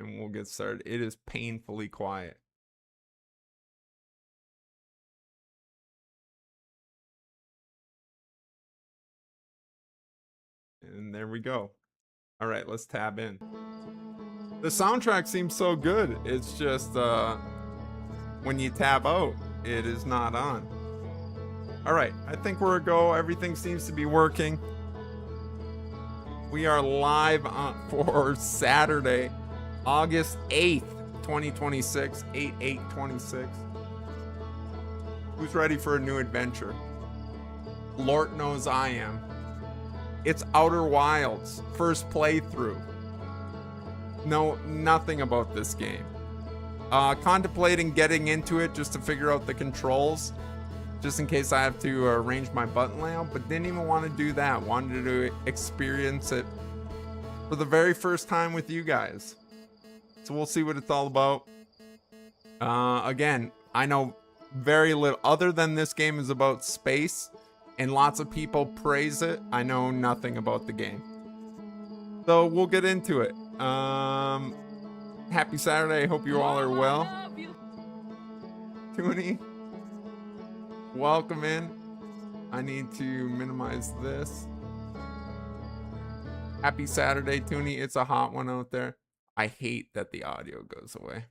and we'll get started. It is painfully quiet. And there we go. All right, let's tab in. The soundtrack seems so good. It's just when you tab out, it is not on. All right, I think we're a go. Everything seems to be working. We are live for Saturday, August 8th, 2026, 8/8/26. Who's ready for a new adventure? Lord knows I am. It's Outer Wilds, first playthrough. Know nothing about this game. Contemplating getting into it just to figure out the controls, just in case I have to arrange my button layout, but didn't even want to do that. Wanted to experience it for the very first time with you guys. So we'll see what it's all about. Again, I know very little other than this game is about space and lots of people praise it. I know nothing about the game. So we'll get into it. Happy Saturday. I hope you all are well. Toonie, welcome in. I need to minimize this. Happy Saturday, Toonie. It's a hot one out there. I hate that the audio goes away.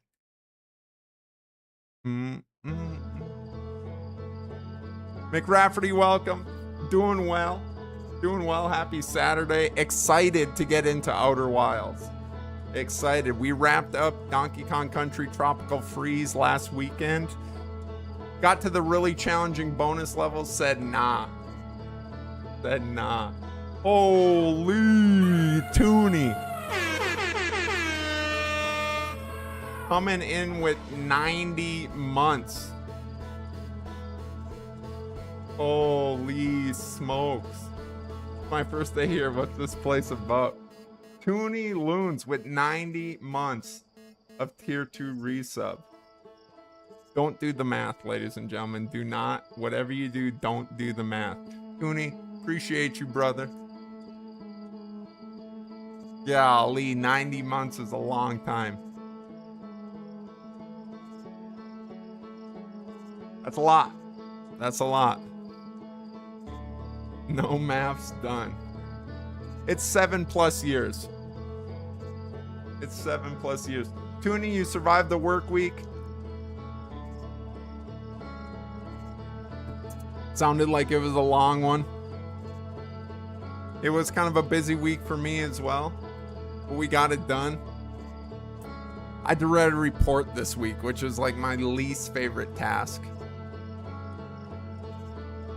McRafferty, welcome. Doing well. Doing well. Happy Saturday. Excited to get into Outer Wilds. Excited. We wrapped up Donkey Kong Country Tropical Freeze last weekend. Got to the really challenging bonus levels. Said nah. Said nah. Holy Toonie. Coming in with 90 months. Holy smokes. My first day here. What's this place about? Toonie Loons with 90 months of tier 2 resub. Don't do the math, ladies and gentlemen. Do not. Whatever you do, don't do the math. Toonie, appreciate you, brother. Golly, 90 months is a long time. That's a lot. That's a lot. No math's done. It's 7+ years. It's 7+ years. Toonie, you survived the work week. Sounded like it was a long one. It was kind of a busy week for me as well, but we got it done. I had to write a report this week, which was like my least favorite task.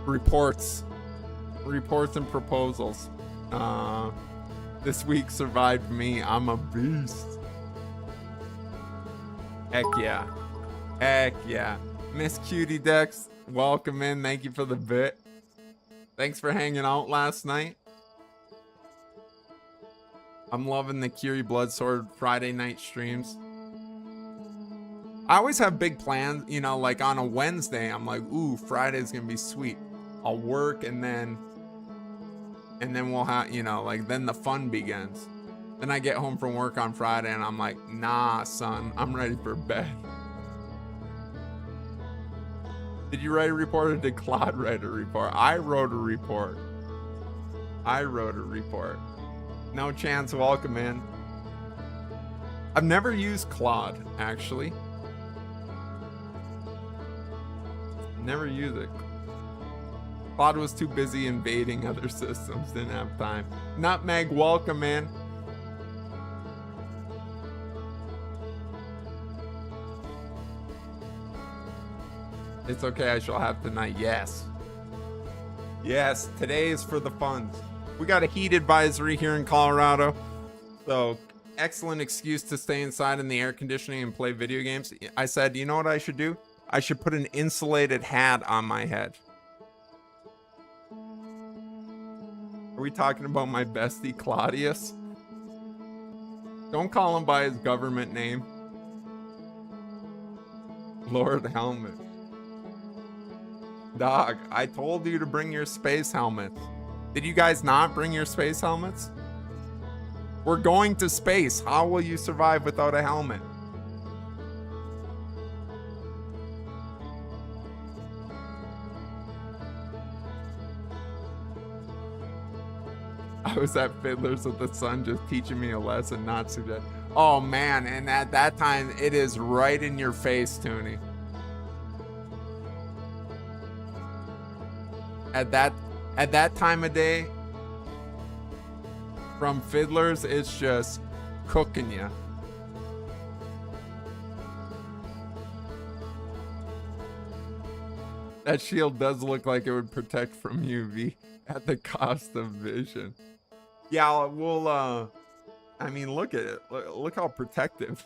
Reports and proposals. This week survived me. I'm a beast. Heck yeah. Heck yeah. Miss Cutie Dex, welcome in. Thank you for the bit. Thanks for hanging out last night. I'm loving the Curie Bloodsword Friday night streams. I always have big plans, you know, like on a Wednesday, I'm like, ooh, Friday's gonna be sweet. I'll work and then we'll have, you know, like then the fun begins. Then I get home from work on Friday and I'm like, nah, son, I'm ready for bed. Did you write a report or did Claude write a report? I wrote a report. No chance, welcome in. I've never used Claude, actually. Never used it. Claude was too busy invading other systems, didn't have time. Nutmeg, welcome in. It's okay, I shall have tonight. Yes. Yes, today is for the funds. We got a heat advisory here in Colorado. So, excellent excuse to stay inside in the air conditioning and play video games. I said, you know what I should do? I should put an insulated hat on my head. Are we talking about my bestie Claudius? Don't call him by his government name. Lord Helmet. Dog, I told you to bring your space helmets. Did you guys not bring your space helmets? We're going to space. How will you survive without a helmet? I was at Fiddlers with the Sun just teaching me a lesson, not suggest. Oh man, and at that time, it is right in your face, Toonie. At that time of day, from Fiddlers, it's just cooking you. That shield does look like it would protect from UV at the cost of vision. Yeah, we'll, I mean, look at it. Look how protective.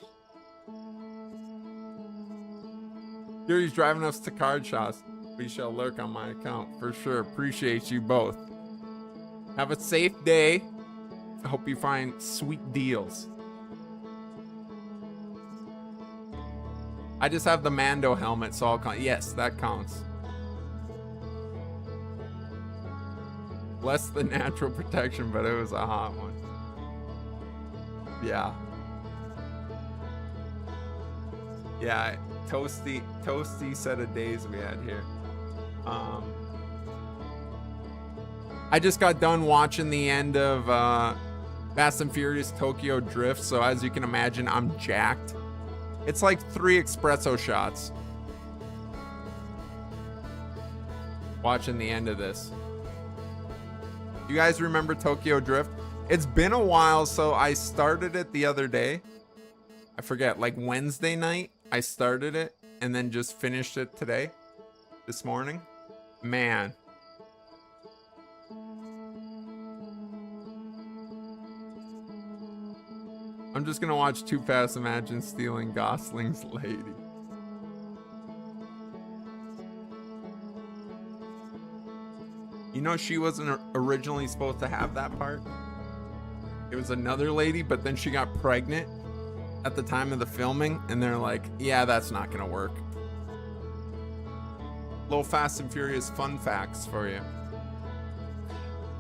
Yuri's driving us to card shots. We shall lurk on my account for sure. Appreciate you both. Have a safe day. I hope you find sweet deals. I just have the Mando helmet, so I'll count. Yes, that counts. Less than natural protection, but it was a hot one. Yeah. Yeah, toasty set of days we had here. I just got done watching the end of Fast and Furious Tokyo Drift, so as you can imagine, I'm jacked. It's like 3 espresso shots. Watching the end of this. You guys remember Tokyo Drift? It's been a while, so I started it the other day. I forget, like Wednesday night, I started it and then just finished it today, this morning. Man. I'm just gonna watch Too Fast Imagine stealing Gosling's lady. You know, she wasn't originally supposed to have that part. It was another lady, but then she got pregnant at the time of the filming, and they're like, yeah, that's not gonna work. Little Fast and Furious fun facts for you.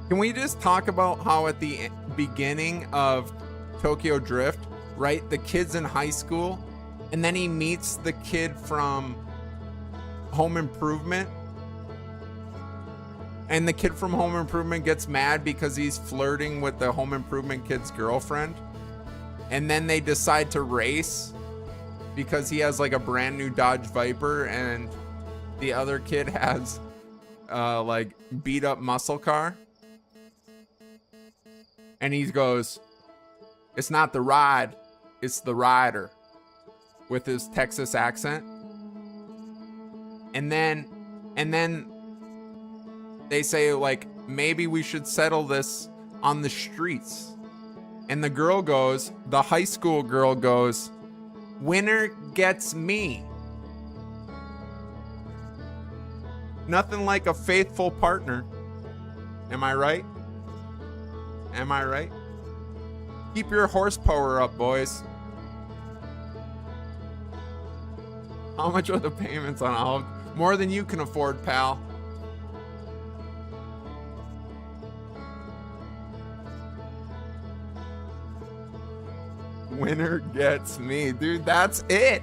Can we just talk about how at the beginning of Tokyo Drift, right, the kid's in high school, and then he meets the kid from Home Improvement, and the kid from Home Improvement gets mad because he's flirting with the Home Improvement kid's girlfriend. And then they decide to race because he has like a brand new Dodge Viper and the other kid has like beat up muscle car. And he goes, it's not the ride, it's the rider, with his Texas accent. And then they say, like, maybe we should settle this on the streets. And the girl goes, the high school girl goes, winner gets me. Nothing like a faithful partner. Am I right? Am I right? Keep your horsepower up, boys. How much are the payments on all? More than you can afford, pal. Winner gets me. Dude, that's it.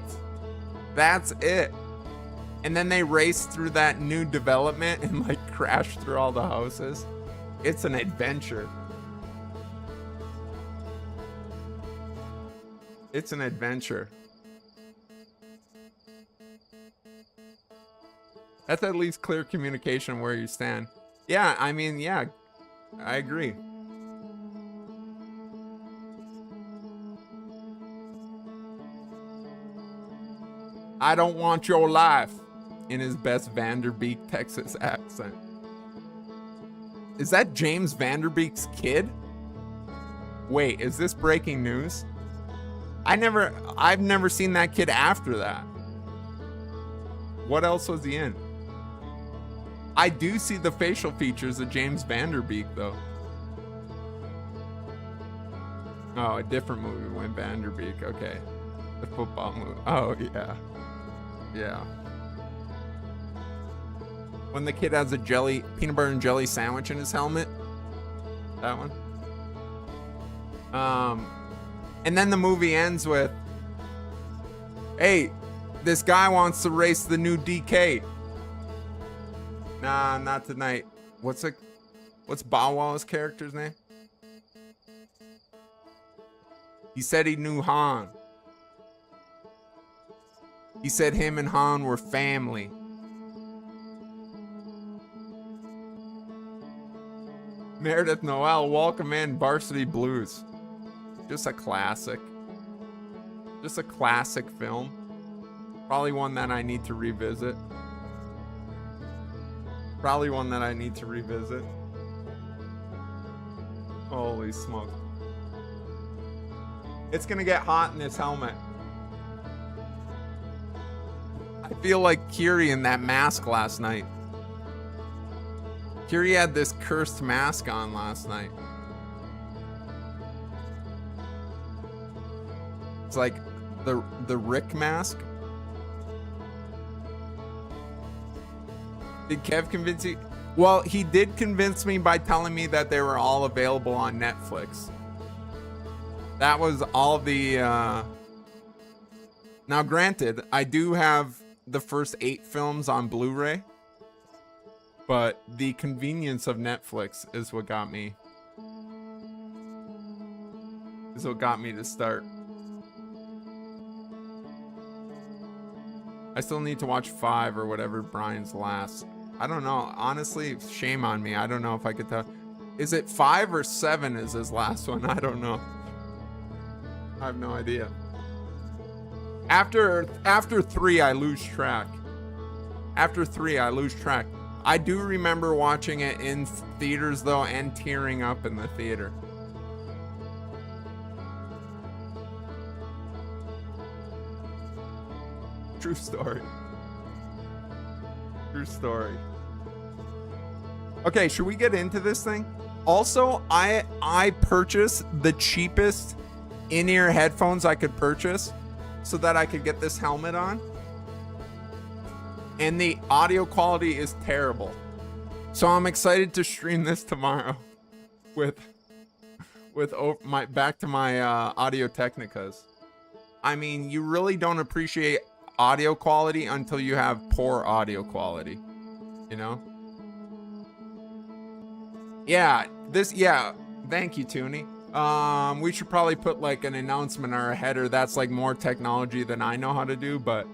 That's it. And then they race through that new development and like crash through all the houses. It's an adventure. It's an adventure. That's at least clear communication where you stand. Yeah, I mean, yeah, I agree. I don't want your life, in his best Vanderbeek, Texas accent. Is that James Vanderbeek's kid? Wait, is this breaking news? I've never seen that kid after that. What else was he in? I do see the facial features of James Vanderbeek, though. Oh, a different movie when Vanderbeek. Okay. The football movie. Oh, yeah. Yeah. When the kid has a peanut butter and jelly sandwich in his helmet. That one. And then the movie ends with, hey, this guy wants to race the new DK. Nah, not tonight. What's Bow Wow's character's name? He said he knew Han. He said him and Han were family. Meredith Noel, welcome in. Varsity Blues. Just a classic. Just a classic film. Probably one that I need to revisit. Probably one that I need to revisit. Holy smoke. It's gonna get hot in this helmet. I feel like Kiri in that mask last night. Kiri had this cursed mask on last night. It's like the Rick mask. Did Kev convince you? Well, he did convince me by telling me that they were all available on Netflix. That was all the... Now, granted, I do have the first 8 films on Blu-ray. But the convenience of Netflix is what got me... to start. I still need to watch 5 or whatever Brian's last. I don't know. Honestly, shame on me. I don't know if I could tell. Is it 5 or 7 is his last one? I don't know. I have no idea. After 3, I lose track. After 3, I lose track. I do remember watching it in theaters, though, and tearing up in the theater. True story. True story. Okay, should we get into this thing? Also, I purchased the cheapest in-ear headphones I could purchase so that I could get this helmet on. And the audio quality is terrible. So I'm excited to stream this tomorrow with my back to my Audio Technicas. I mean, you really don't appreciate audio quality until you have poor audio quality, you know? Yeah, thank you, Toonie. We should probably put like an announcement or a header that's like more technology than I know how to do, but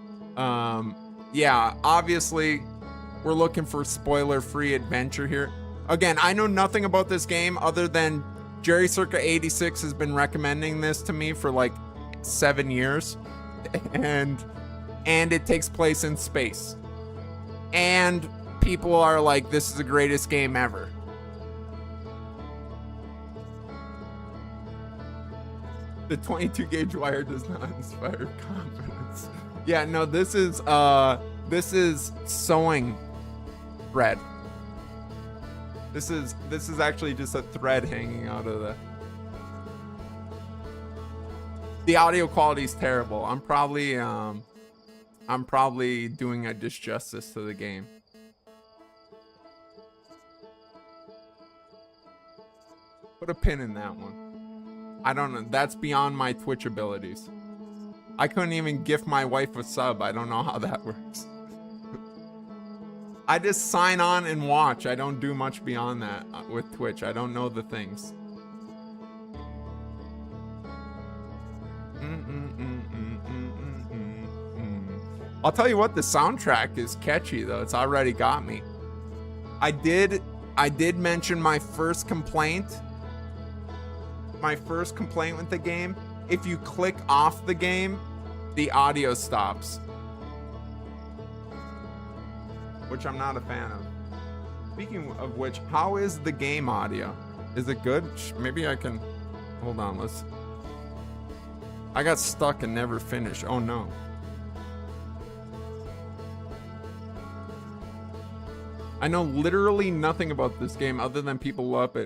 yeah, obviously we're looking for spoiler-free adventure here. Again, I know nothing about this game other than Jerry Circa 86 has been recommending this to me for like 7 years, and it takes place in space, and people are like, this is the greatest game ever. The 22 gauge wire does not inspire confidence. Yeah, no, this is sewing thread. This is actually just a thread hanging out of the audio quality is terrible. I'm probably doing a disjustice to the game. Put a pin in that one. I don't know. That's beyond my Twitch abilities. I couldn't even gift my wife a sub. I don't know how that works. I just sign on and watch. I don't do much beyond that with Twitch. I don't know the things. I'll tell you what, the soundtrack is catchy though. It's already got me. I did mention my first complaint. My first complaint with the game. If you click off the game, the audio stops. Which I'm not a fan of. Speaking of which, how is the game audio? Is it good? Maybe I can... Hold on, I got stuck and never finished. Oh no. I know literally nothing about this game other than people love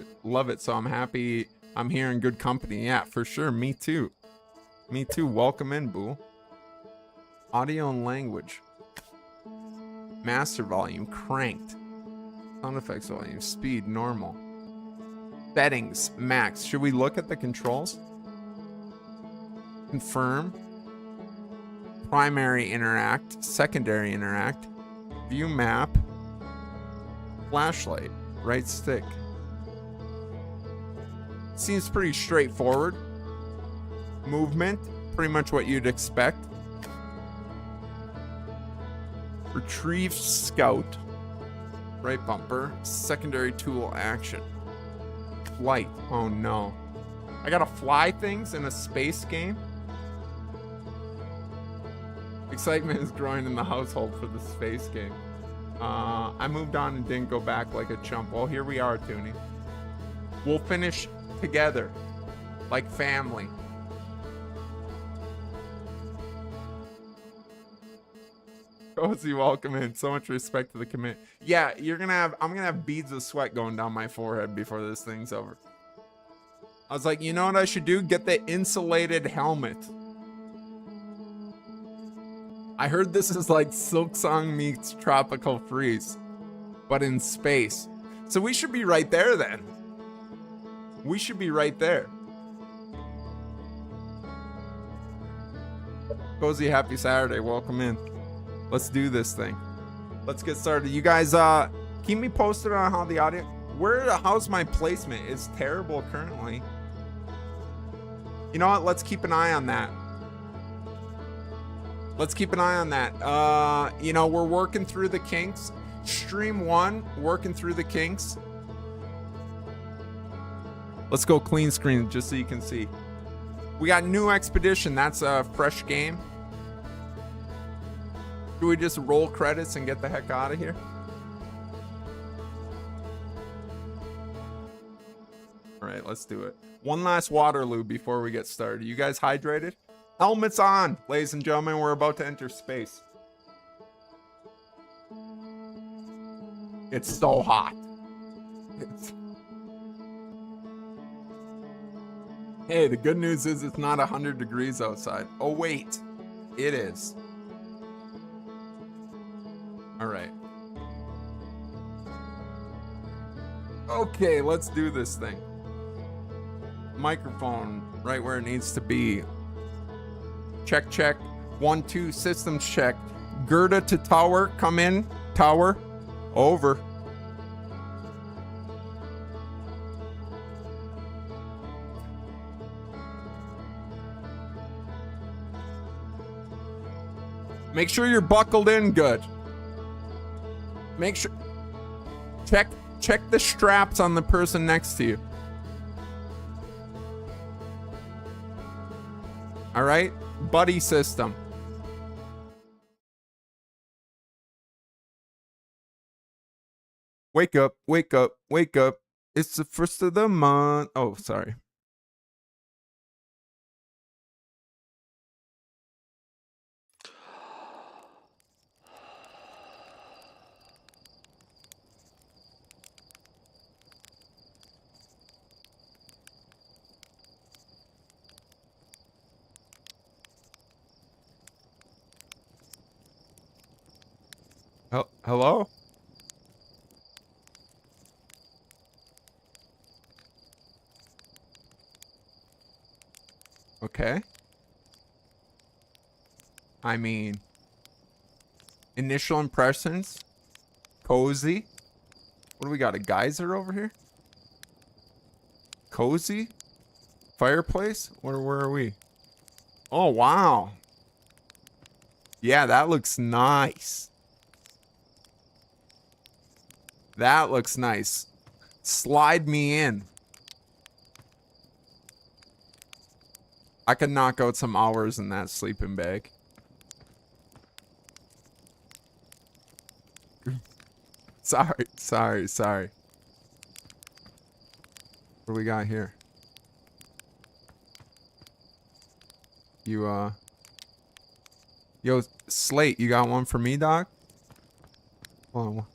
it, so I'm happy I'm here in good company. Yeah, for sure. Me too. Me too. Welcome in, boo. Audio and language. Master volume cranked. Sound effects volume speed normal. Settings, max. Should we look at the controls? Confirm. Primary interact. Secondary interact. View map. Flashlight. Right stick. Seems pretty straightforward. Movement. Pretty much what you'd expect. Retrieve scout. Right bumper. Secondary tool action. Flight. Oh no. I gotta fly things in a space game? Excitement is growing in the household for the space game. I moved on and didn't go back like a chump. Well, here we are, Toonie. We'll finish together. Like family. Cozy, welcome in. So much respect to the commit. Yeah, I'm gonna have beads of sweat going down my forehead before this thing's over. I was like, you know what I should do? Get the insulated helmet. I heard this is like Silksong meets Tropical Freeze, but in space. So we should be right there then. We should be right there. Cozy, happy Saturday. Welcome in. Let's do this thing. Let's get started. You guys, keep me posted on how the audio. How's my placement? It's terrible currently. You know what? Let's keep an eye on that. Let's keep an eye on that. You know, we're working through the kinks. Stream 1, working through the kinks. Let's go clean screen just so you can see. We got New Expedition. That's a fresh game. Do we just roll credits and get the heck out of here? All right, let's do it. One last Waterloo before we get started. You guys hydrated? Helmets on, ladies and gentlemen. We're about to enter space. It's so hot. Hey, the good news is it's not 100 degrees outside. Oh, wait. It is. All right. Okay, let's do this thing. Microphone right where it needs to be. Check, check. 1, 2, systems check. Gerda to tower. Come in. Tower. Over. Make sure you're buckled in good. Make sure. Check the straps on the person next to you. All right? Buddy system. Wake up, wake up, wake up. It's the first of the month. Oh, sorry. Hello? Okay. I mean, initial impressions. Cozy. What do we got? A geyser over here? Cozy? Fireplace? Where are we? Oh, wow. Yeah, that looks nice. That looks nice. Slide me in. I could knock out some hours in that sleeping bag. Sorry. What do we got here? Yo, Slate, you got one for me, dog? Hold on.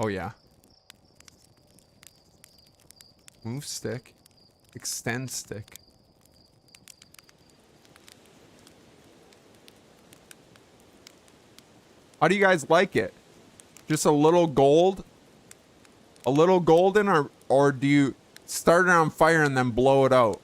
Oh, yeah. Move stick. Extend stick. How do you guys like it? Just a little gold? A little golden, or do you Start it on fire and then blow it out.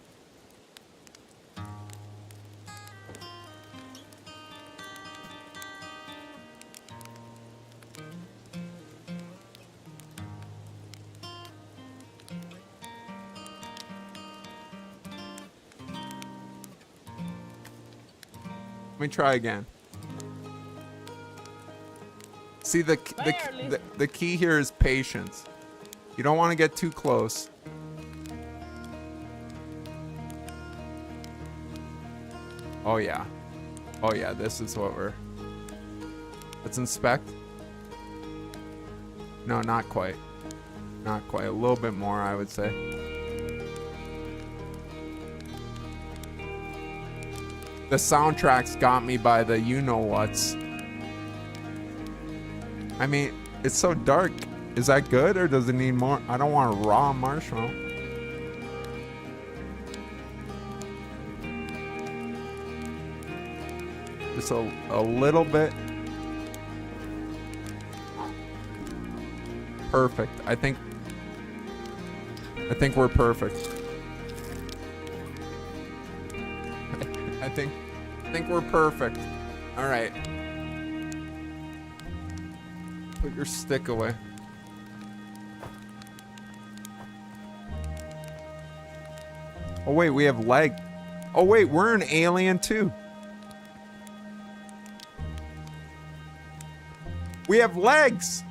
Let me try again. See, the key here is patience. You don't want to get too close. Oh yeah. Oh yeah, this is what we're... Let's inspect. No, not quite. Not quite. A little bit more, I would say. The soundtrack's got me by the you-know-whats. I mean, it's so dark. Is that good, or does it need more? I don't want a raw marshmallow. Just a little bit. Perfect. I think we're perfect. I think we're perfect. All right. Put your stick away. Oh wait, we have leg. Oh wait, we're an alien too. We have legs.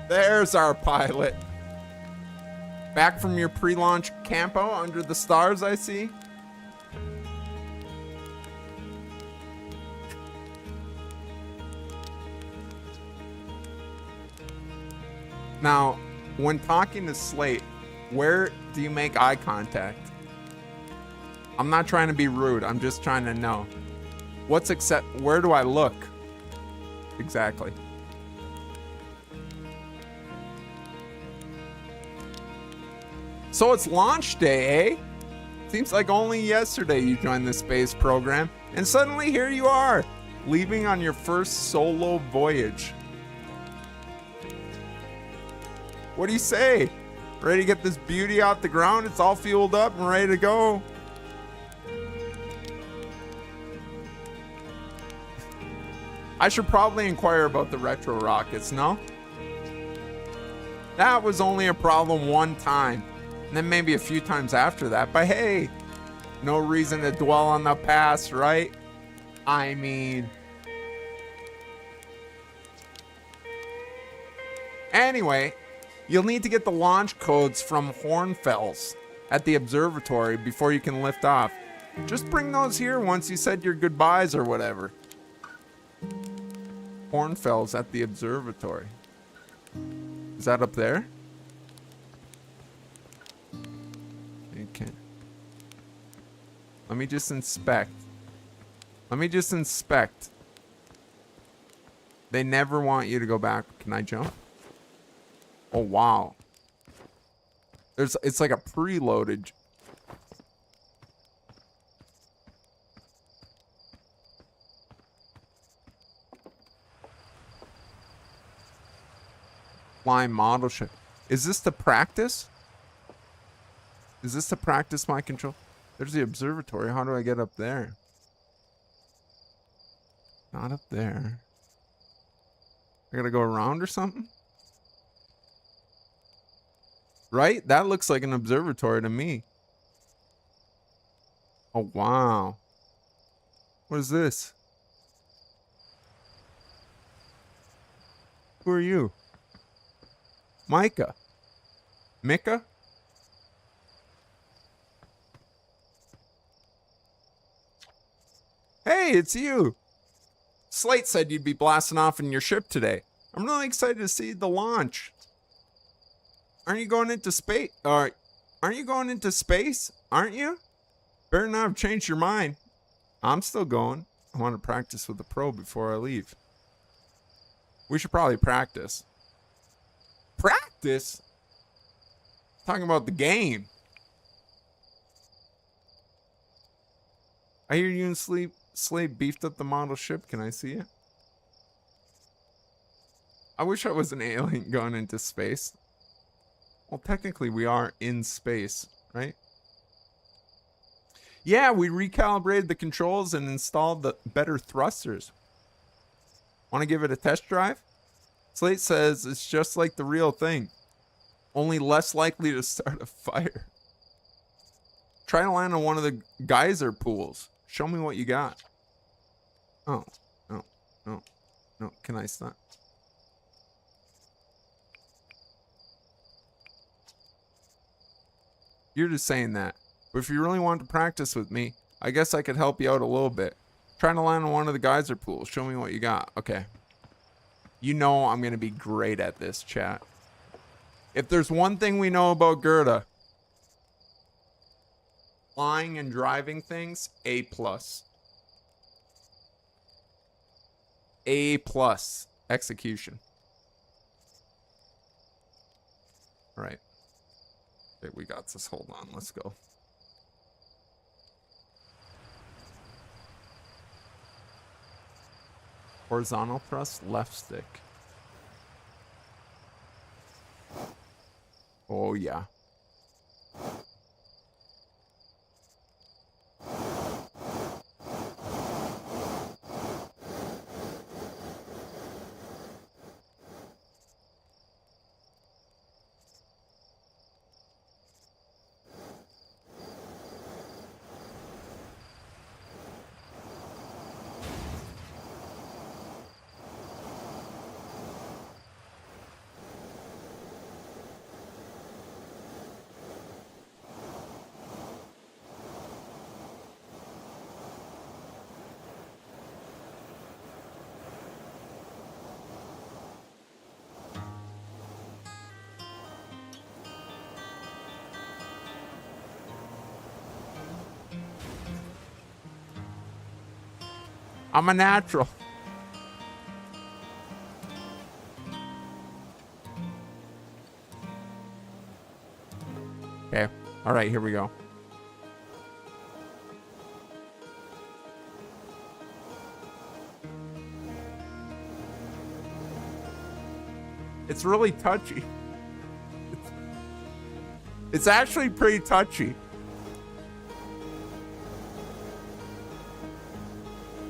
There's our pilot. Back from your pre-launch campo under the stars, I see. Now, when talking to Slate, where do you make eye contact? I'm not trying to be rude. I'm just trying to know. Where do I look? Exactly. So it's launch day, eh? Seems like only yesterday you joined the space program, and suddenly here you are, leaving on your first solo voyage. What do you say? Ready to get this beauty off the ground? It's all fueled up and ready to go. I should probably inquire about the retro rockets, no? That was only a problem one time. And then maybe a few times after that. But hey, no reason to dwell on the past, right? I mean... Anyway, you'll need to get the launch codes from Hornfels at the observatory before you can lift off. Just bring those here once you said your goodbyes or whatever. Hornfels at the observatory. Is that up there? Okay. Let me just inspect. They never want you to go back. Can I jump? Oh wow. It's like a preloaded. Flying model ship. Is this to practice? Is this to practice my control? There's the observatory. How do I get up there? Not up there. I gotta go around or something? Right? That looks like an observatory to me. Oh, wow. What is this? Who are you? Micah? Micah? Hey, it's you. Slate said you'd be blasting off in your ship today. I'm really excited to see the launch. Aren't you going into space? Aren't you going into space? Aren't you? Better not have changed your mind. I'm still going. I want to practice with the pro before I leave. We should probably practice. Practice? Talking about the game. I hear you and Slate beefed up the model ship. Can I see it? I wish I was an alien going into space. Well, technically we are in space, right? Yeah, we recalibrated the controls and installed the better thrusters. Want to give it a test drive? Slate says it's just like the real thing, only less likely to start a fire. Try to land on one of the geyser pools. Show me what you got. Oh, no, no, no. Can I stop? You're just saying that. But if you really want to practice with me, I guess I could help you out a little bit. Trying to land on one of the geyser pools. Show me what you got. Okay. You know I'm going to be great at this, chat. If there's one thing we know about Gerda, flying and driving things, A+. A+ execution. All right. Okay, we got this. Hold on. Let's go. Horizontal thrust, left stick. Oh, yeah. I'm a natural. Okay. All right, here we go. It's really touchy. It's actually pretty touchy.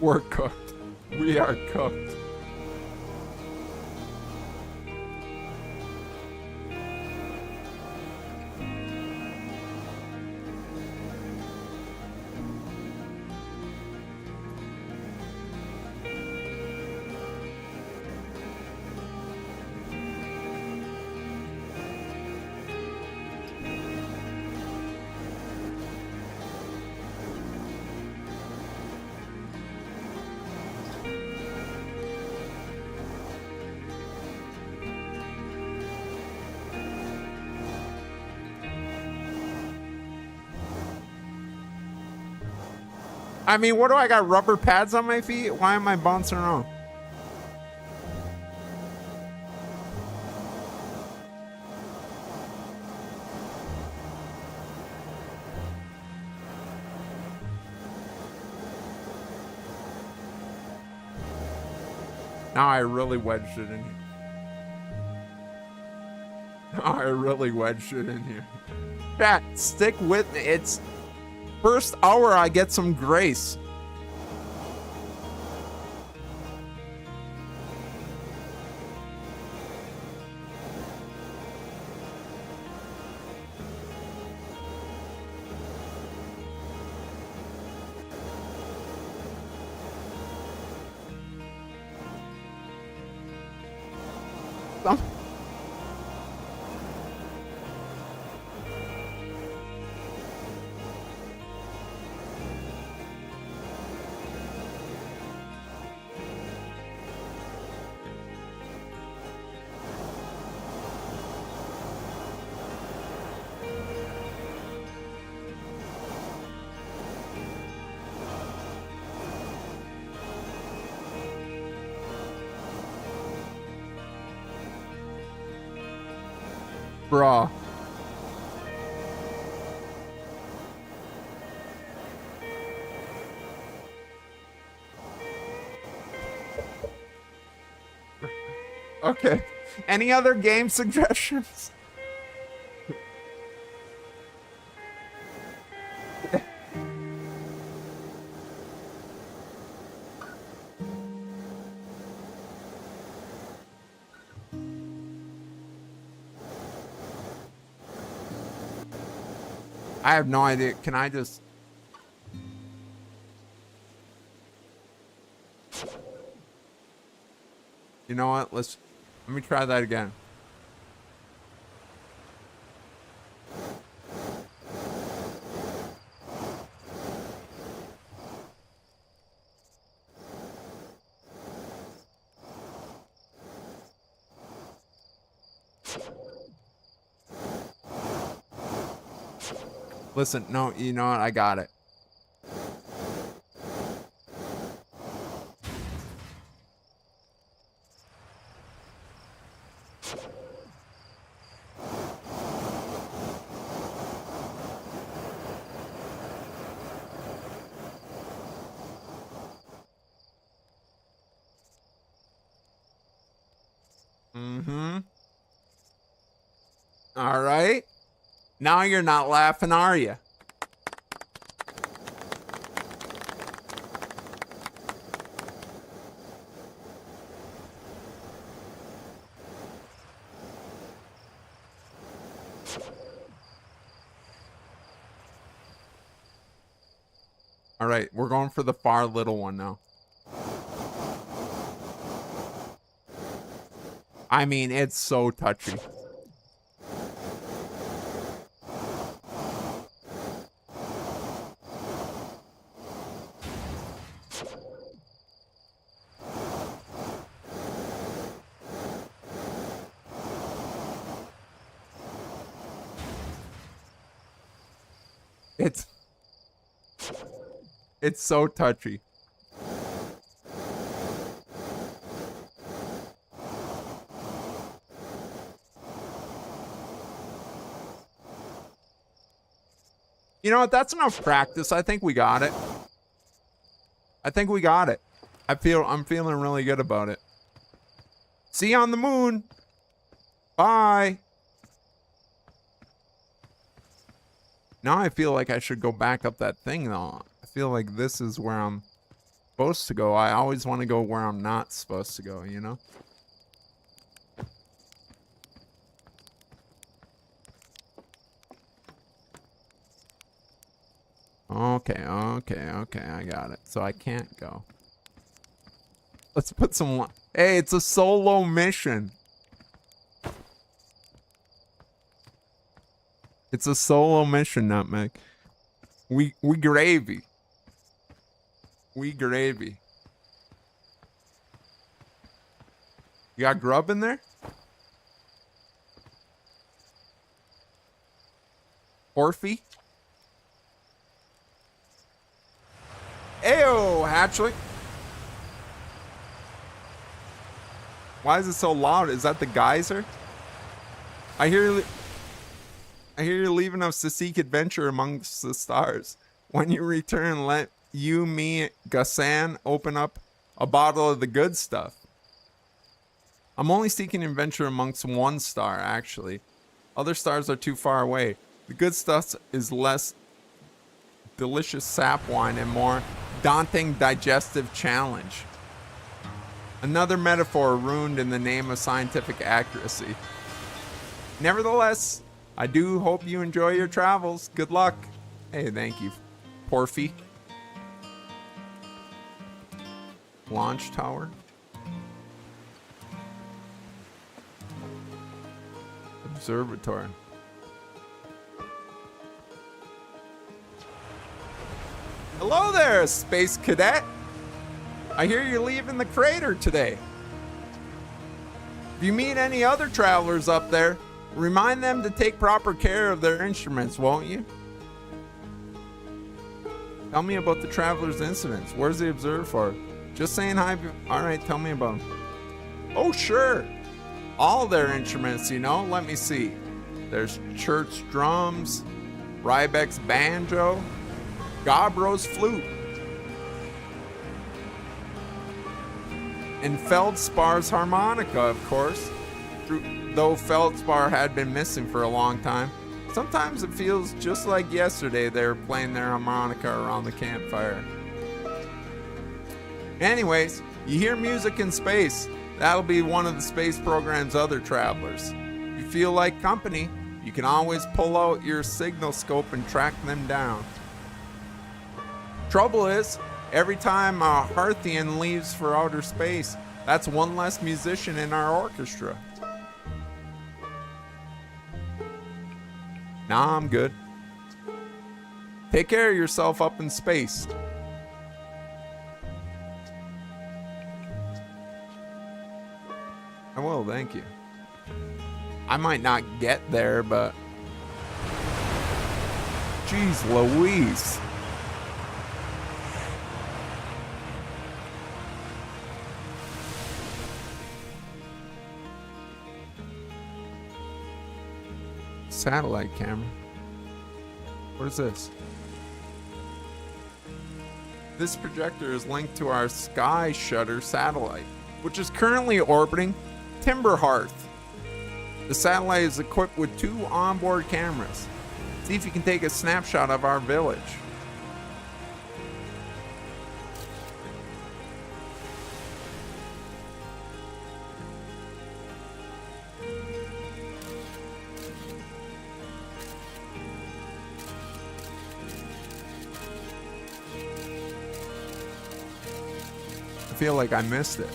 We're cooked. We are cooked. I mean, what do I got? Rubber pads on my feet? Why am I bouncing around? Now I really wedged it in here. Now I really wedged it in here. Chat, stick with me. It's first hour I get some grace. Bruh. Okay. Any other game suggestions? I have no idea. Can I just... You know what? Let me try that again. Listen, no, you know what? I got it. Mm-hmm. All right. Now you're not laughing, are you? All right, we're going for the far little one now. I mean, it's so touchy. It's so touchy. You know what? That's enough practice. I think we got it. I think we got it. I'm feeling really good about it. See you on the moon. Bye. Now I feel like I should go back up that thing though. I feel like this is where I'm supposed to go. I always want to go where I'm not supposed to go, you know? Okay, I got it. So I can't go. Let's put some... Hey, it's a solo mission. It's a solo mission, Nutmeg. We gravy. We gravy. You got grub in there? Orphy? Ayo, Hatchling. Why is it so loud? Is that the geyser? I hear you're leaving us to seek adventure amongst the stars. When you return, let you, me, Gassan open up a bottle of the good stuff. I'm only seeking adventure amongst one star, actually. Other stars are too far away. The good stuff is less delicious sap wine and more daunting digestive challenge. Another metaphor ruined in the name of scientific accuracy. Nevertheless, I do hope you enjoy your travels. Good luck. Hey, thank you, Porfy. Launch tower. Observatory. Hello there, Space Cadet. I hear you're leaving the crater today. If you meet any other travelers up there, remind them to take proper care of their instruments, won't you? Tell me about the traveler's incidents. Where's the observatory? Just saying hi. All right, tell me about them. Oh, sure. All their instruments, you know. Let me see. There's Church drums, Rybeck's banjo, Gobro's flute. And Feldspar's harmonica, of course. Though Feldspar had been missing for a long time, sometimes it feels just like yesterday they were playing their harmonica around the campfire. Anyways, you hear music in space. That'll be one of the space program's other travelers. If you feel like company, you can always pull out your signal scope and track them down. Trouble is, every time a Hearthian leaves for outer space, that's one less musician in our orchestra. Nah, I'm good. Take care of yourself up in space. I will, thank you. I might not get there, but... Jeez Louise. Satellite camera. What is this? This projector is linked to our Sky Shutter satellite, which is currently orbiting Timberhearth. The satellite is equipped with 2 onboard cameras. See if you can take a snapshot of our village. I feel like I missed it.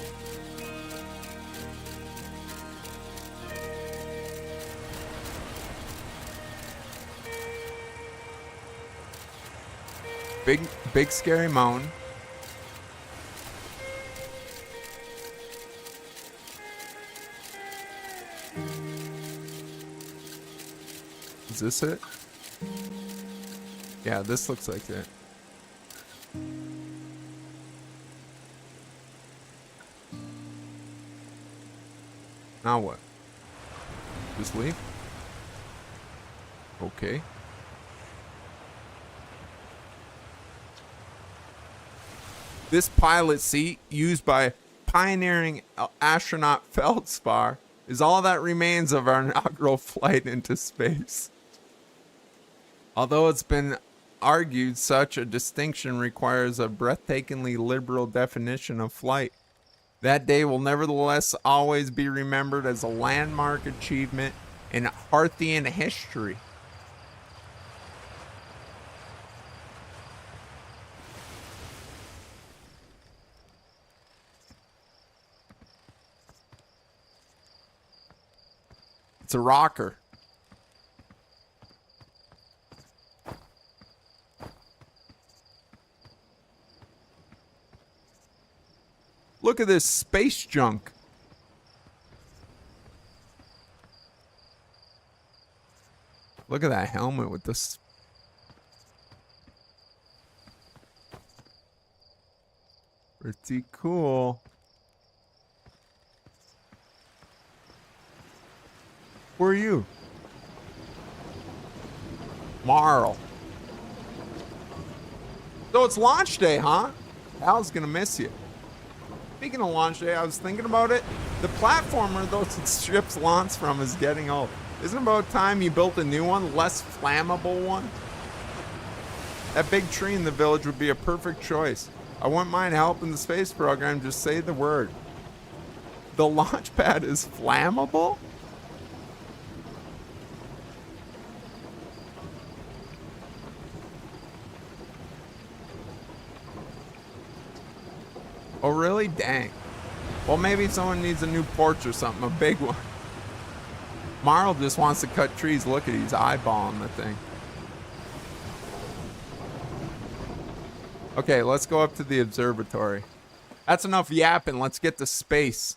Big scary mountain. Is this it? Yeah, this looks like it. Now what? Just leave? Okay. This pilot seat, used by pioneering astronaut Feldspar, is all that remains of our inaugural flight into space. Although it's been argued such a distinction requires a breathtakingly liberal definition of flight, that day will nevertheless always be remembered as a landmark achievement in Hearthian history. It's a rocker. Look at this space junk. Look at that helmet with this. Pretty cool. Who are you? Marl. So it's launch day, huh? Hal's gonna miss you. Speaking of launch day, I was thinking about it. The platformer those ships launch from is getting old. Isn't it about time you built a new one, less flammable one? That big tree in the village would be a perfect choice. I wouldn't mind helping the space program, just say the word. The launch pad is flammable? Oh, really? Dang. Well, maybe someone needs a new porch or something, a big one. Marl just wants to cut trees. Look at he's eyeballing the thing. Okay, let's go up to the observatory. That's enough yapping. Let's get to space.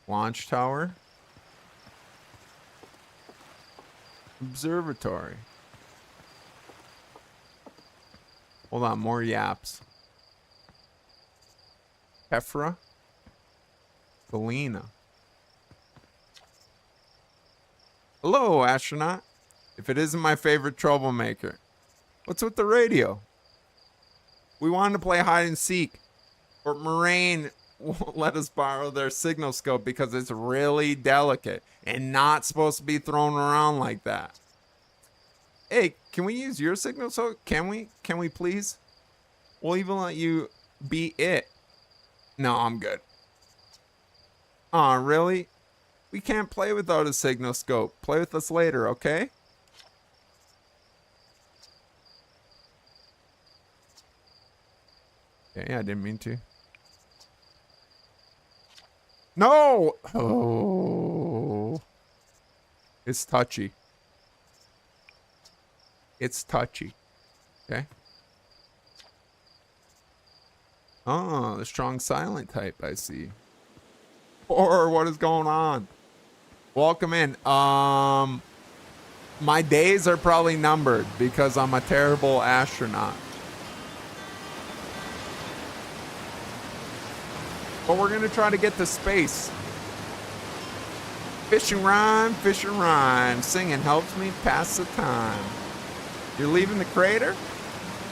Launch tower. Observatory. Hold on, more yaps. Ephra. Felina. Hello, astronaut. If it isn't my favorite troublemaker. What's with the radio? We wanted to play hide and seek. But Moraine won't let us borrow their signal scope because it's really delicate and not supposed to be thrown around like that. Hey, can we use your signal scope? Can we? Can we please? We'll even let you be it. No, I'm good. Aw, really? We can't play without a signal scope. Play with us later, okay? Yeah, I didn't mean to. No! Oh. It's touchy. It's touchy. Okay. Oh, the strong silent type, I see. Or what is going on? Welcome in. My days are probably numbered because I'm a terrible astronaut. But we're gonna try to get to space. Fish and rhyme, singing helps me pass the time. You're leaving the crater?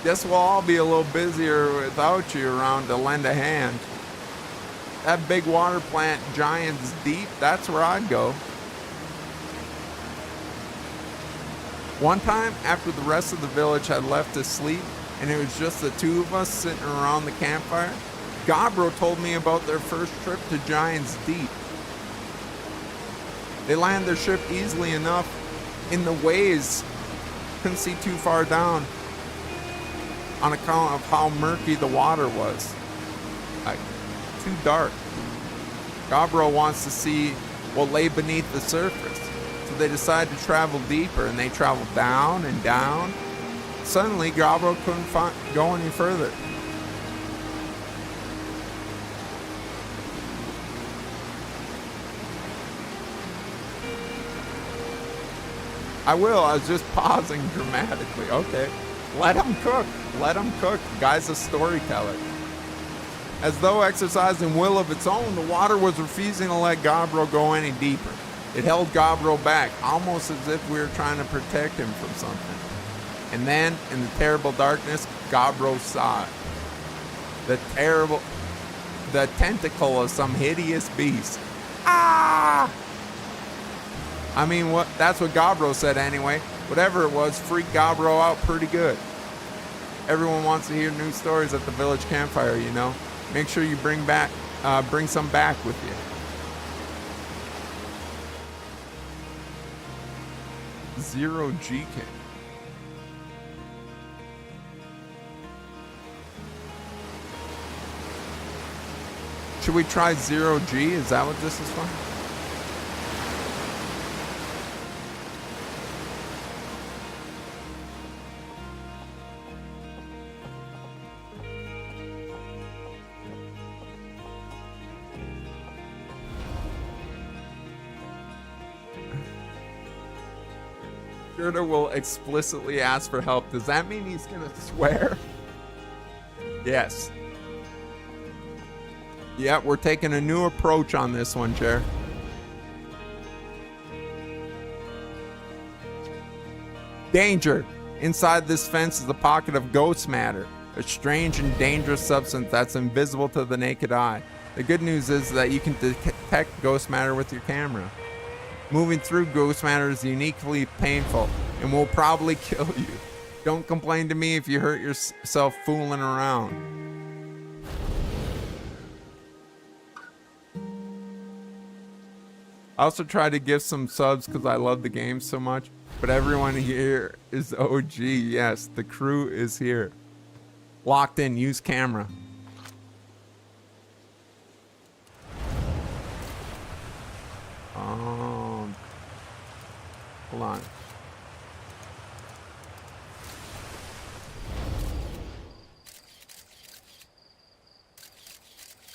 Guess we'll all be a little busier without you around to lend a hand. That big water plant giant's deep, that's where I'd go. One time, after the rest of the village had left to sleep, and it was just the two of us sitting around the campfire, Gabro told me about their first trip to Giant's Deep. They landed their ship easily enough. In the waves, couldn't see too far down on account of how murky the water was. Like, too dark. Gabro wants to see what lay beneath the surface. So they decided to travel deeper, and they traveled down and down. Suddenly, Gabro couldn't go any further. I will. I was just pausing dramatically. Okay. Let him cook. Let him cook. Guy's a storyteller. As though exercising will of its own, the water was refusing to let Gabro go any deeper. It held Gabro back, almost as if we were trying to protect him from something. And then, in the terrible darkness, Gabro saw it. The tentacle of some hideous beast. Ah! I mean, that's what Gabro said anyway. Whatever it was, freaked Gabro out pretty good. Everyone wants to hear new stories at the village campfire, you know. Make sure you bring some back with you. Zero G King. Should we try Zero G? Is that what this is for? Gerda will explicitly ask for help. Does that mean he's gonna swear? Yes. Yeah, we're taking a new approach on this one, Chair. Danger! Inside this fence is a pocket of ghost matter, a strange and dangerous substance that's invisible to the naked eye. The good news is that you can detect ghost matter with your camera. Moving through ghost matter is uniquely painful and will probably kill you. Don't complain to me if you hurt yourself fooling around. I also try to give some subs because I love the game so much, but everyone here is OG. Yes, the crew is here. Locked in, use camera. Hold on.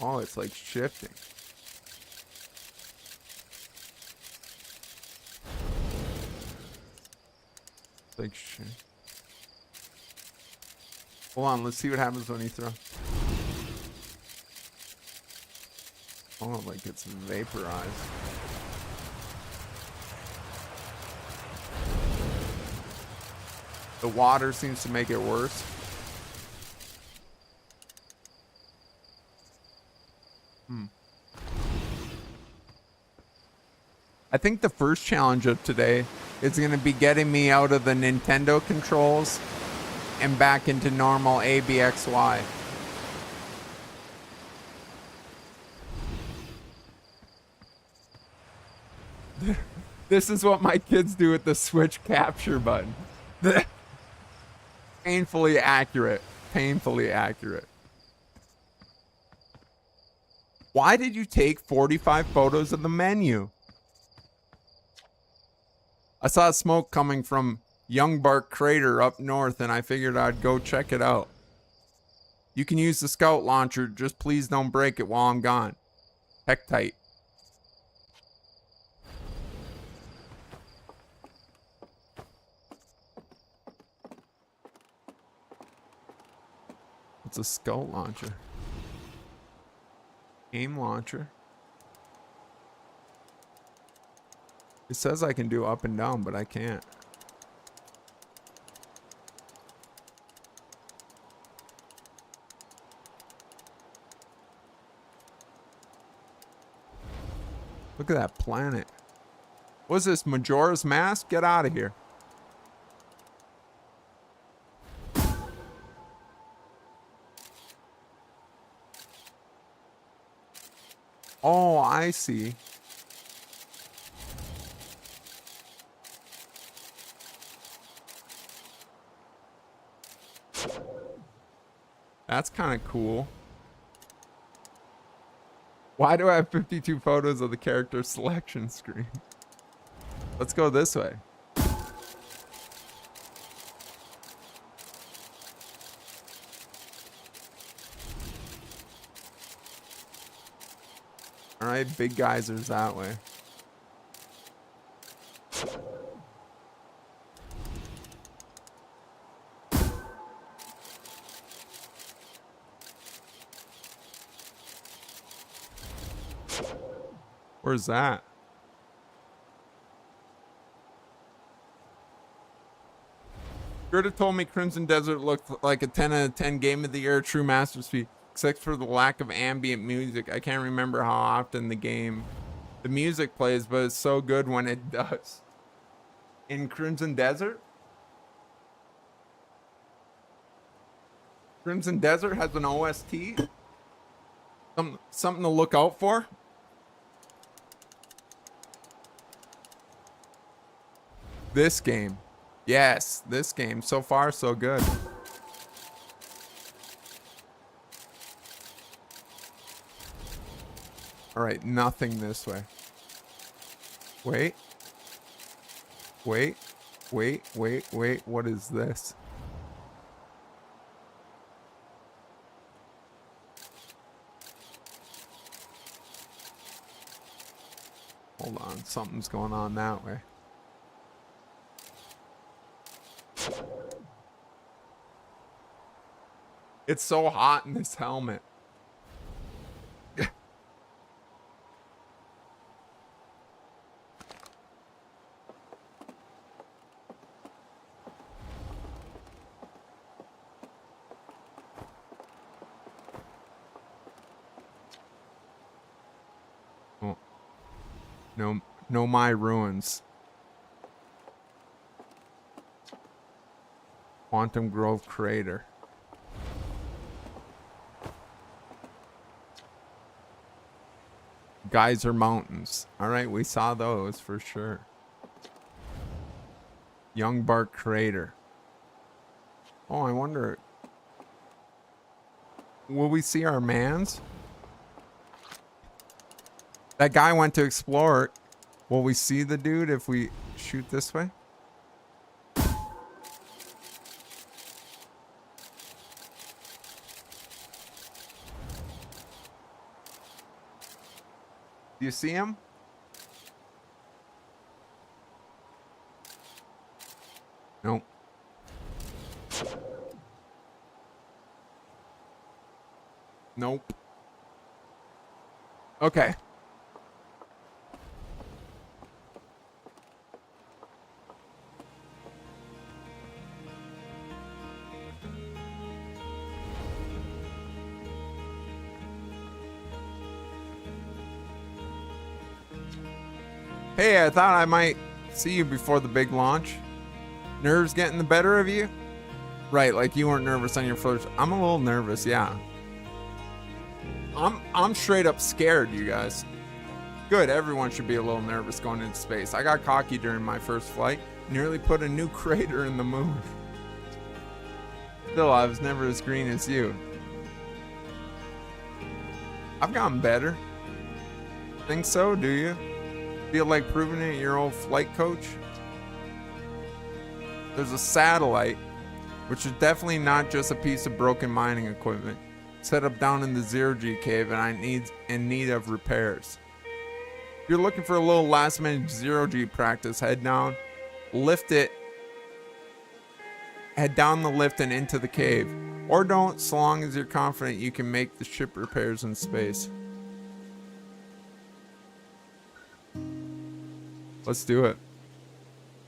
Oh, it's like shifting. It's like shit. Hold on, let's see what happens when you throw. Oh, like it's vaporized. The water seems to make it worse. Hmm. I think the first challenge of today is going to be getting me out of the Nintendo controls and back into normal ABXY. This is what my kids do with the Switch capture button. Painfully accurate. Painfully accurate. Why did you take 45 photos of the menu? I saw smoke coming from Young Bark Crater up north, and I figured I'd go check it out. You can use the scout launcher, just please don't break it while I'm gone. Heck tight. It's a scout launcher. Aim launcher. It says I can do up and down, but I can't. Look at that planet. What's this, Majora's Mask? Get out of here. Oh, I see. That's kind of cool. Why do I have 52 photos of the character selection screen? Let's go this way. All right, big geysers that way. Where's that? Greta told me Crimson Desert looked like a 10 out of 10 game of the year, true masterpiece, except for the lack of ambient music. I can't remember how often the music plays, but it's so good when it does. In Crimson Desert? Crimson Desert has an OST? Something to look out for? This game. Yes, this game. So far, so good. All right, nothing this way. Wait. Wait. Wait, wait, wait. What is this? Hold on. Something's going on that way. It's so hot in this helmet. Oh. No, my ruins. Quantum Grove Crater. Geyser Mountains. All right, we saw those for sure. Young Bark Crater. Oh, I wonder. Will we see our mans? That guy went to explore. Will we see the dude if we shoot this way? Do you see him? Nope. Nope. Okay. Hey, I thought I might see you before the big launch. Nerves getting the better of you? Right, like you weren't nervous on your first. I'm a little nervous, yeah. I'm straight up scared, you guys. Good, everyone should be a little nervous going into space. I got cocky during my first flight. Nearly put a new crater in the moon. Still, I was never as green as you. I've gotten better. Think so, do you? Feel like proving it your old flight coach? There's a satellite, which is definitely not just a piece of broken mining equipment, set up down in the zero-G cave, and I'm in need of repairs. If you're looking for a little last-minute zero-G practice, head down the lift and into the cave. Or don't, so long as you're confident you can make the ship repairs in space. Let's do it.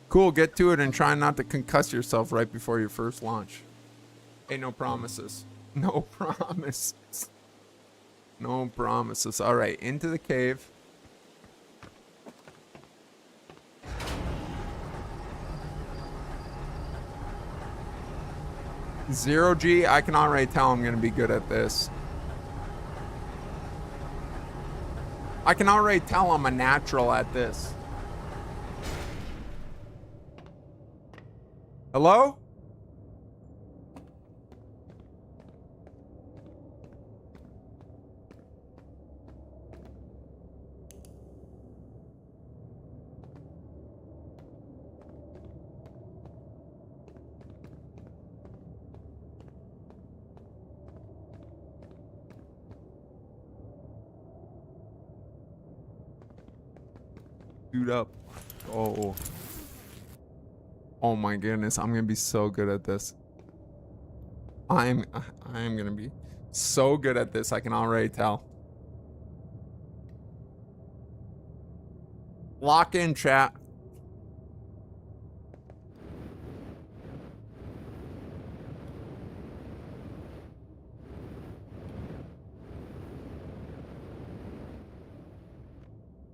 Cool, get to it and try not to concuss yourself right before your first launch. Hey, no promises. No promises. No promises. All right, into the cave. Zero G, I can already tell I'm going to be good at this. I can already tell I'm a natural at this. Hello? Dude up. Oh. Oh my goodness, I'm gonna be so good at this. I am gonna be so good at this, I can already tell. Lock in, chat.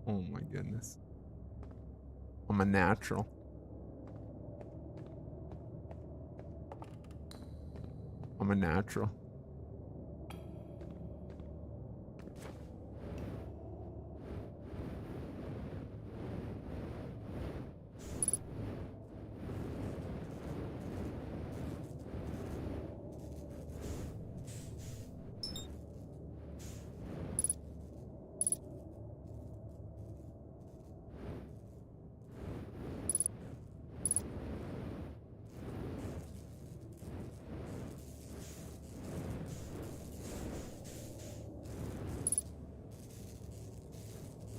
Oh my goodness. I'm a natural. I'm a natural.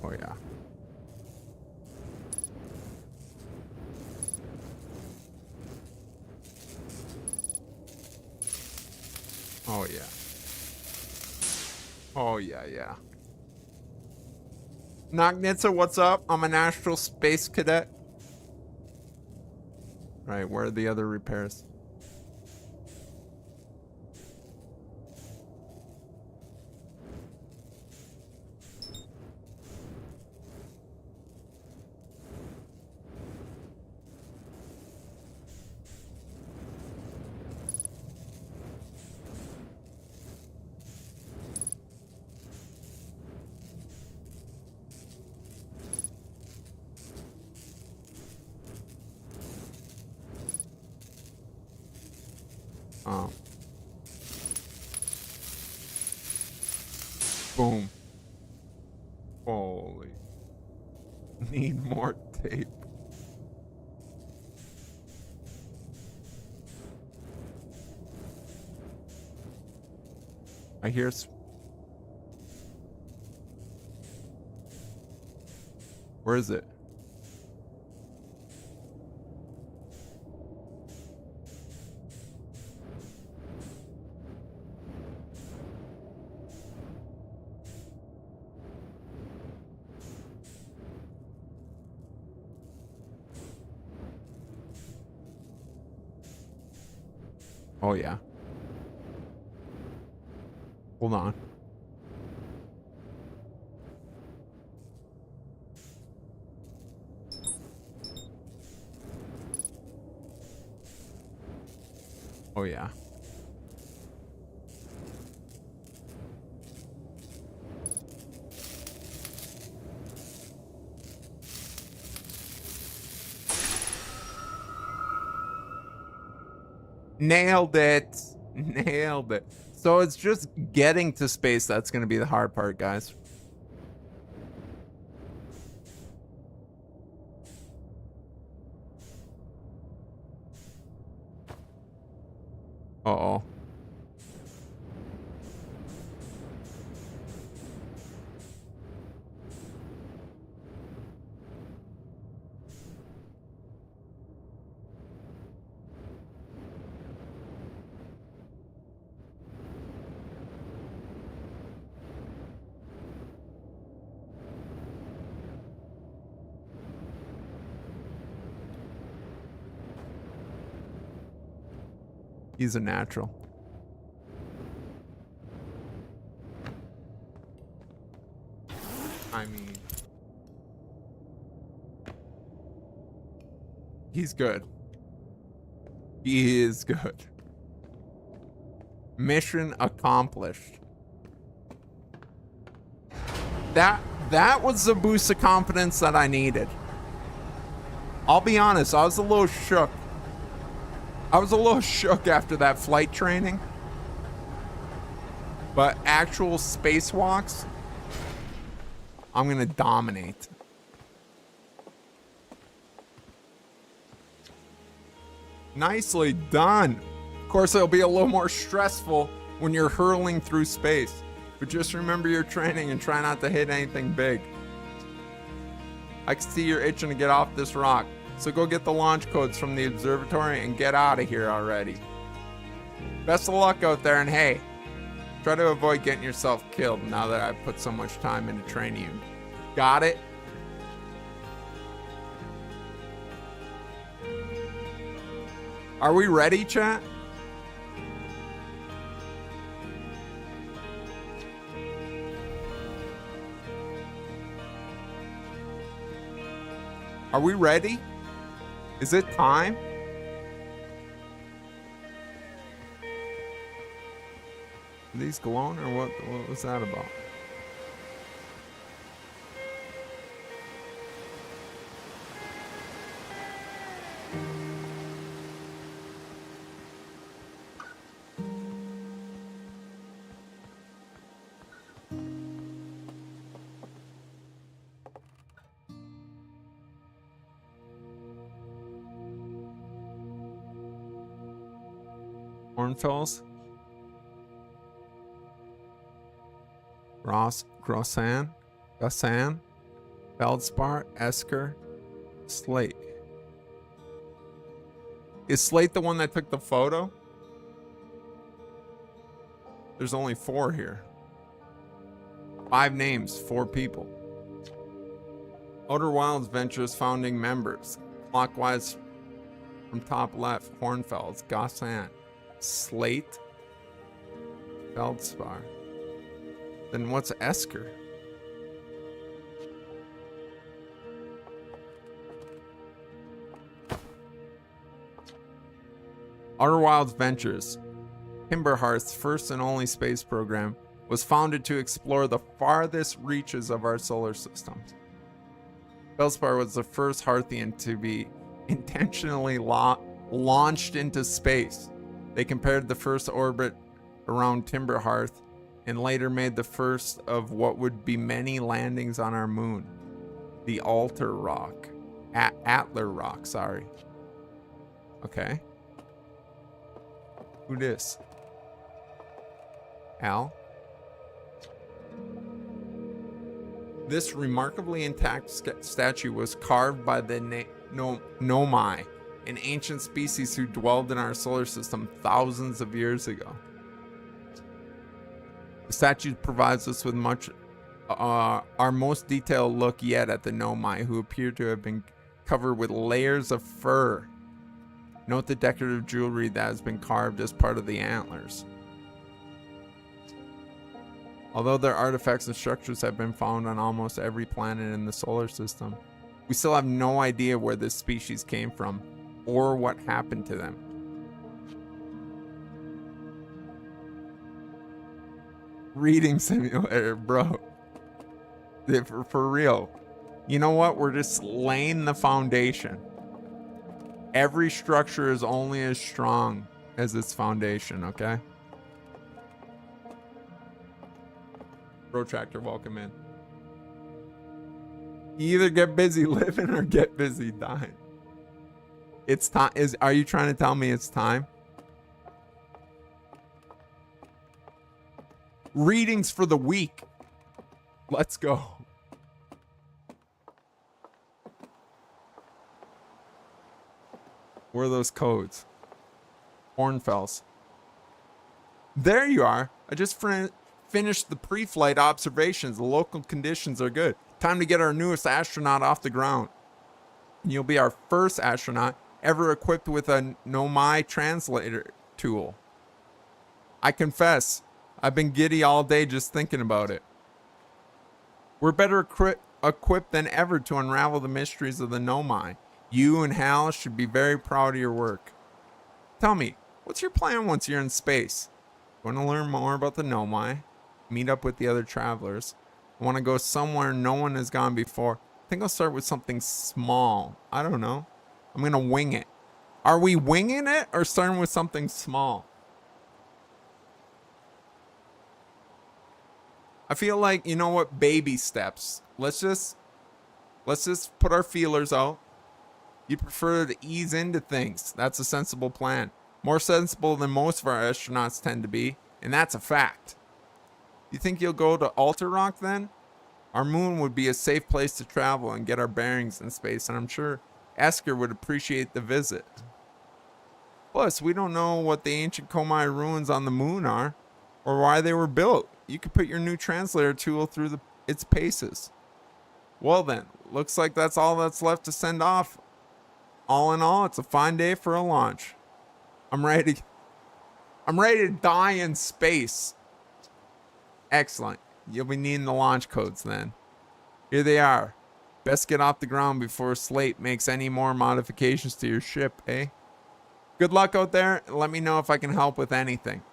Oh yeah. Oh yeah. Oh yeah, yeah. Knocknitsa, what's up? I'm an astral space cadet. Right, where are the other repairs? Oh. Boom. Holy. Need more tape. I hear where is it? Oh yeah. Hold on. Oh, yeah. Nailed it. Nailed it. So it's just getting to space that's going to be the hard part, guys. Uh-oh. He's a natural. I mean, he's good. He is good. Mission accomplished. That was the boost of confidence that I needed. I'll be honest, I was a little shook. I was a little shook after that flight training. But actual spacewalks, I'm gonna dominate. Nicely done. Of course, it'll be a little more stressful when you're hurling through space. But just remember your training and try not to hit anything big. I can see you're itching to get off this rock. So go get the launch codes from the observatory and get out of here already. Best of luck out there, and hey, try to avoid getting yourself killed now that I've put so much time into training you. Got it? Are we ready, chat? Are we ready? Is it time? Are these glowing or what was that about? Hornfels, Grossan, Feldspar, Esker, Slate. Is Slate the one that took the photo? There's only 4 here. 5 names, 4 people. Outer Wilds Ventures founding members. Clockwise from top left, Hornfels, Gossan, Slate, Feldspar. Then what's Esker? Outer Wilds Ventures, Timberhearth's first and only space program, was founded to explore the farthest reaches of our solar system. Feldspar was the first Hearthian to be intentionally launched into space. They compared the first orbit around Timberhearth and later made the first of what would be many landings on our moon. The Atlar Rock, sorry. Okay. Who this? Al? This remarkably intact statue was carved by the Nomai, an ancient species who dwelled in our solar system thousands of years ago. The statue provides us with our most detailed look yet at the Nomai, who appear to have been covered with layers of fur. Note the decorative jewelry that has been carved as part of the antlers. Although their artifacts and structures have been found on almost every planet in the solar system, we still have no idea where this species came from or what happened to them. Reading simulator, bro. For real. You know what? We're just laying the foundation. Every structure is only as strong as its foundation, okay? Protractor, welcome in. You either get busy living or get busy dying. It's time. Are you trying to tell me it's time? Readings for the week. Let's go. Where are those codes? Hornfels. There you are. I just finished the pre-flight observations. The local conditions are good. Time to get our newest astronaut off the ground. And you'll be our first astronaut ever equipped with a Nomai translator tool. I confess, I've been giddy all day just thinking about it. We're better equipped than ever to unravel the mysteries of the Nomai. You and Hal should be very proud of your work. Tell me, what's your plan once you're in space? Want to learn more about the Nomai? Meet up with the other travelers? I want to go somewhere no one has gone before. I think I'll start with something small. I don't know. I'm going to wing it. Are we winging it or starting with something small? I feel like, you know what, baby steps. Let's just put our feelers out. You prefer to ease into things. That's a sensible plan. More sensible than most of our astronauts tend to be, and that's a fact. You think you'll go to Alter Rock then? Our moon would be a safe place to travel and get our bearings in space, and I'm sure Esker would appreciate the visit. Plus, we don't know what the ancient Komai ruins on the moon are, or why they were built. You could put your new translator tool through its paces. Well then, looks like that's all that's left to send off. All in all, it's a fine day for a launch. I'm ready to die in space. Excellent. You'll be needing the launch codes then. Here they are. Best get off the ground before Slate makes any more modifications to your ship, eh? Good luck out there. Let me know if I can help with anything.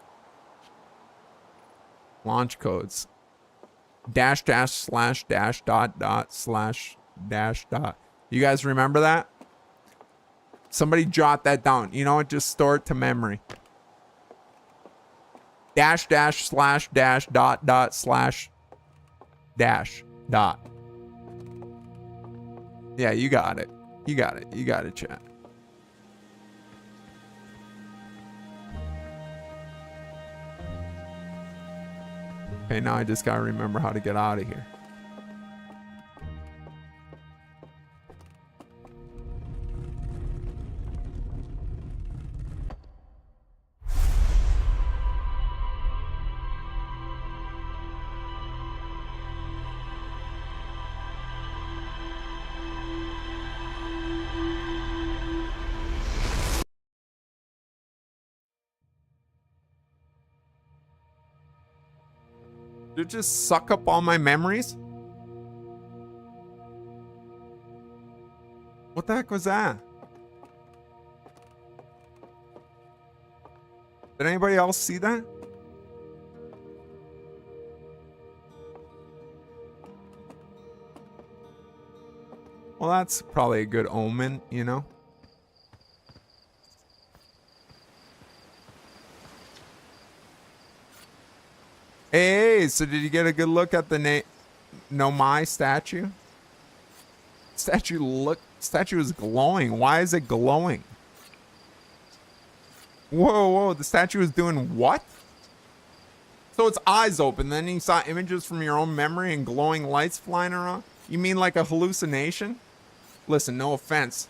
Launch codes. Dash dash slash dash dot dot slash dash dot. You guys remember that? Somebody jot that down. You know what? Just store it to memory. Dash dash slash dash dot dot slash dash dot. Yeah, you got it. You got it. You got it, chat. Okay, now I just gotta remember how to get out of here. Did it just suck up all my memories? What the heck was that? Did anybody else see that? Well, that's probably a good omen, you know? Hey, so did you get a good look at the Nomai statue? Statue is glowing. Why is it glowing? Whoa, the statue is doing what? So its eyes open, then you saw images from your own memory and glowing lights flying around? You mean like a hallucination? Listen, no offense.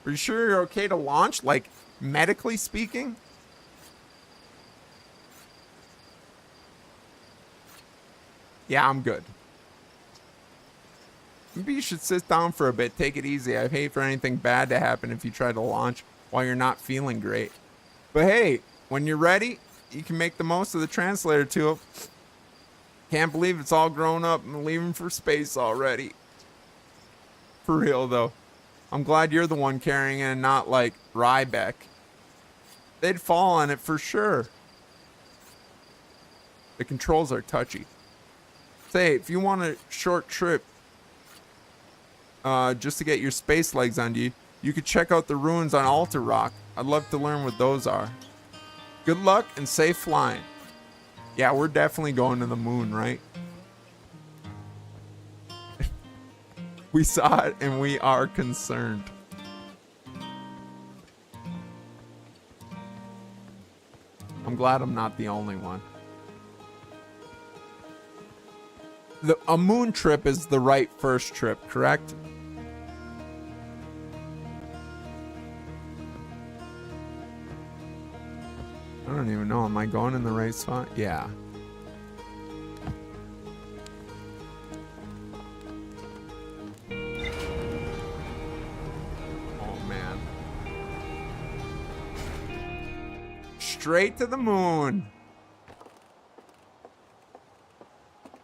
Are you sure you're okay to launch, like medically speaking? Yeah, I'm good. Maybe you should sit down for a bit, take it easy. I'd hate for anything bad to happen if you try to launch while you're not feeling great. But hey, when you're ready, you can make the most of the translator tool. Can't believe it's all grown up and leaving for space already. For real though. I'm glad you're the one carrying it and not like Ryback. They'd fall on it for sure. The controls are touchy. Say, if you want a short trip, just to get your space legs under you, you could check out the ruins on Altar Rock. I'd love to learn what those are. Good luck and safe flying. Yeah, we're definitely going to the moon, right? We saw it and we are concerned. I'm glad I'm not the only one. A moon trip is the right first trip, correct? I don't even know. Am I going in the right spot? Yeah. Oh, man. Straight to the moon.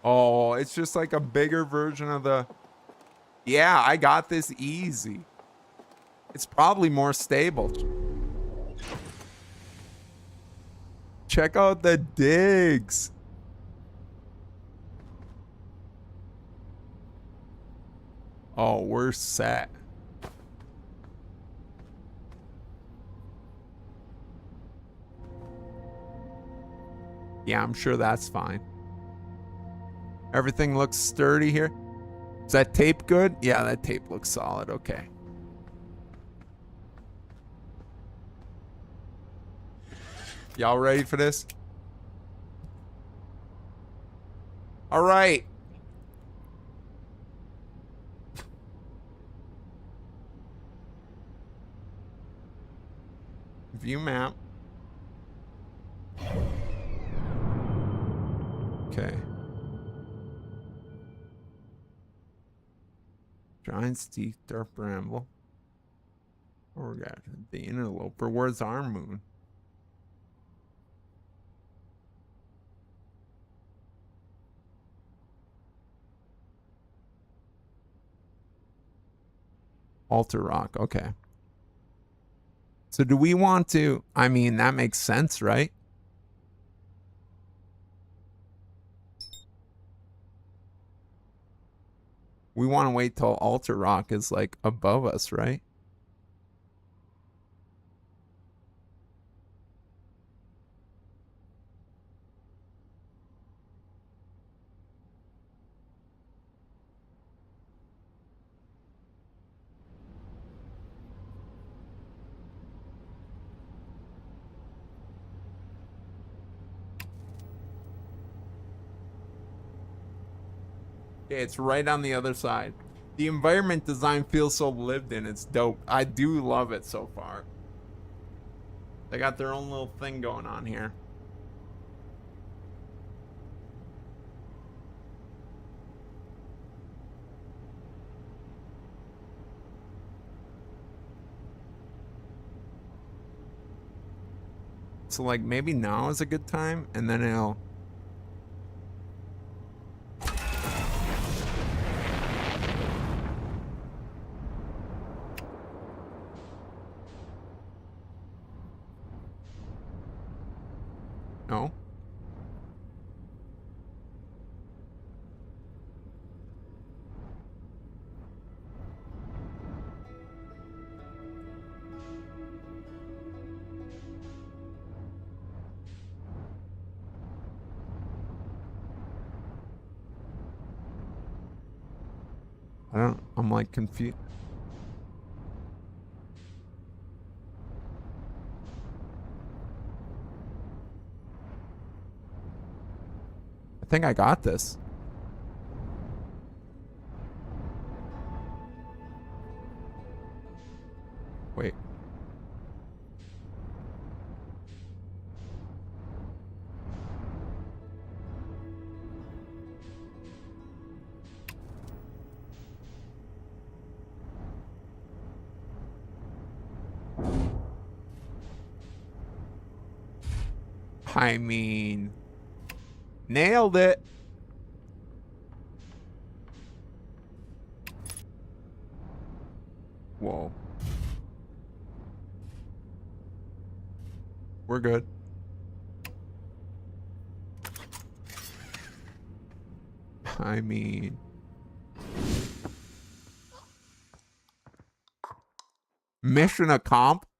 Oh, it's just like a bigger version of the... Yeah, I got this easy. It's probably more stable. Check out the digs. Oh, we're set. Yeah, I'm sure that's fine. Everything looks sturdy here. Is that tape good? Yeah, that tape looks solid. Okay. Y'all ready for this? All right. View map. Okay. Giant's Teeth, Dark Bramble. Oh, we got the Interloper. Where's our moon? Altar Rock. Okay. So do we want to... I mean, that makes sense, right? We want to wait till Altar Rock is, like, above us, right? Okay, it's right on the other side. The environment design feels so lived in. It's dope. I do love it so far. They got their own little thing going on here. So, like, maybe now is a good time, and then it'll... No? I'm like confused. I think I got this. Wait. I mean, nailed it. Whoa. We're good. I mean, mission accomplished.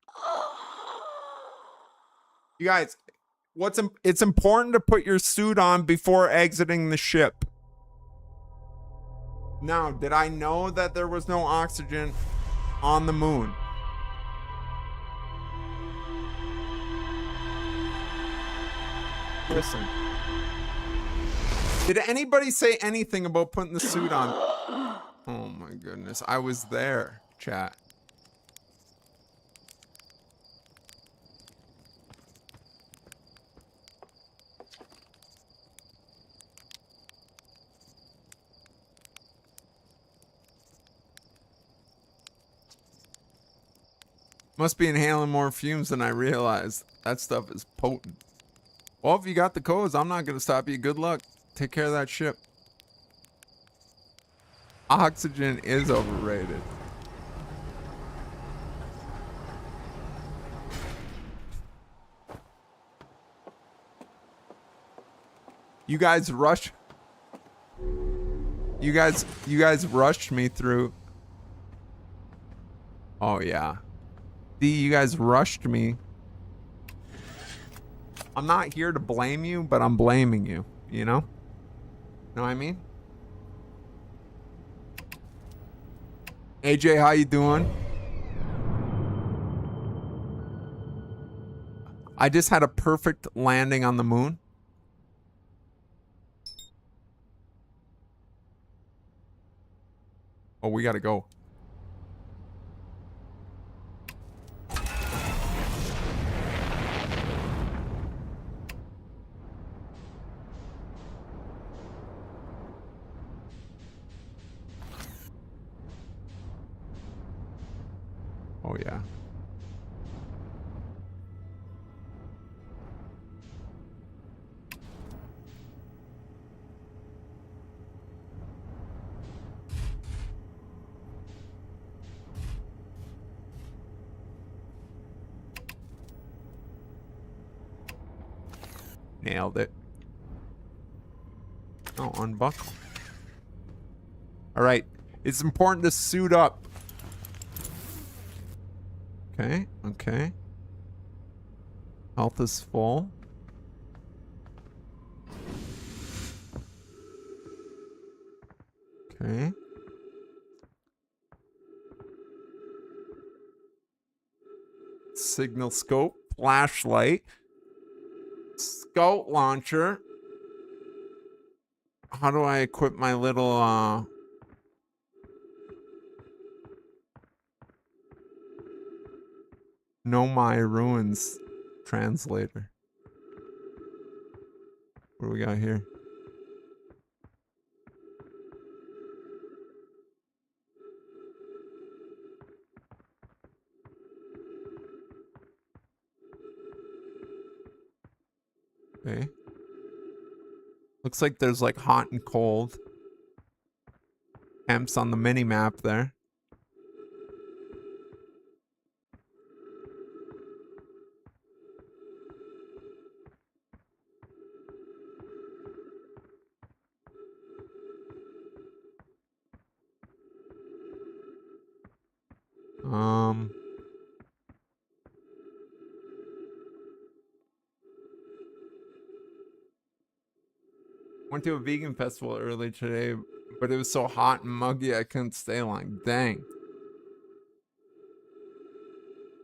You guys, it's important to put your suit on before exiting the ship. Now, did I know that there was no oxygen on the moon? Listen. Did anybody say anything about putting the suit on? Oh my goodness. I was there, chat. Must be inhaling more fumes than I realized. That stuff is potent. Well, if you got the codes, I'm not going to stop you. Good luck. Take care of that ship. Oxygen is overrated. You guys rushed me through. Oh yeah. You guys rushed me. I'm not here to blame you, but I'm blaming you, you know? Know what I mean? AJ, how you doing? I just had a perfect landing on the moon. Oh, we gotta go. Oh, yeah. Nailed it. Oh, unbuckle. All right. It's important to suit up. Okay, okay. Health is full. Okay. Signal scope, flashlight, scout launcher. How do I equip my little Know My Ruins translator? What do we got here? Okay. Looks like there's like hot and cold. Temps on the mini map there. Went to a vegan festival earlier today, but it was so hot and muggy I couldn't stay long. Dang.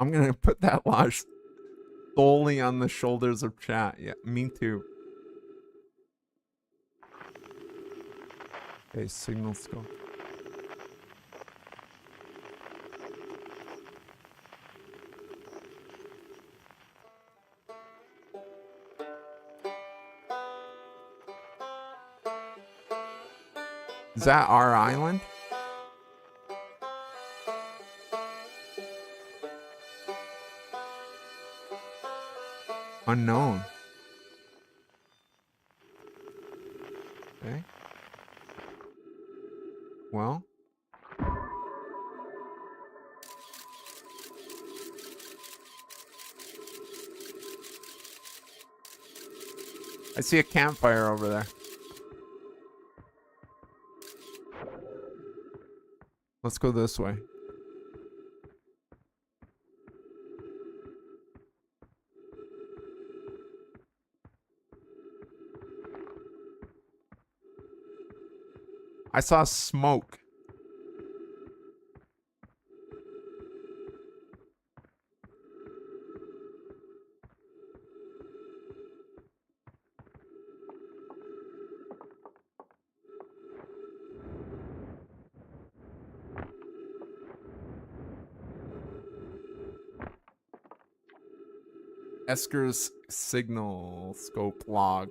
I'm gonna put that loss solely on the shoulders of chat. Yeah, me too. Okay, signal scope. Is that our island? Unknown. Okay. Well. I see a campfire over there. Let's go this way. I saw smoke. Esker's signal scope log.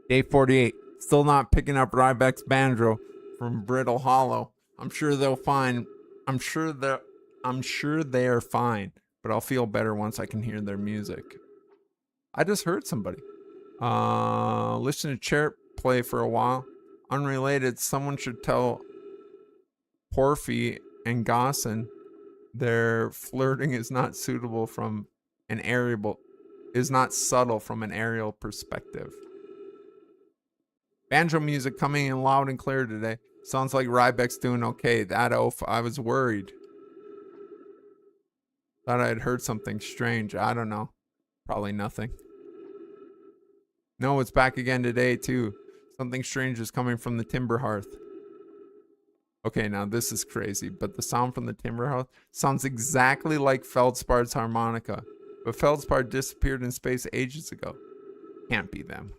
Day 48. Still not picking up Rybeck's banjo from Brittle Hollow. I'm sure they're fine, but I'll feel better once I can hear their music. I just heard somebody. Listen to Chirp play for a while. Unrelated, someone should tell Porfy and Gossin their flirting is not suitable from an aerial perspective. Banjo music coming in loud and clear today. Sounds like Rybeck's doing okay. That oaf, I was worried. Thought I'd heard something strange. I don't know. Probably nothing. No, it's back again today too. Something strange is coming from the timber hearth. Okay, now this is crazy, but the sound from the timber hearth sounds exactly like Feldspar's harmonica. But Feldspar disappeared in space ages ago. Can't be them.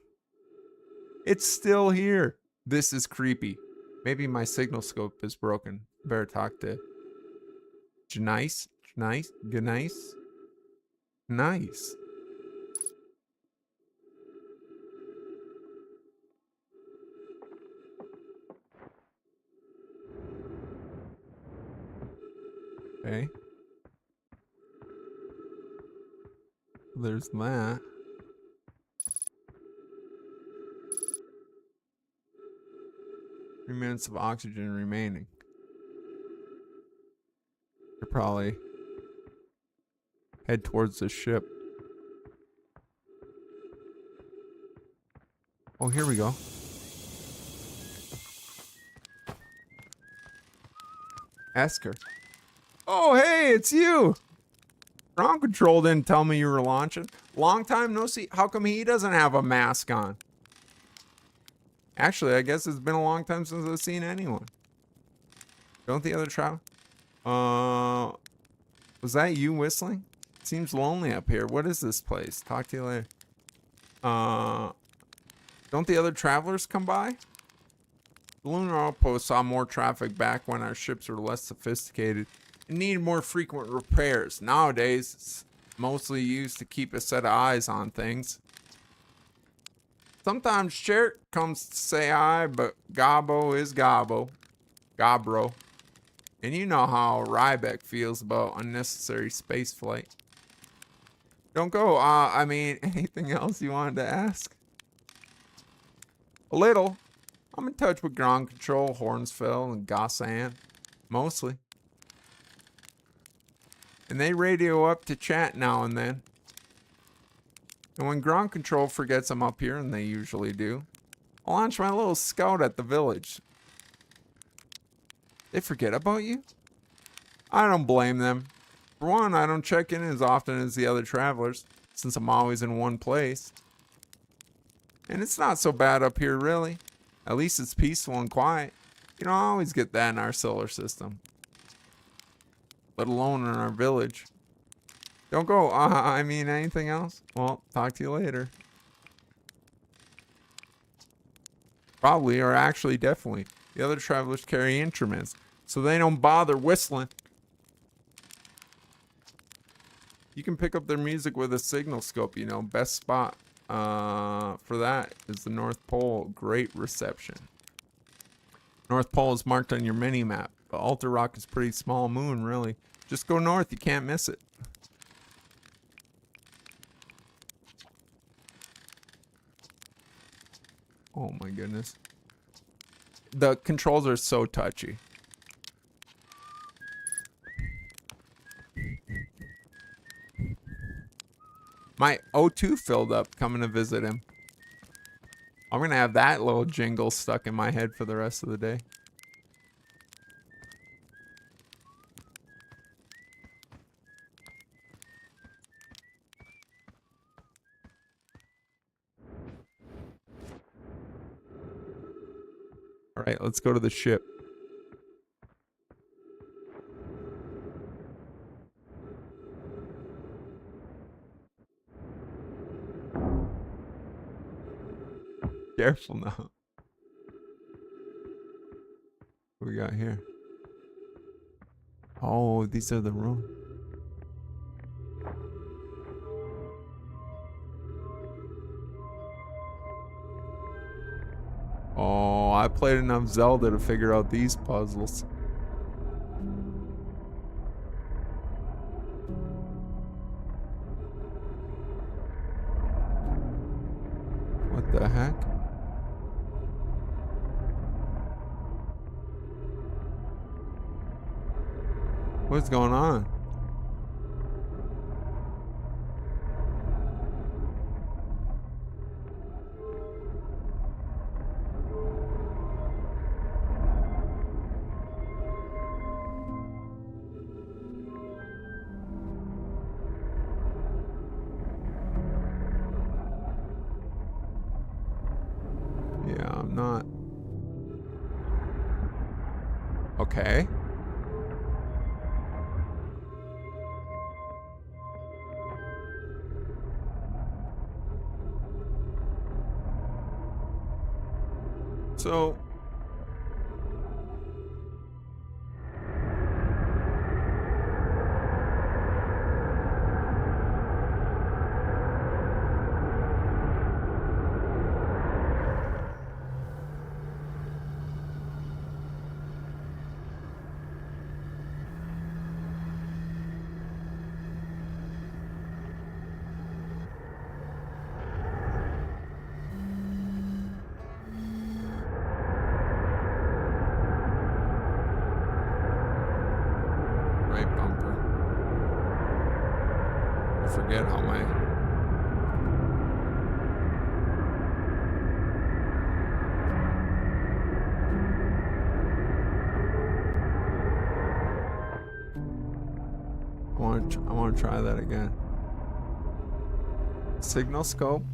It's still here. This is creepy. Maybe my signal scope is broken. Better talk to Janice. Nice. Okay. There's that. 3 minutes of oxygen remaining. Should probably head towards the ship. Oh, here we go. Esker. Oh, hey, it's you. Ground Control didn't tell me you were launching. Long time no see. How come he doesn't have a mask on? Actually, I guess it's been a long time since I've seen anyone. Don't the other travel? Was that you whistling? Seems lonely up here. What is this place? Talk to you later. Don't the other travelers come by? The lunar outpost saw more traffic back when our ships were less sophisticated and needed more frequent repairs. Nowadays, it's mostly used to keep a set of eyes on things. Sometimes Cherk comes to say hi, but Gobbo is Gobbo. Gobro. And you know how Rybeck feels about unnecessary space flight. Don't go. I mean, anything else you wanted to ask? A little. I'm in touch with Ground Control, Hornsfell, and Gossan. Mostly. And they radio up to chat now and then. And when Ground Control forgets I'm up here, and they usually do, I'll launch my little scout at the village. They forget about you? I don't blame them. For one, I don't check in as often as the other travelers, since I'm always in one place. And it's not so bad up here, really. At least it's peaceful and quiet. You don't always get that in our solar system. Let alone in our village. Don't go. I mean, anything else? Well, talk to you later. Probably, or actually, definitely. The other travelers carry instruments, so they don't bother whistling. You can pick up their music with a signal scope, you know. Best spot for that is the North Pole. Great reception. North Pole is marked on your mini-map. But Alta Rock is pretty small moon, really. Just go north, you can't miss it. Oh my goodness. The controls are so touchy. My O2 filled up coming to visit him. I'm gonna have that little jingle stuck in my head for the rest of the day. All right, let's go to the ship. Careful now. What we got here? Oh, these are the rooms. Oh, I played enough Zelda to figure out these puzzles. What the heck? What's going on? Yeah, I'm not. Okay. So right bumper. I forget how my I want to try that again. Signal scope.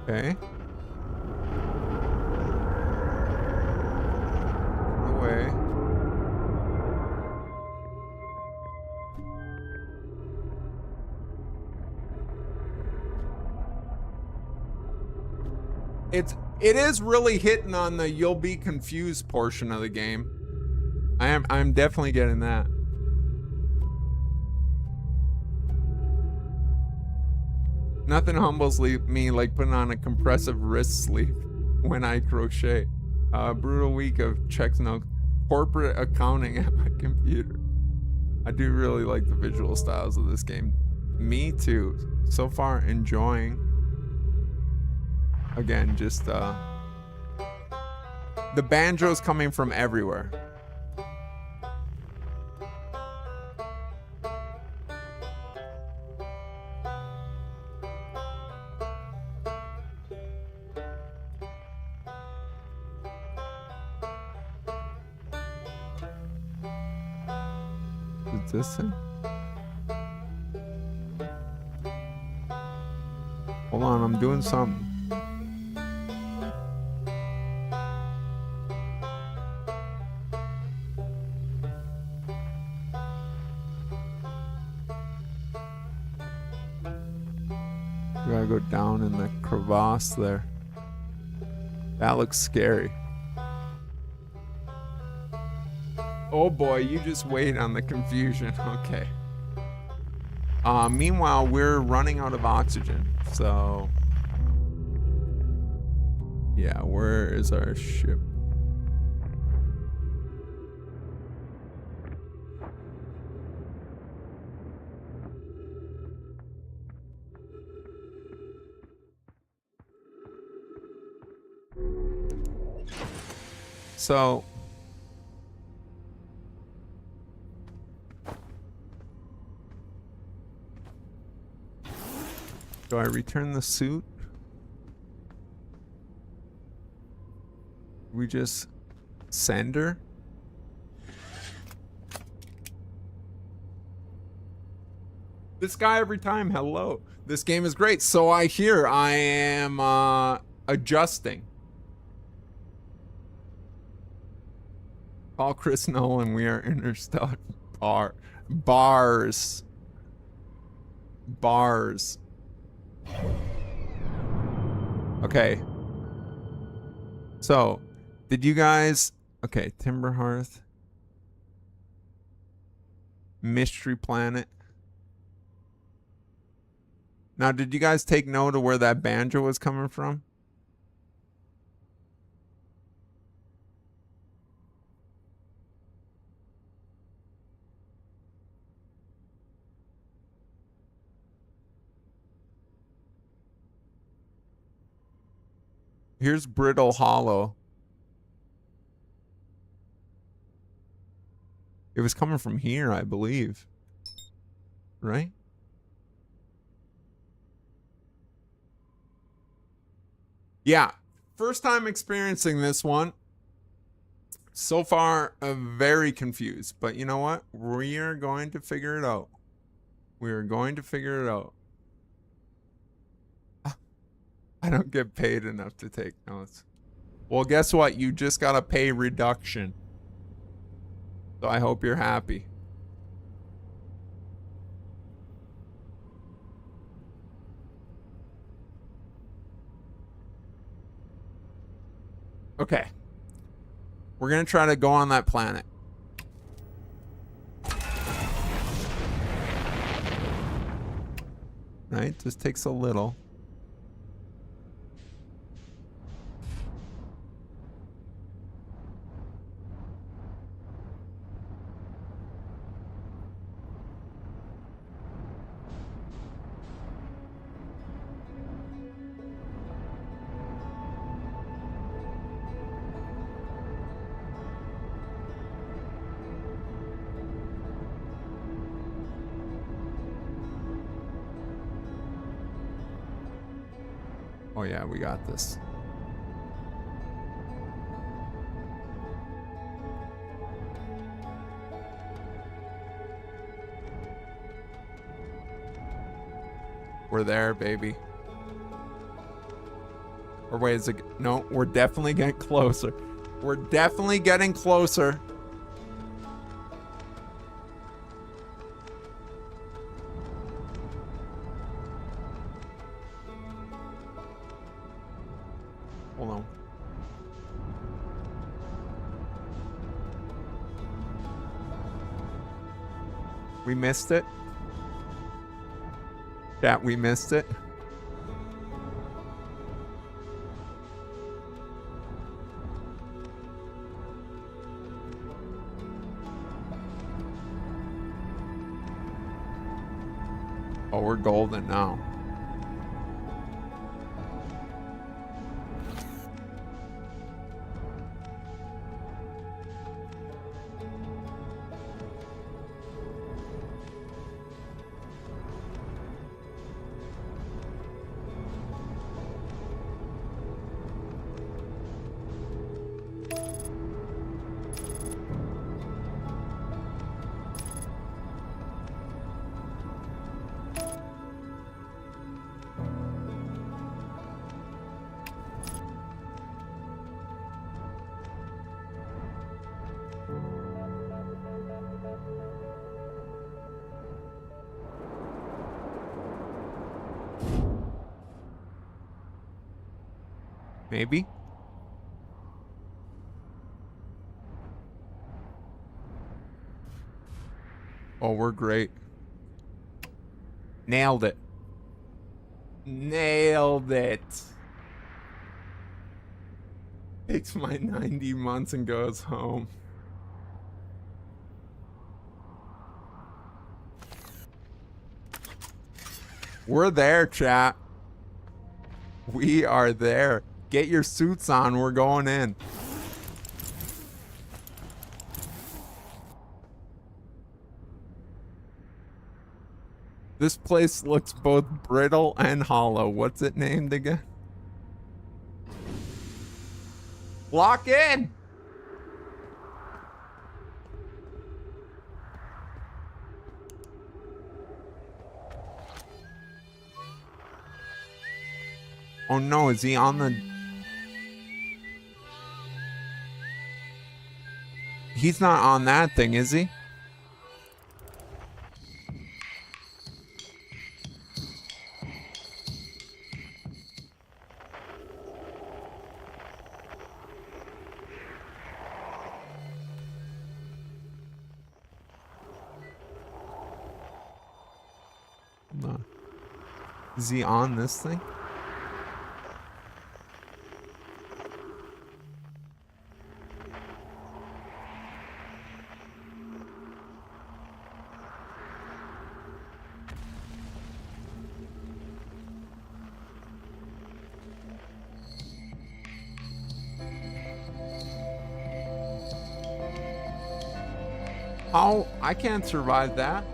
Okay. Away. It is really hitting on the you'll be confused portion of the game. I'm definitely getting that. Nothing humbles me like putting on a compressive wrist sleeve when I crochet. Brutal week of checks notes, corporate accounting at my computer. I do really like the visual styles of this game. Me too. So far enjoying. Again, just the banjo's coming from everywhere. Is this it? Hold on, I'm doing something. Gotta go down in the crevasse there. That looks scary. Oh boy, you just wait on the confusion. Okay. Meanwhile, we're running out of oxygen. So, yeah, where is our ship? So do I return the suit? We just send her? This guy every time, hello. This game is great. So I hear. I am adjusting. Call Chris Nolan. We are interstellar bars. Okay. So, did you guys... Okay, Timber Hearth. Mystery Planet. Now, did you guys take note of where that banjo was coming from? Here's Brittle Hollow. It was coming from here, I believe. Right? Yeah. First time experiencing this one. So far, very confused. But you know what? We are going to figure it out. We are going to figure it out. I don't get paid enough to take notes. Well, guess what? You just got a pay reduction. So I hope you're happy. Okay. We're going to try to go on that planet. Right? Just takes a little. Oh yeah, we got this. We're there, baby. Or wait, is it... No, we're definitely getting closer. We're definitely getting closer. Hold on. We missed it. Chat, we missed it. Oh, we're golden now. Maybe. Oh, we're great. Nailed it. Nailed it. Takes my 90 months and goes home. We're there, chat. We are there. Get your suits on. We're going in. This place looks both brittle and hollow. What's it named again? Lock in! Oh no, is he on the... He's not on that thing, is he? No. Is he on this thing? How? I can't survive that.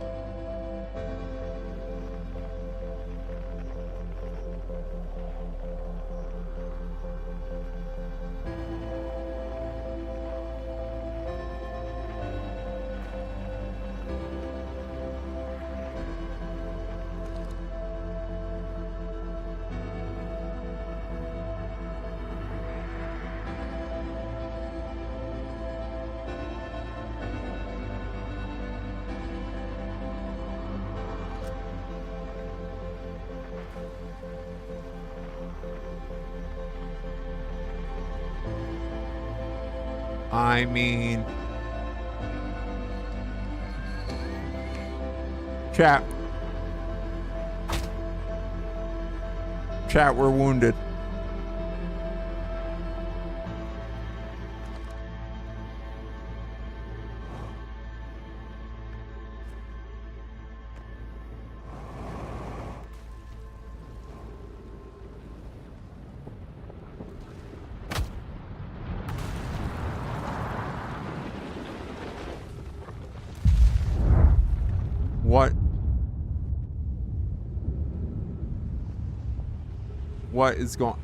I mean... Chat. Chat, we're wounded. What? What is going...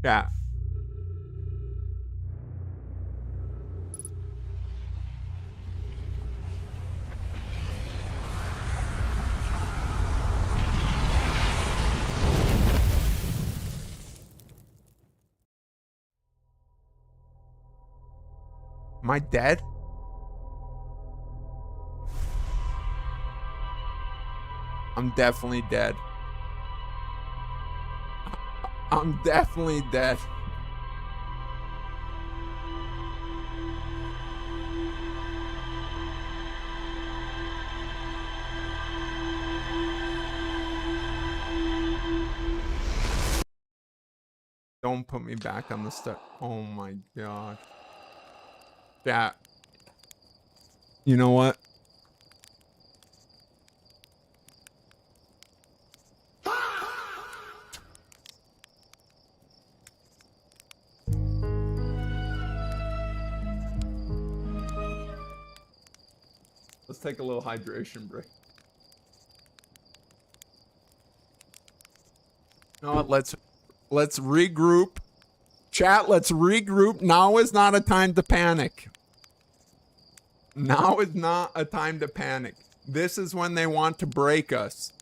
Yeah. Am I dead? I'm definitely dead. I'm definitely dead. Don't put me back on the step. Oh my god. Yeah. You know what? Let's take a little hydration break. You know what? Let's regroup. Chat, let's regroup. Now is not a time to panic. Now is not a time to panic. This is when they want to break us.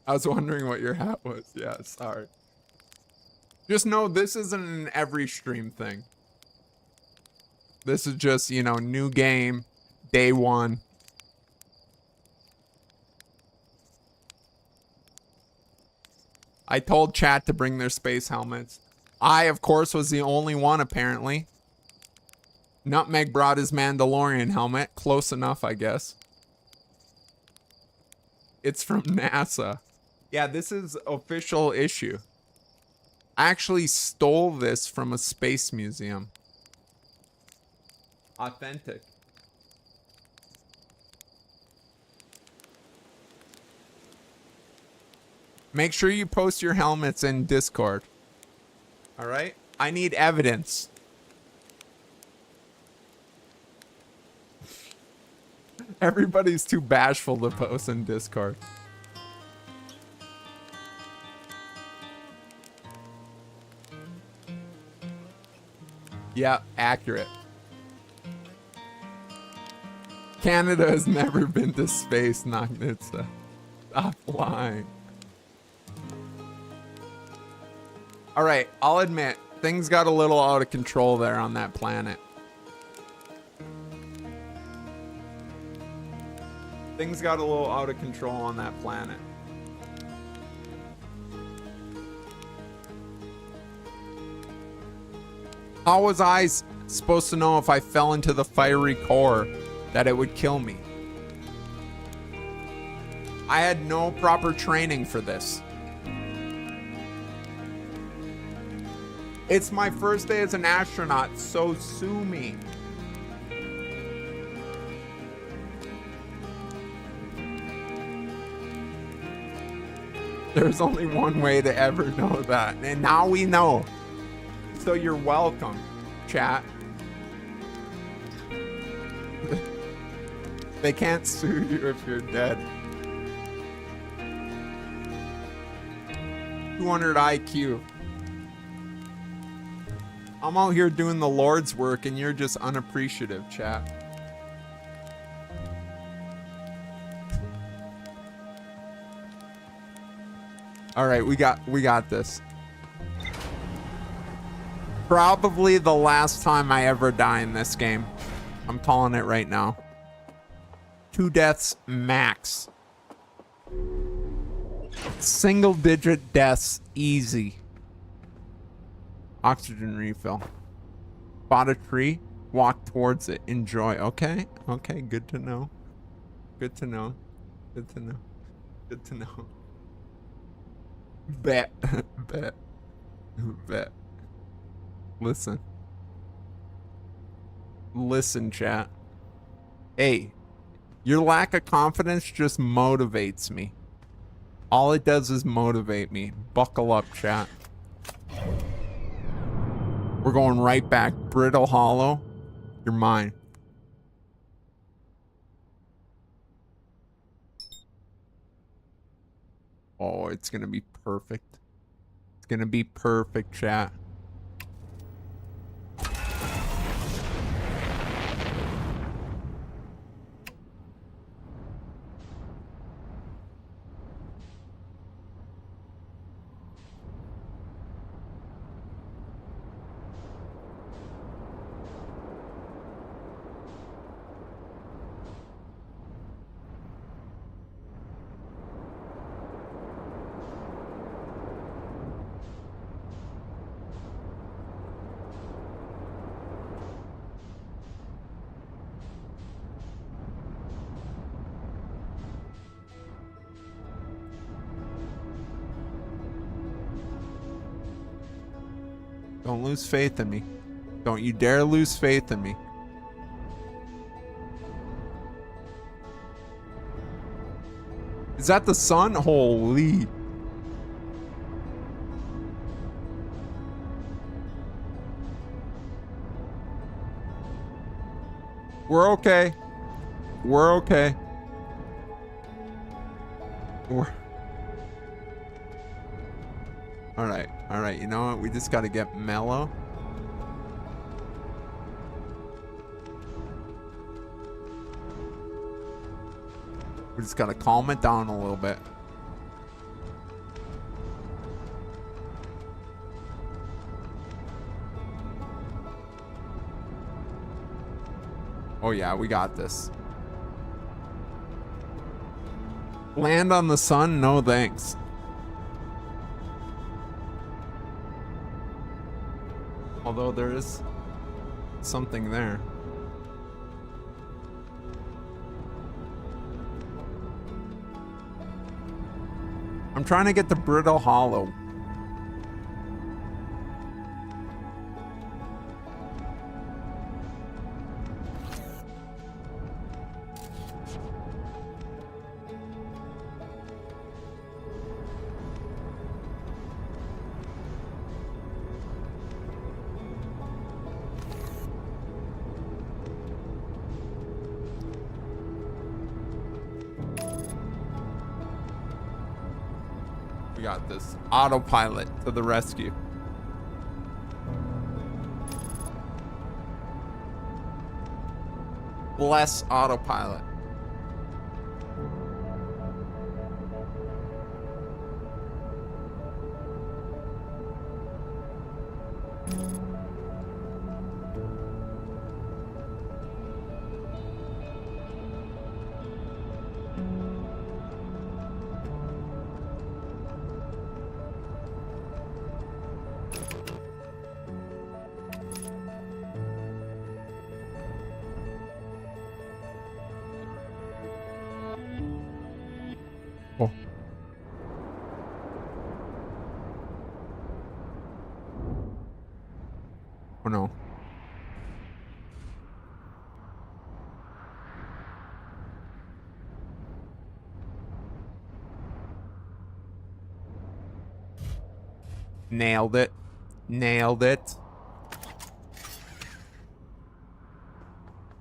I was wondering what your hat was. Yeah, sorry. Just know this isn't an every stream thing. This is just, you know, new game, day one. I told chat to bring their space helmets. I, of course, was the only one, apparently. Nutmeg brought his Mandalorian helmet. Close enough, I guess. It's from NASA. Yeah, this is official issue. I actually stole this from a space museum. Authentic. Make sure you post your helmets in Discord. All right? I need evidence. Everybody's too bashful to post in Discord. Yeah, accurate. Canada has never been to space, Nagnitsa. Stop lying. Alright, I'll admit, things got a little out of control there on that planet. Things got a little out of control on that planet. How was I supposed to know if I fell into the fiery core that it would kill me? I had no proper training for this. It's my first day as an astronaut, so sue me. There's only one way to ever know that, and now we know. So you're welcome, chat. They can't sue you if you're dead. 200 IQ. I'm out here doing the Lord's work and you're just unappreciative, chat. All right, we got this. Probably the last time I ever die in this game. I'm calling it right now. 2 deaths max. Single digit deaths easy. Oxygen refill. Spot a tree, walk towards it, enjoy. Okay, okay, good to know. Good to know. Good to know. Good to know. Bet. Bet. Bet. Listen. Listen, chat. Hey, your lack of confidence just motivates me. All it does is motivate me. Buckle up, chat. We're going right back. Brittle Hollow. You're mine. Oh, it's gonna be perfect. It's gonna be perfect, chat. Don't lose faith in me. Don't you dare lose faith in me. Is that the sun? Holy. We're okay. We're okay. We're... All right, you know what? We just got to get mellow. We just got to calm it down a little bit. Oh yeah, we got this. Land on the sun? No thanks. Although there is something there. I'm trying to get the Brittle Hollow. got this. Autopilot to the rescue. Bless autopilot. Oh. Oh no. Nailed it. Nailed it.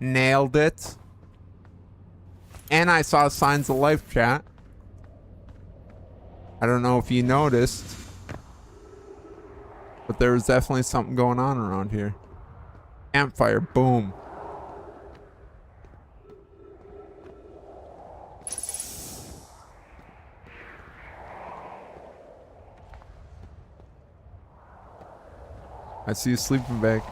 Nailed it. And I saw signs of life, chat. I don't know if you noticed, but there was definitely something going on around here. Campfire, boom. I see a sleeping bag.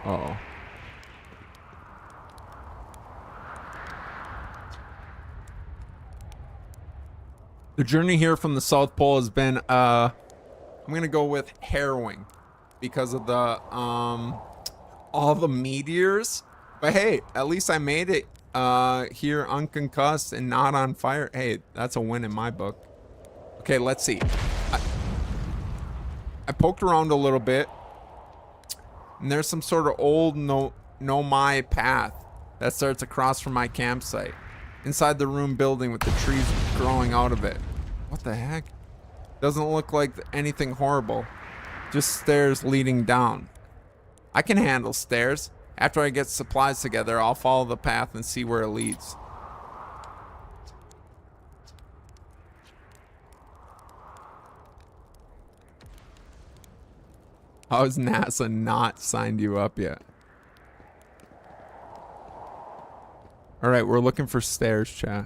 Uh-oh. The journey here from the South Pole has been, I'm gonna go with harrowing because of the, all the meteors. But hey, at least I made it, here unconcussed and not on fire. Hey, that's a win in my book. Okay, let's see. I poked around a little bit. And there's some sort of old Nomai path that starts across from my campsite. Inside the room building with the trees growing out of it. What the heck? Doesn't look like anything horrible. Just stairs leading down. I can handle stairs. After I get supplies together, I'll follow the path and see where it leads. How has NASA not signed you up yet? All right, we're looking for stairs, chat.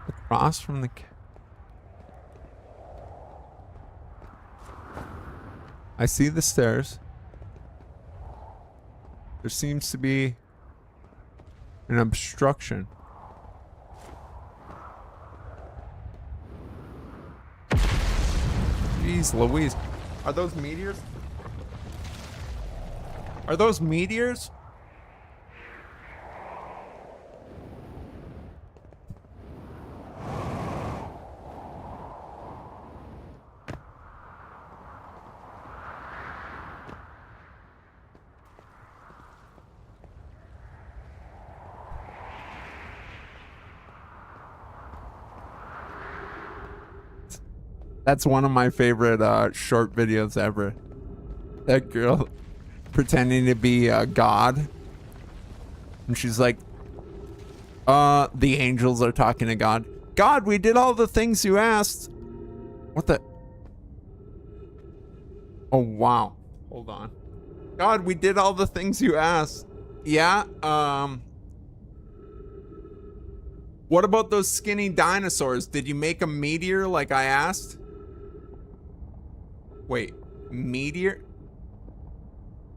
Across from the... I see the stairs. There seems to be an obstruction. Jeez Louise. Are those meteors? Are those meteors? That's one of my favorite short videos ever. That girl pretending to be God. And she's like, the angels are talking to God. God, we did all the things you asked. What the? Oh, wow. Hold on. God, we did all the things you asked. Yeah, what about those skinny dinosaurs? Did you make a meteor like I asked? Wait, meteor?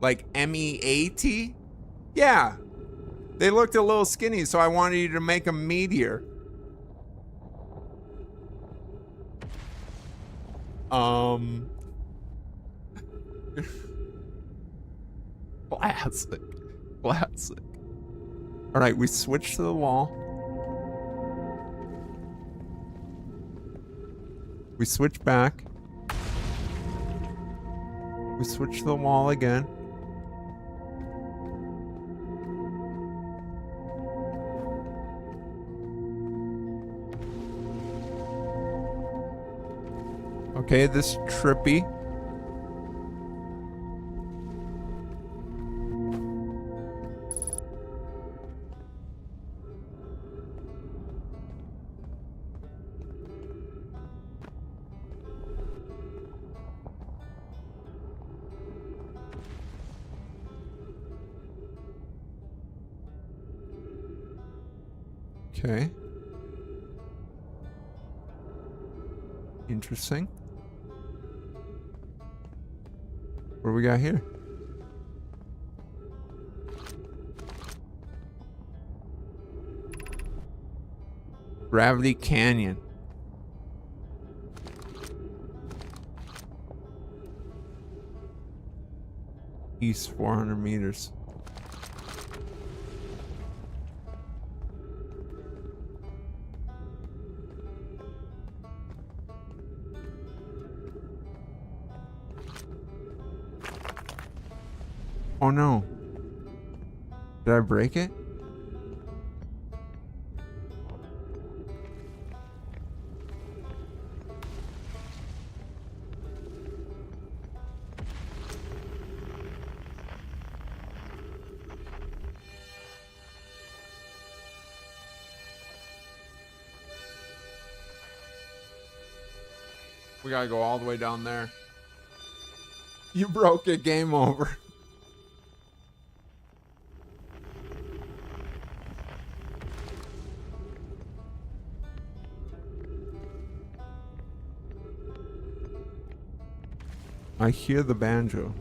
Like M-E-A-T? Yeah. They looked a little skinny, so I wanted you to make a meteor. Classic. Classic. All right, we switch to the wall. We switch back. We switch to the wall again. Okay, this trippy. Okay. Interesting. What do we got here? Gravity Canyon. East 400 meters. Oh no. Did I break it? We gotta go all the way down there. You broke it, game over. I hear the banjo.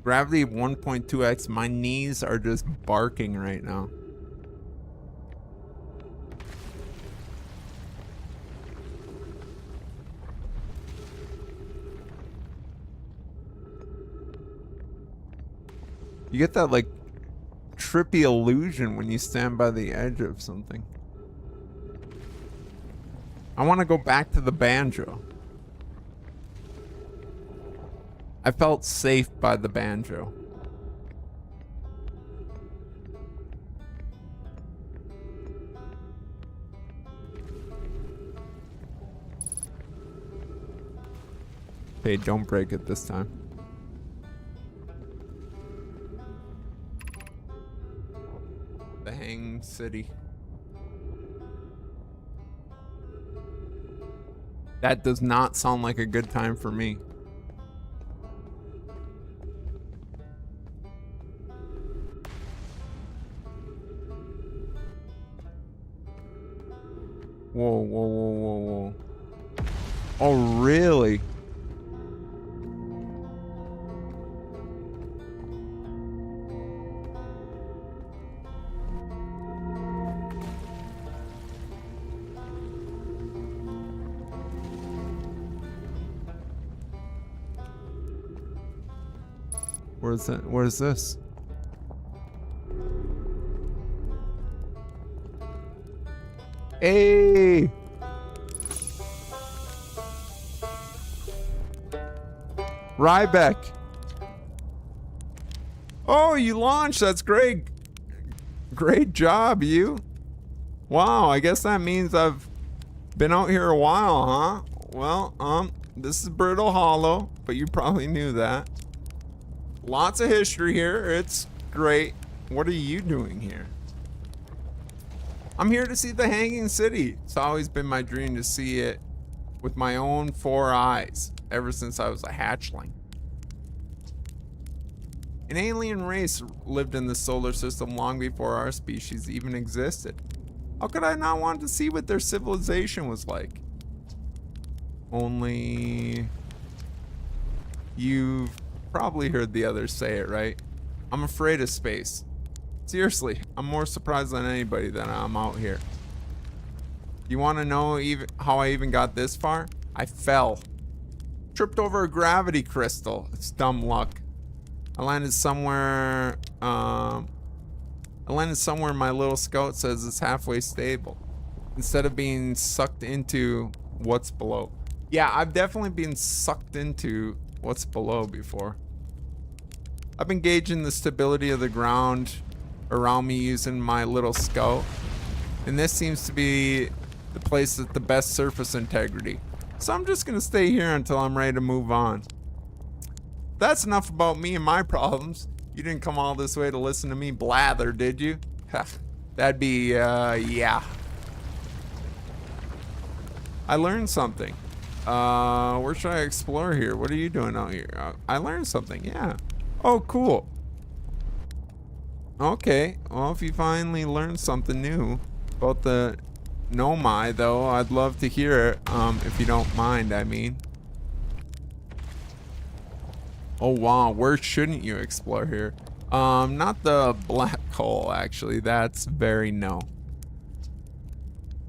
Gravity 1.2x. My knees are just barking right now. You get that like trippy illusion when you stand by the edge of something. I want to go back to the banjo. I felt safe by the banjo. Hey, don't break it this time. The Hang City. That does not sound like a good time for me. Whoa, whoa, whoa, whoa, whoa. Oh, really? Where's that? Where's this? Hey! Ryback. Oh, you launched. That's great. Great job, you. Wow, I guess that means I've been out here a while, huh? Well, this is Brittle Hollow, but you probably knew that. Lots of history here. It's great. What are you doing here? I'm here to see the Hanging City. It's always been my dream to see it with my own 4 eyes ever since I was a hatchling. An alien race lived in the solar system long before our species even existed. How could I not want to see what their civilization was like? Only you've probably heard the others say it, right? I'm afraid of space. Seriously, I'm more surprised than anybody that I'm out here. You want to know how I even got this far? I fell. Tripped over a gravity crystal. It's dumb luck. I landed somewhere my little scout says it's halfway stable. Instead of being sucked into what's below. Yeah, I've definitely been sucked into what's below before. I've been gauging the stability of the ground around me using my little scout, and this seems to be the place with the best surface integrity. So I'm just gonna stay here until I'm ready to move on. That's enough about me and my problems. You didn't come all this way to listen to me blather, did you? That'd be, yeah. I learned something. Where should I explore here? What are you doing out here? I learned something, yeah. Oh, cool. Okay, well, if you finally learned something new about the Nomai, though, I'd love to hear it, if you don't mind, I mean. Oh, wow, where shouldn't you explore here? Not the black hole, actually. That's very no.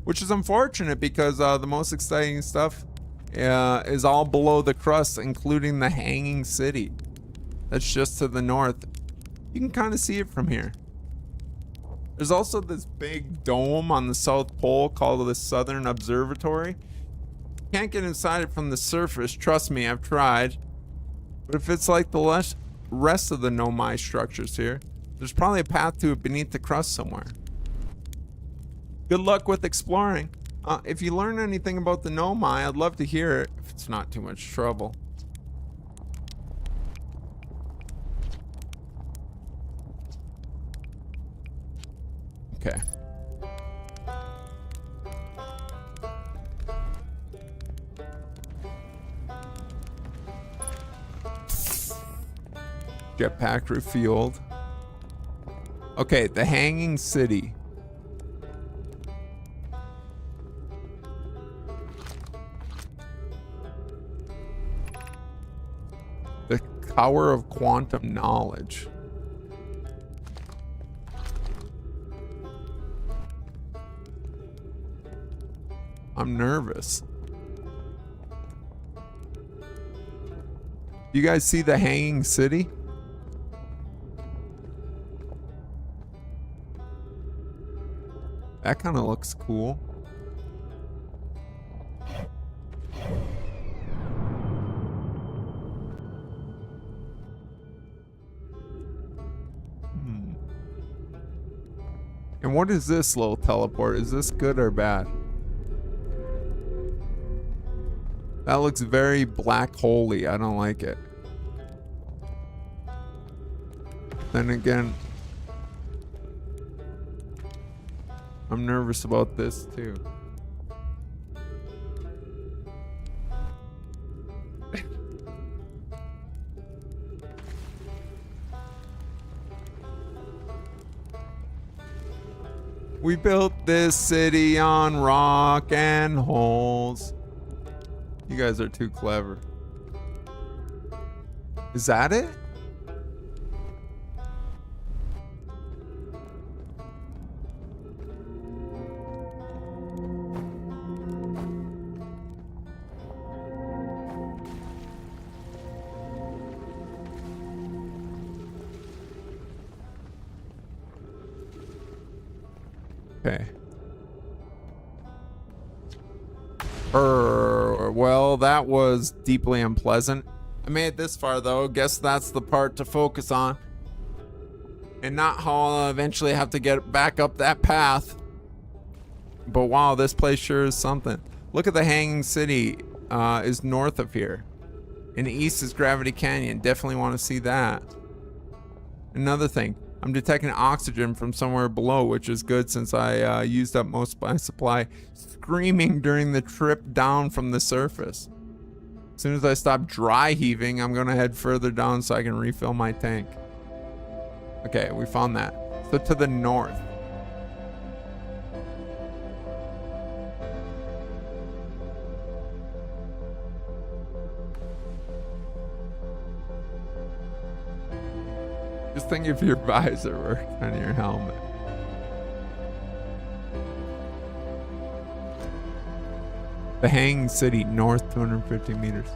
Which is unfortunate because the most exciting stuff is all below the crust, including the hanging city. That's just to the north. You can kind of see it from here. There's also this big dome on the South Pole called the Southern Observatory. Can't get inside it from the surface, trust me, I've tried. But if it's like the rest of the Nomai structures here, there's probably a path to it beneath the crust somewhere. Good luck with exploring. If you learn anything about the Nomai, I'd love to hear it, if it's not too much trouble. Okay. Jetpack refueled. Okay, the hanging city. The Tower of Quantum Knowledge. I'm nervous. You guys see the hanging city? That kind of looks cool. And what is this little teleport? Is this good or bad? That looks very black holey. I don't like it. Then again, I'm nervous about this too. We built this city on rock and holes. You guys are too clever. Is that it? Okay. Well, that was deeply unpleasant. I made it this far though. Guess that's the part to focus on. And not how I'll eventually have to get back up that path. But wow, this place sure is something. Look at the hanging city is north of here. And east is Gravity Canyon. Definitely want to see that. Another thing. I'm detecting oxygen from somewhere below, which is good since I used up most of my supply screaming during the trip down from the surface. As soon as I stop dry heaving, I'm gonna head further down so I can refill my tank. Okay, we found that. So to the north. Just think if your visor worked on your helmet. The hanging city, north 250 meters.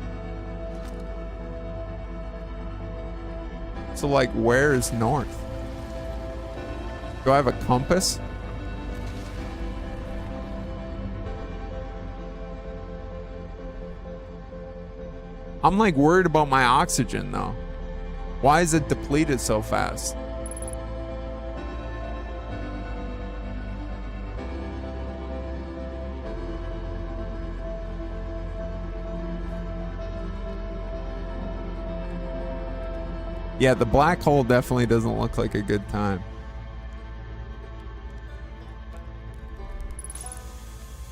So like, where is north? Do I have a compass? I'm like worried about my oxygen though. Why is it depleted so fast? Yeah, the black hole definitely doesn't look like a good time.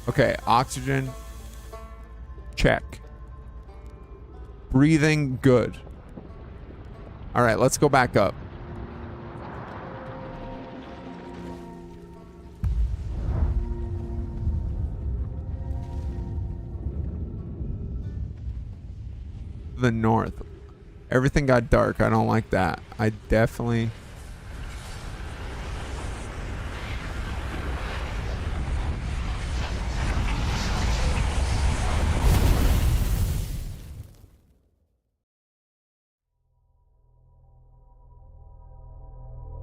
Okay, oxygen. Check. Breathing, good. All right, let's go back up. The north. Everything got dark. I don't like that. I definitely...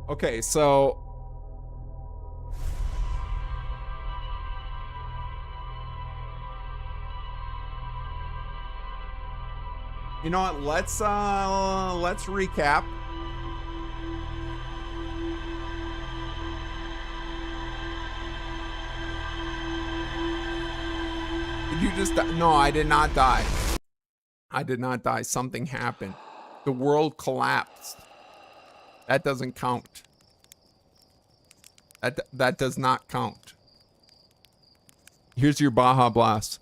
Okay, so... You know what? Let's recap. Did you just die? No, I did not die. I did not die. Something happened. The world collapsed. That doesn't count. That does not count. Here's your Baja Blast.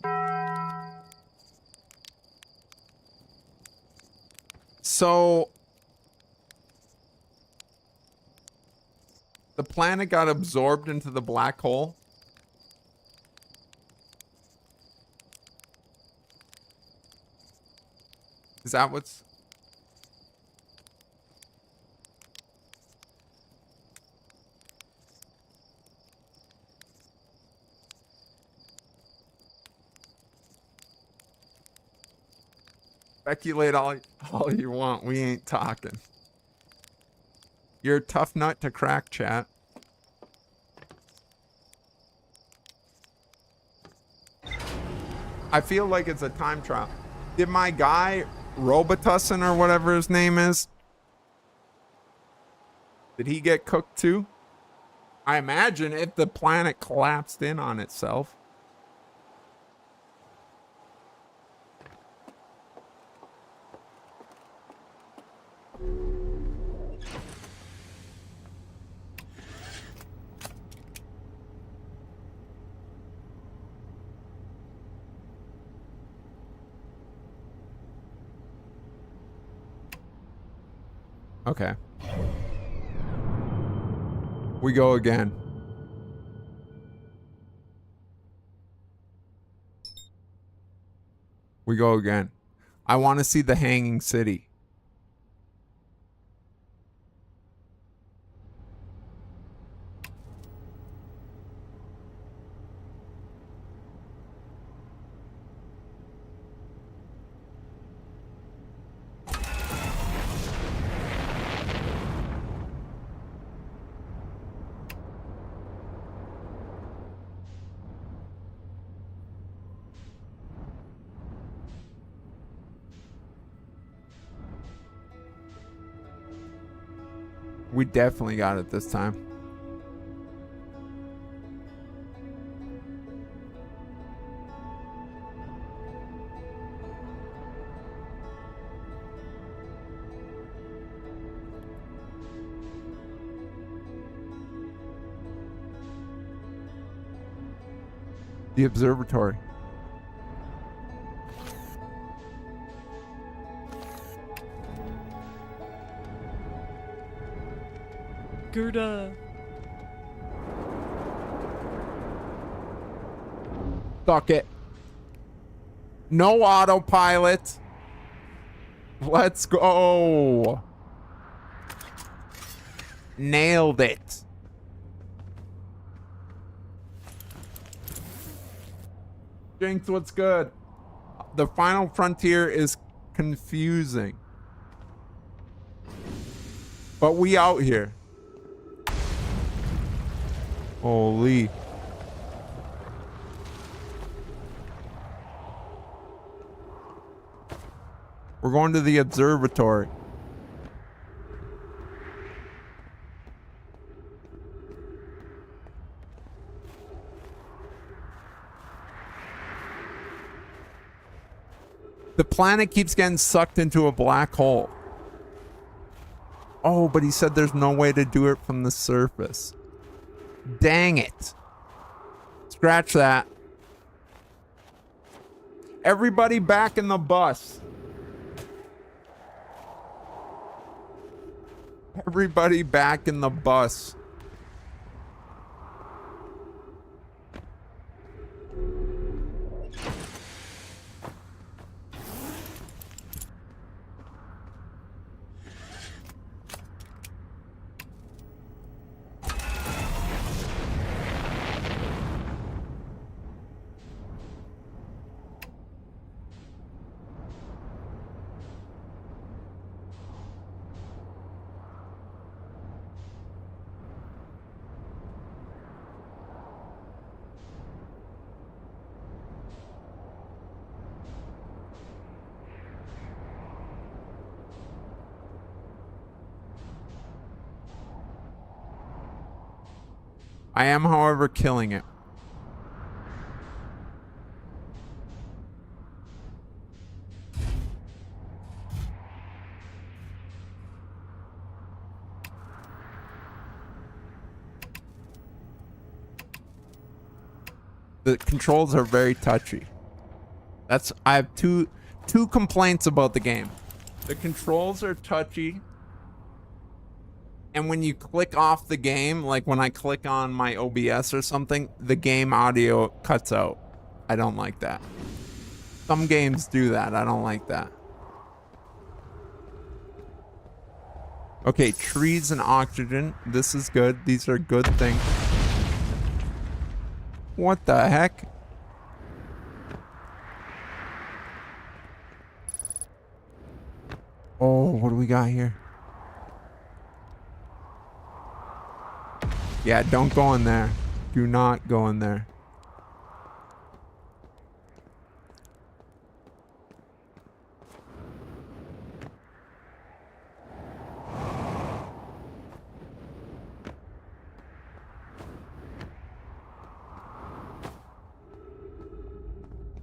So the planet got absorbed into the black hole. Is that what's... Speculate all you want. We ain't talking. You're a tough nut to crack, chat. I feel like it's a time trial. Did my guy Robitussin or whatever his name is, did he get cooked too? I imagine if the planet collapsed in on itself. Okay. We go again. We go again. I want to see the hanging city. We definitely got it this time. The observatory. Gerda. Suck it. No autopilot. Let's go. Nailed it. Jinx, what's good? The final frontier is confusing. But we out here. Holy. We're going to the observatory. The planet keeps getting sucked into a black hole. Oh, but he said there's no way to do it from the surface. Dang it. Scratch that. Everybody back in the bus. Everybody back in the bus. I am, however, killing it. The controls are very touchy. I have two complaints about the game. The controls are touchy. And when you click off the game, like when I click on my OBS or something, the game audio cuts out. I don't like that. Some games do that. I don't like that. Okay, trees and oxygen. This is good. These are good things. What the heck? Oh, what do we got here? Yeah, don't go in there. Do not go in there.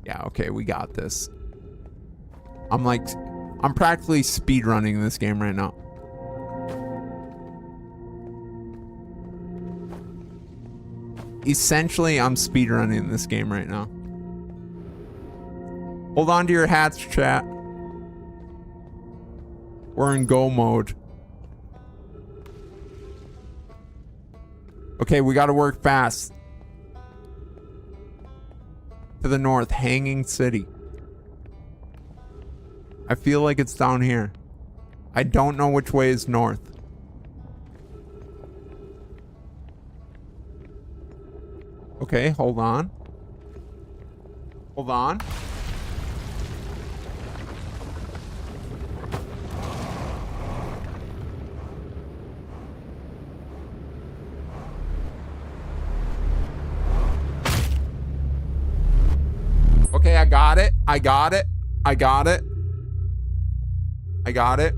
Yeah, okay, we got this. I'm practically speedrunning this game right now. Essentially, I'm speedrunning this game right now. Hold on to your hats, chat. We're in go mode. Okay, we gotta work fast. To the north, Hanging City. I feel like it's down here. I don't know which way is north. Okay, hold on. Hold on. Okay, I got it. I got it. I got it. I got it.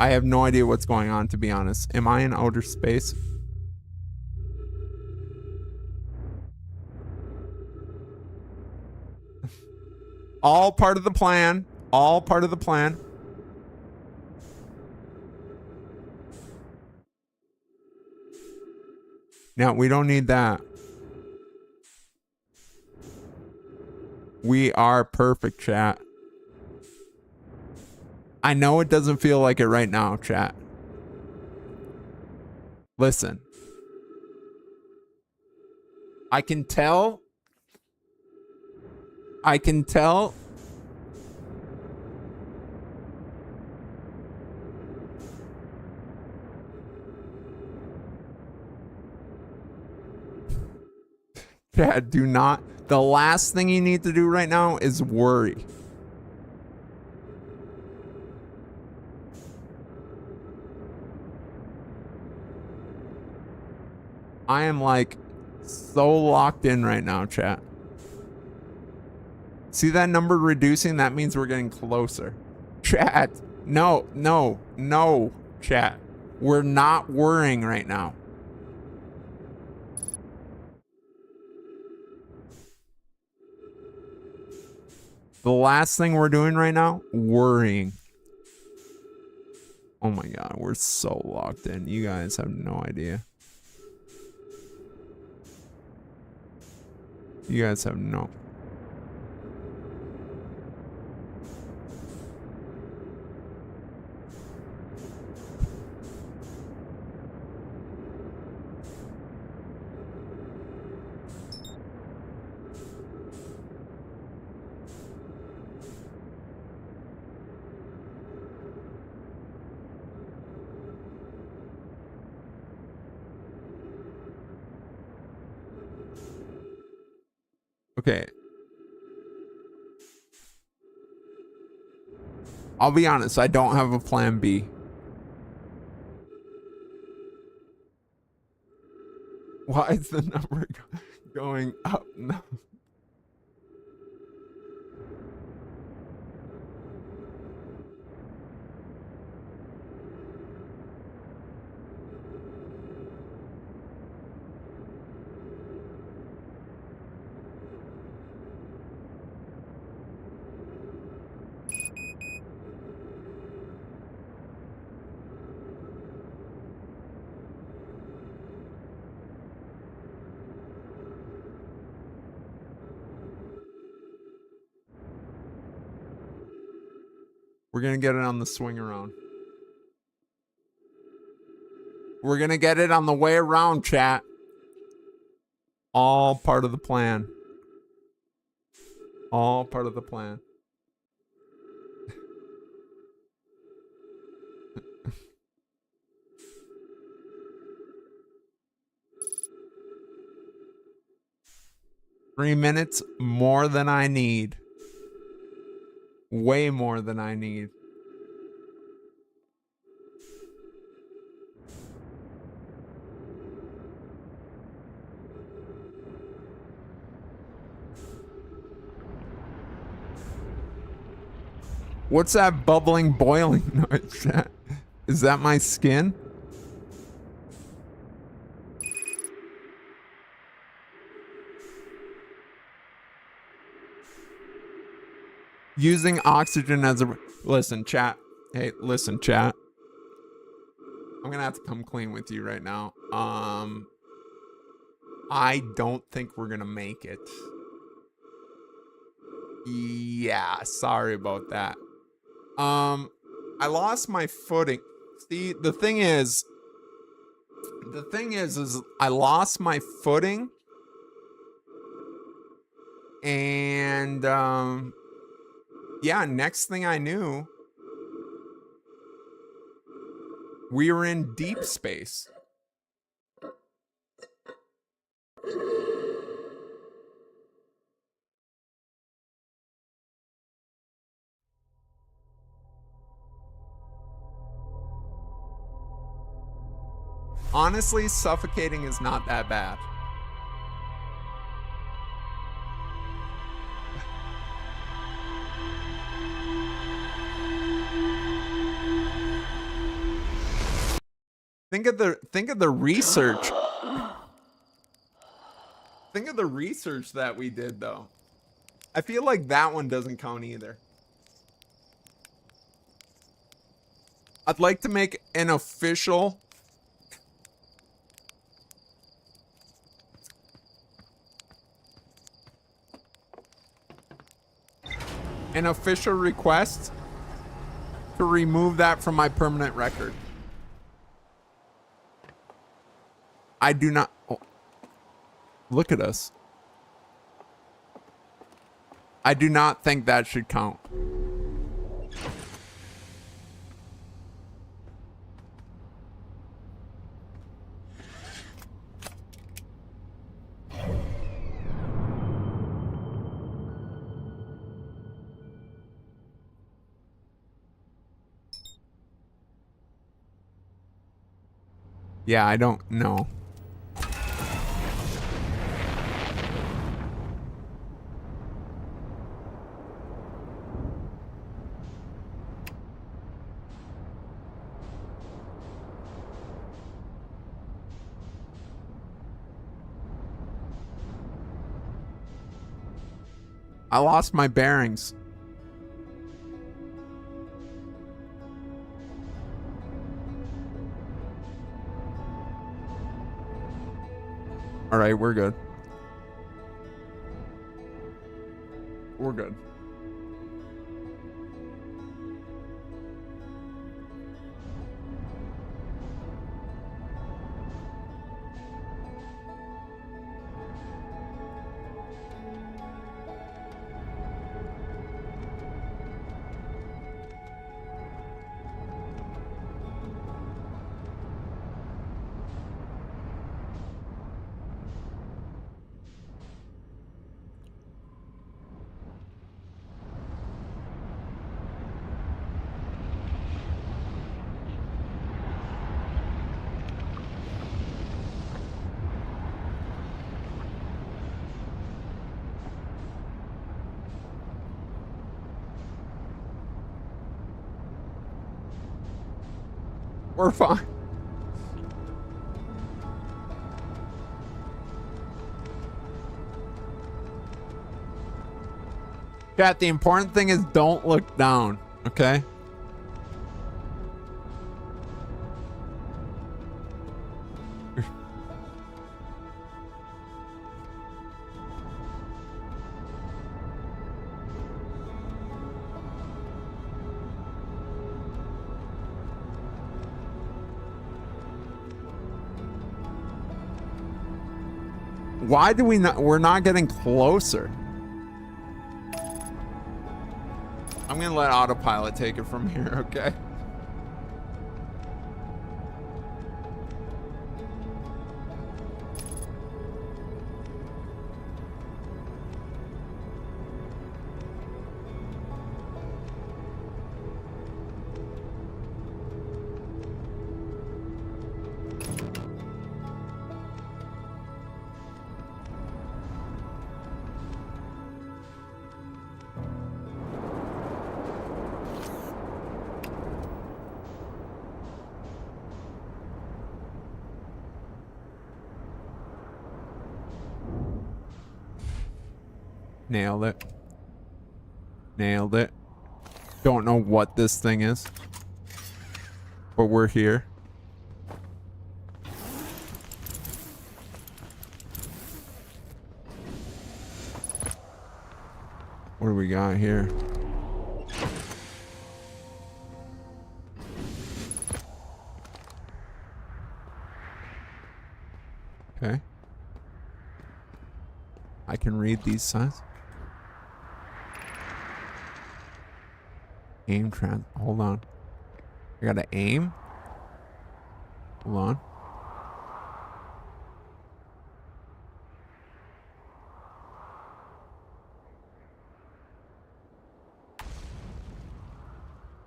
I have no idea what's going on, to be honest. Am I in outer space? All part of the plan. All part of the plan. Now, we don't need that. We are perfect, chat. I know it doesn't feel like it right now, chat. Listen. I can tell. I can tell. Chat, do not. The last thing you need to do right now is worry. I am like so locked in right now, chat. See that number reducing? That means we're getting closer. Chat. No, no, no, chat. We're not worrying right now. The last thing we're doing right now, worrying. Oh my god, we're so locked in. You guys have no idea. You guys have no. Okay. I'll be honest, I don't have a plan B. Why is the number going up? No. We're gonna get it on the swing around. We're gonna get it on the way around, chat. All part of the plan. All part of the plan. Three minutes, more than I need. Way more than I need. What's that bubbling, boiling noise? Is that my skin? Using oxygen as a... Listen, chat. Hey, listen, chat. I'm gonna have to come clean with you right now. I don't think we're gonna make it. Yeah, sorry about that. I lost my footing. See, the thing is I lost my footing, and yeah, next thing I knew, we were in deep space. Honestly, suffocating is not that bad. Think of the research. Think of the research that we did, though. I feel like that one doesn't count either. I'd like to make an official request to remove that from my permanent record. I do not... Oh, look at us. I do not think that should count. Yeah, I don't know. I lost my bearings. All right, we're good. We're good. We're fine. Chat, the important thing is don't look down, okay? Why do we not? We're not getting closer. I'm gonna let autopilot take it from here, okay? Nailed it. Nailed it. Don't know what this thing is, but we're here. What do we got here? Okay. I can read these signs. Aim trans. Hold on. I gotta aim. Hold on.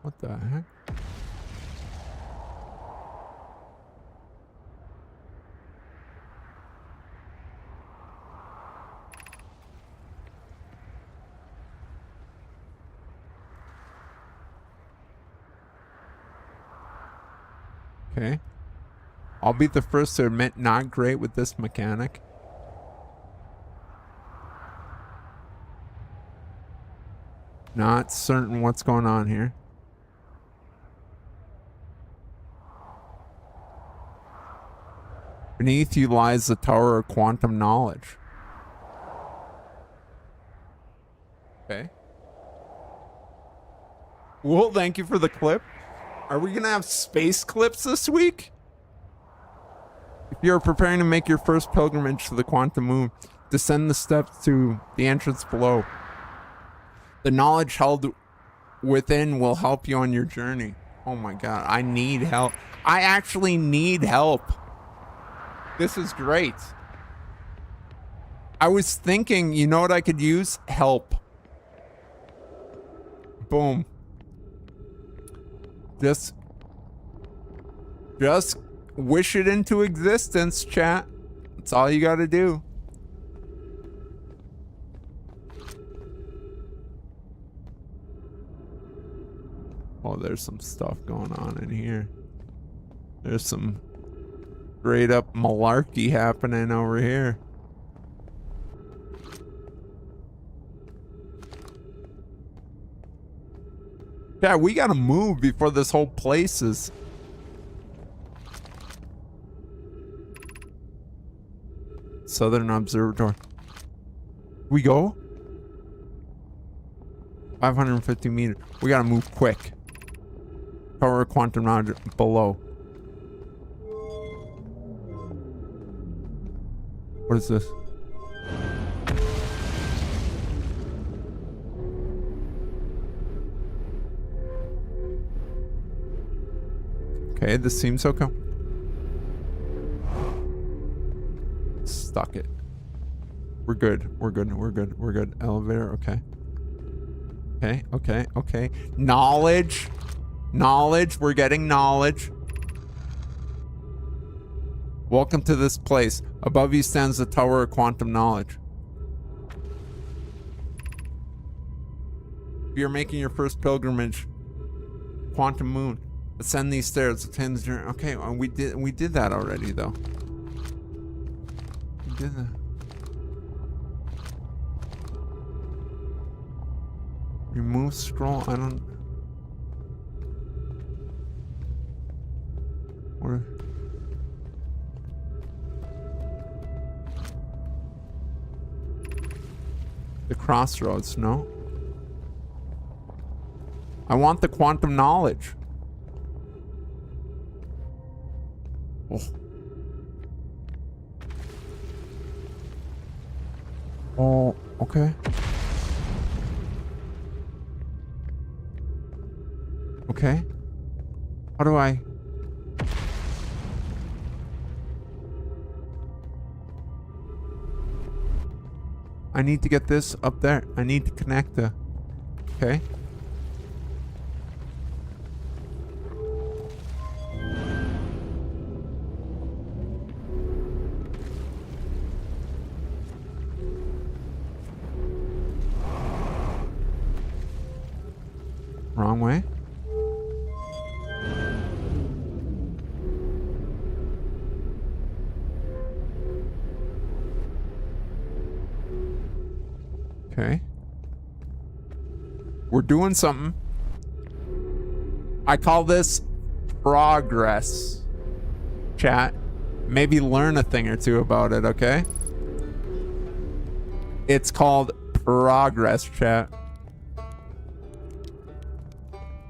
What the heck? Okay. I'll be the first to admit not great with this mechanic. Not certain what's going on here. Beneath you lies the Tower of Quantum Knowledge. Okay. Well, thank you for the clip. Are we gonna have space clips this week? If you're preparing to make your first pilgrimage to the quantum moon, descend the steps to the entrance below. The knowledge held within will help you on your journey. Oh my god, I need help. I actually need help. This is great. I was thinking, you know what I could use? Help. Boom. Just wish it into existence, chat. That's all you gotta do. Oh, there's some stuff going on in here. There's some straight up malarkey happening over here. Yeah, we gotta move before this whole place is... Southern Observatory. We go? 550 meters. We gotta move quick. Tower of quantum knowledge below. What is this? Okay, this seems okay. Stuck it. We're good. We're good. We're good. We're good. Elevator. Okay. Okay. Okay. Okay. Knowledge. Knowledge. We're getting knowledge. Welcome to this place. Above you stands the Tower of Quantum Knowledge. If you're making your first pilgrimage, Quantum Moon. Ascend these stairs. Attend the journey. Okay, well, we did that already though. We did that. Remove scroll. I don't. Where? The crossroads. No. I want the quantum knowledge. Oh. Oh, okay. Okay. How do I? I need to get this up there. I need to connect the... Okay. Wrong way. Okay. We're doing something. I call this progress. Chat. Maybe learn a thing or two about it, okay? It's called progress, chat.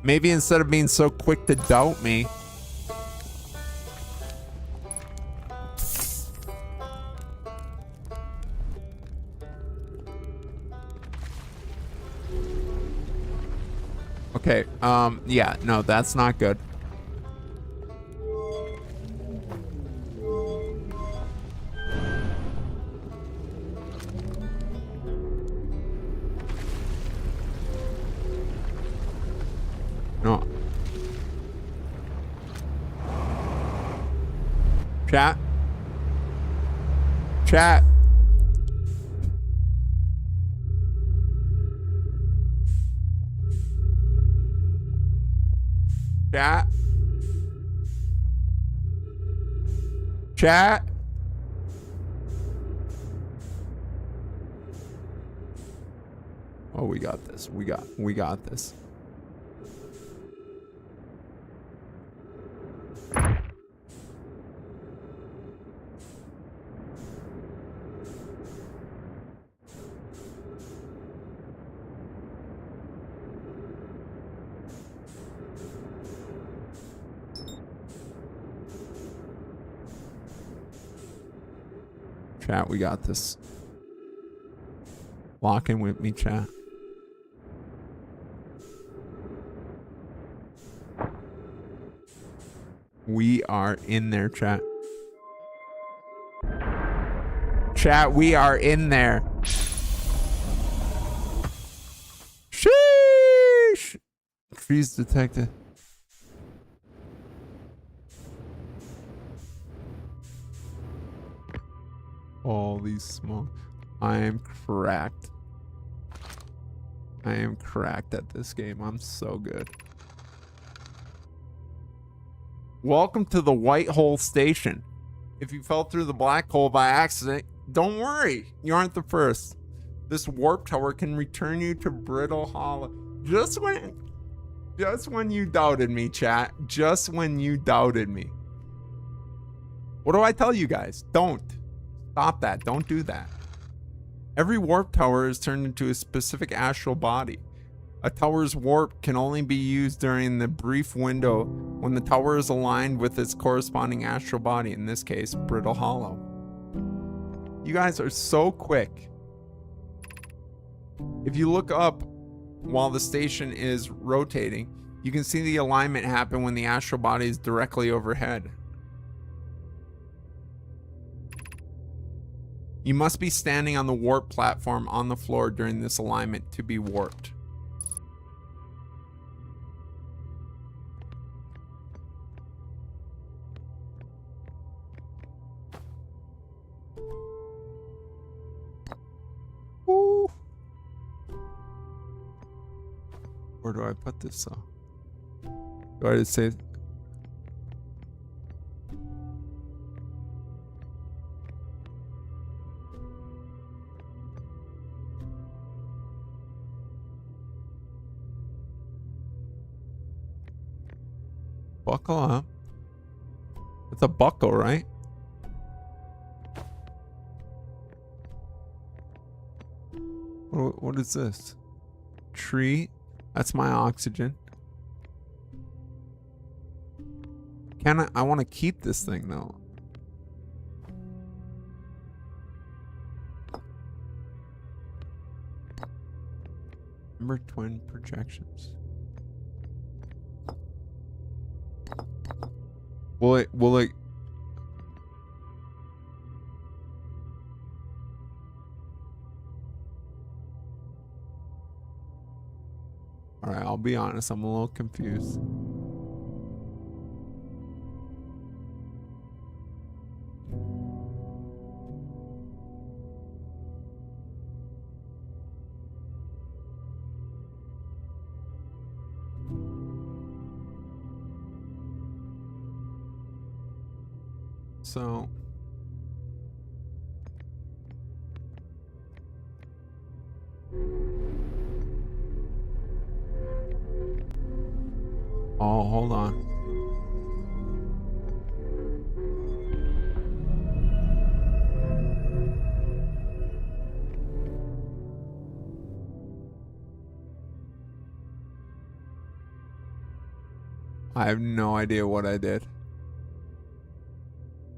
Maybe instead of being so quick to doubt me. Okay, yeah, no, that's not good. No. Chat. Chat. Chat. Chat. Oh, we got this. We got this. Chat, we got this. Lock in with me, chat. We are in there, chat. Chat, we are in there. Sheesh! Freeze detected. All these smoke. I am cracked. I am cracked at this game. I'm so good. Welcome to the White Hole Station. If you fell through the black hole by accident, don't worry. You aren't the first. This warp tower can return you to Brittle Hollow. Just when you doubted me, chat. Just when you doubted me. What do I tell you guys? Don't. Stop that. Don't do that. Every warp tower is turned into a specific astral body. A tower's warp can only be used during the brief window when the tower is aligned with its corresponding astral body, in this case, Brittle Hollow. You guys are so quick. If you look up while the station is rotating, you can see the alignment happen when the astral body is directly overhead. You must be standing on the warp platform on the floor during this alignment to be warped. Woo. Where do I put this though? Do I just say... Buckle up. It's a buckle, right? What is this? Tree? That's my oxygen. Can I want to keep this thing though. Remember twin projections. Will it Alright, I'll be honest, I'm a little confused. So oh, hold on. I have no idea what I did.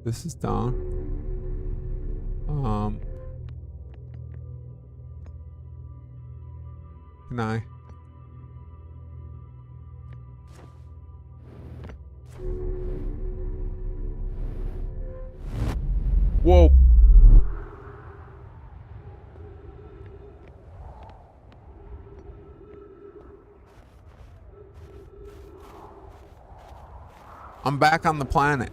This is down. Can I? Whoa. I'm back on the planet.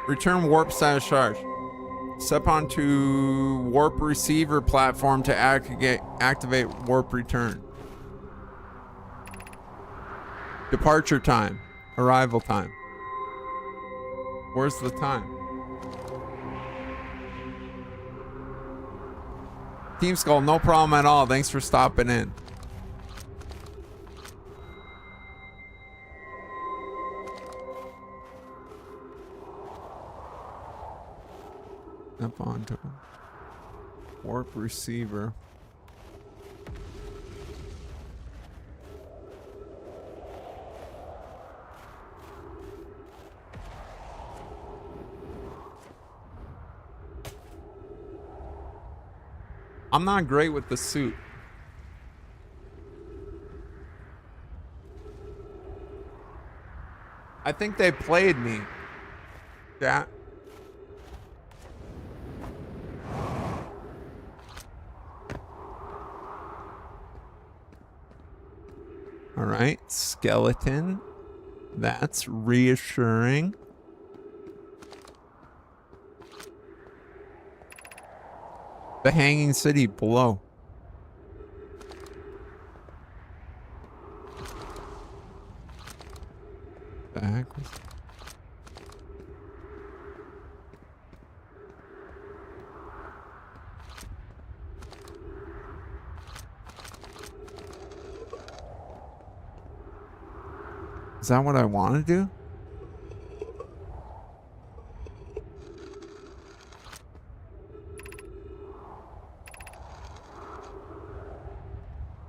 Return warp status charge. Step onto warp receiver platform to activate warp return. Departure time. Arrival time. Where's the time? Team Skull, no problem at all. Thanks for stopping in. Up onto warp receiver. I'm not great with the suit. I think they played me. Yeah. All right, skeleton. That's reassuring. The hanging city below. The heck was... Is that what I want to do?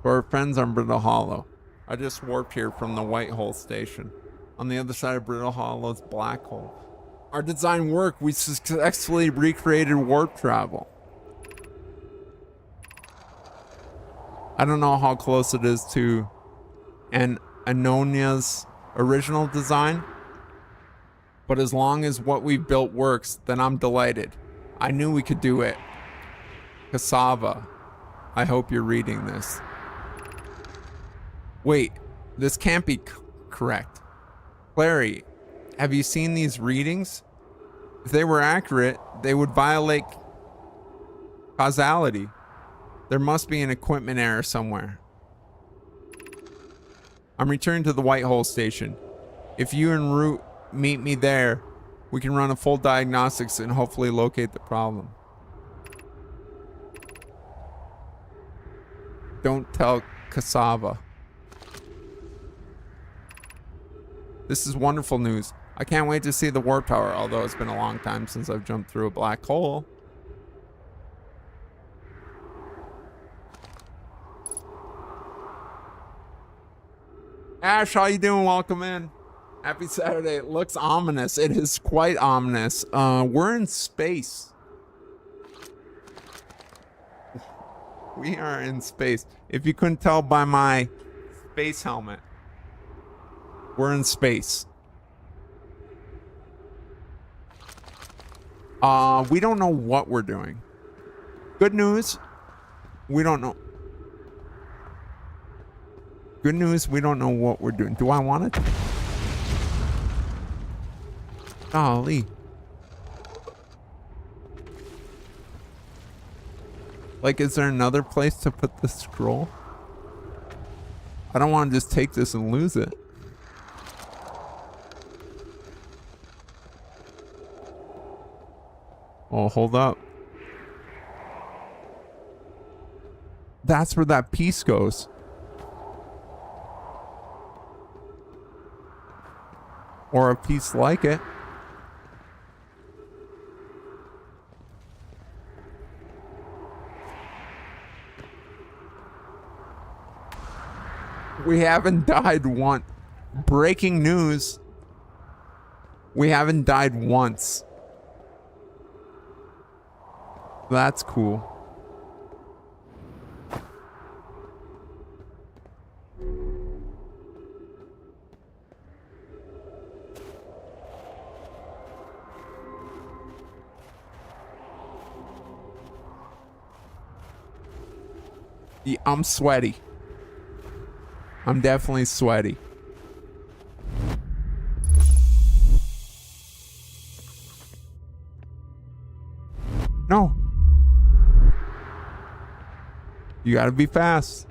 For our friends on Brittle Hollow. I just warped here from the White Hole station. On the other side of Brittle Hollow's black hole. Our design worked. We successfully recreated warp travel. I don't know how close it is to Anonia's original design, but as long as what we've built works, then I'm delighted. I knew we could do it. Cassava, I hope you're reading this. Wait, this can't be correct. Clary, have you seen these readings? If they were accurate, they would violate causality. There must be an equipment error somewhere. I'm returning to the White Hole station. If you and Root meet me there, we can run a full diagnostics and hopefully locate the problem. Don't tell Cassava. This is wonderful news. I can't wait to see the warp tower, although it's been a long time since I've jumped through a black hole. Ash, how you doing? Welcome in. Happy Saturday. It looks ominous. It is quite ominous. We're in space. We are in space. If you couldn't tell by my space helmet, we're in space. We don't know what we're doing. Good news, we don't know. Good news, we don't know what we're doing. Do I want it? Golly. Like, is there another place to put the scroll? I don't want to just take this and lose it. Oh, hold up. That's where that piece goes. Or a piece like it. We haven't died once. Breaking news. We haven't died once. That's cool. Yeah, I'm sweaty. I'm definitely sweaty. No. You gotta be fast.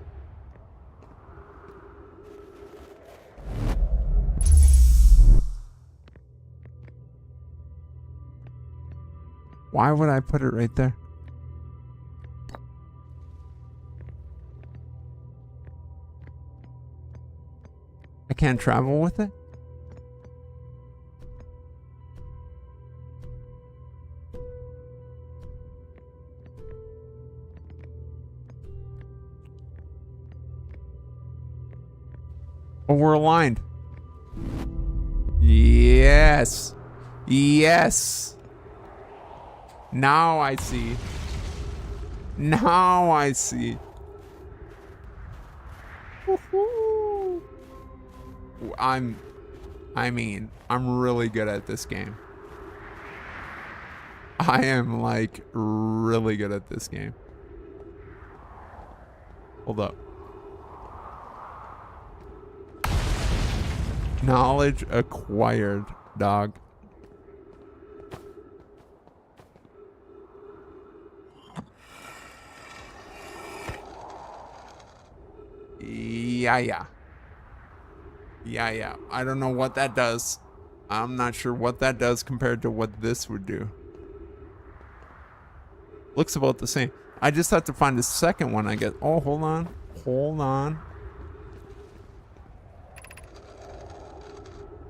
Why would I put it right there? I can't travel with it? Oh, we're aligned. Yes. Yes. Now I see. Now I see. Woohoo. I'm really good at this game. I am like really good at this game. Hold up. Knowledge acquired, dog. Yeah. I don't know what that does. I'm not sure what that does compared to what this would do. Looks about the same. I just have to find the second one, I guess. Oh, hold on. Hold on.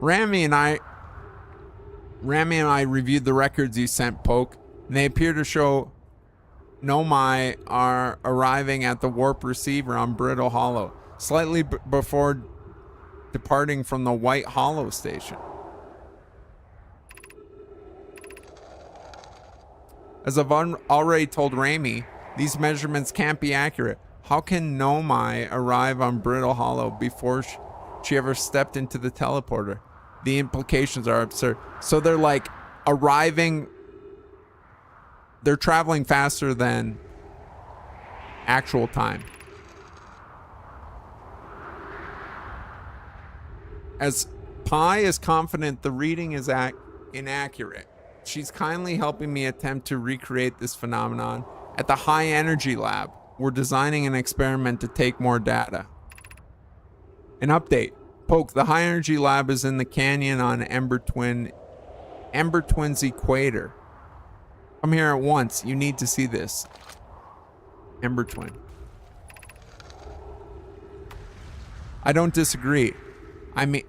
Rami and I reviewed the records you sent, Poke, and they appear to show Nomai are arriving at the warp receiver on Brittle Hollow, slightly before departing from the White Hollow station. As I've already told Rami, these measurements can't be accurate. How can Nomai arrive on Brittle Hollow before she ever stepped into the teleporter? The implications are absurd. So they're like arriving, they're traveling faster than actual time. As Pi is confident the reading is inaccurate, she's kindly helping me attempt to recreate this phenomenon at the high energy lab. We're designing an experiment to take more data. An update. Poke, the high energy lab is in the canyon on Ember Twin's equator. Come here at once. You need to see this. Ember Twin. I don't disagree. I mean,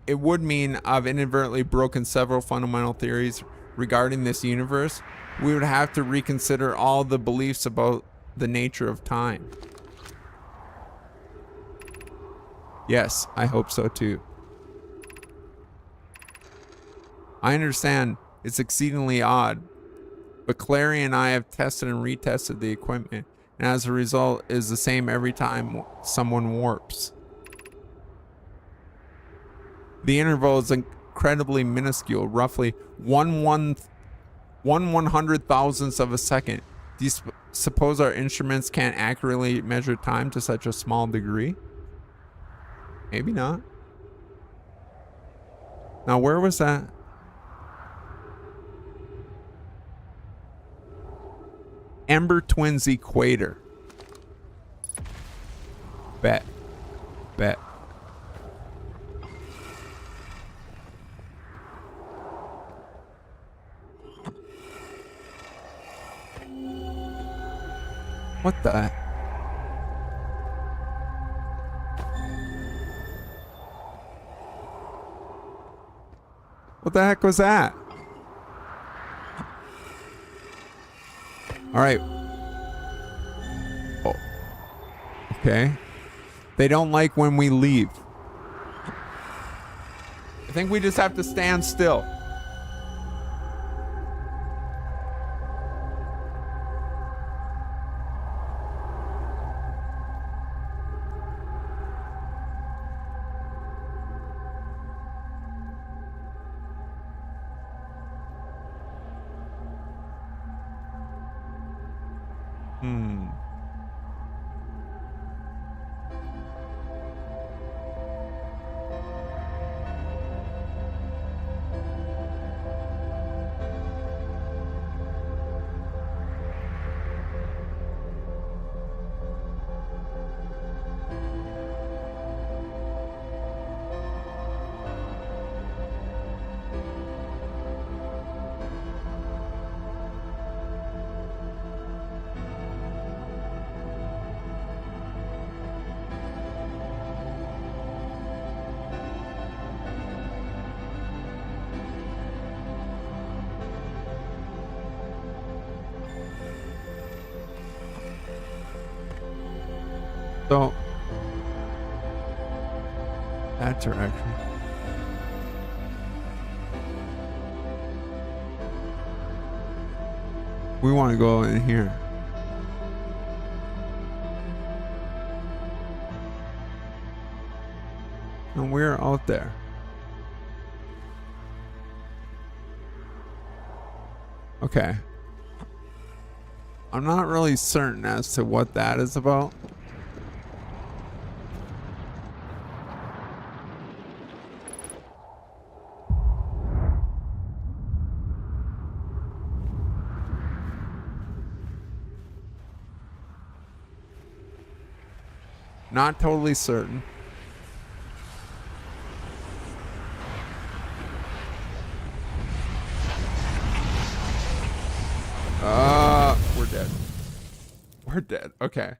it would mean I've inadvertently broken several fundamental theories regarding this universe. We would have to reconsider all the beliefs about the nature of time. Yes, I hope so too. I understand it's exceedingly odd, but Clary and I have tested and retested the equipment, and as a result, it is the same every time someone warps. The interval is incredibly minuscule, roughly 1/100,000th of a second. Do you suppose our instruments can't accurately measure time to such a small degree? Maybe not. Now, where was that? Ember Twin's equator. Bet. What the? What the heck was that? All right. Oh. Okay. They don't like when we leave. I think we just have to stand still. So, that direction. We want to go in here. And we're out there. Okay. I'm not really certain as to what that is about. Not totally certain. We're dead. We're dead. Okay.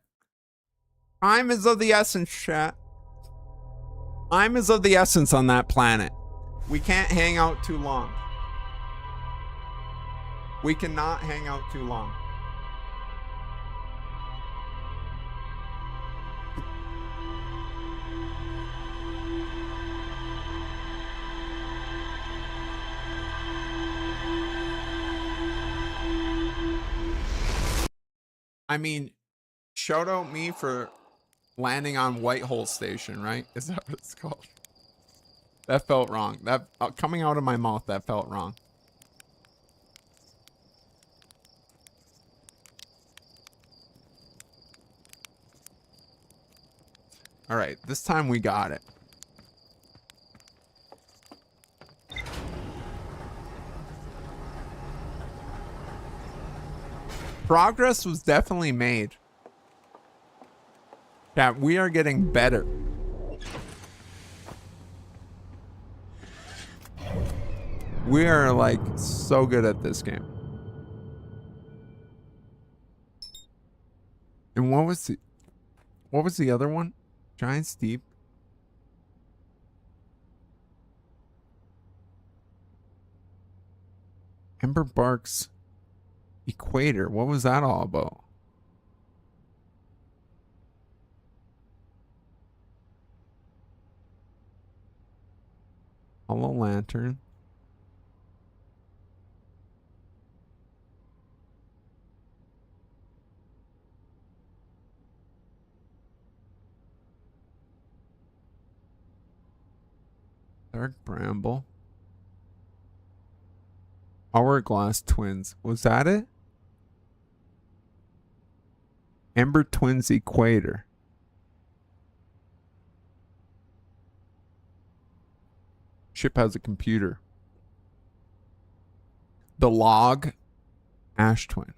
Time is of the essence, chat. Time is of the essence on that planet. We can't hang out too long. We cannot hang out too long. I mean, shout out me for landing on Whitehole Station, right? Is that what it's called? That felt wrong. That coming out of my mouth, that felt wrong. All right, this time we got it. Progress was definitely made. Yeah, we are getting better. We are like so good at this game. And what was the other one? Giant's Deep. Ember Bark's Equator. What was that all about? Hollow Lantern. Dark Bramble. Hourglass Twins. Was that it? Ember Twins Equator. Ship has a computer. The Log. Ash Twin.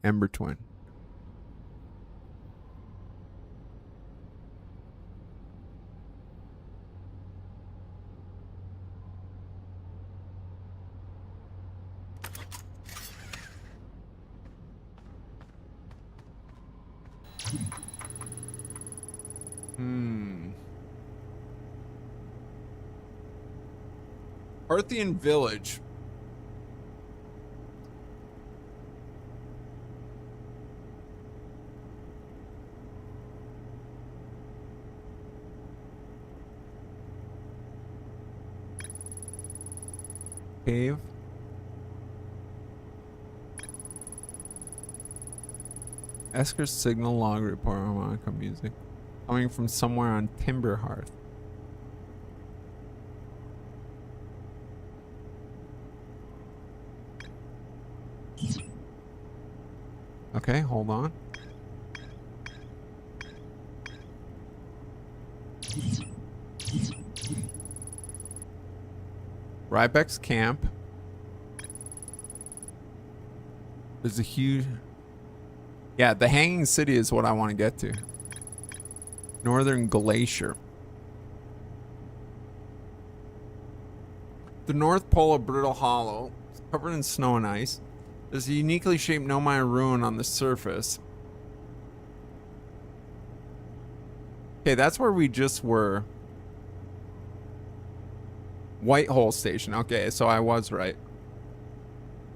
Ember Twin. Parthian Village. Cave. Esker's signal log report harmonica music. Coming from somewhere on Timber Hearth. Okay, hold on. Rybeck's camp. There's a huge... Yeah, the Hanging City is what I want to get to. Northern Glacier. The North Pole of Brittle Hollow is covered in snow and ice. There's a uniquely shaped Nomai ruin on the surface. Okay, that's where we just were. Whitehole Station. Okay, so I was right.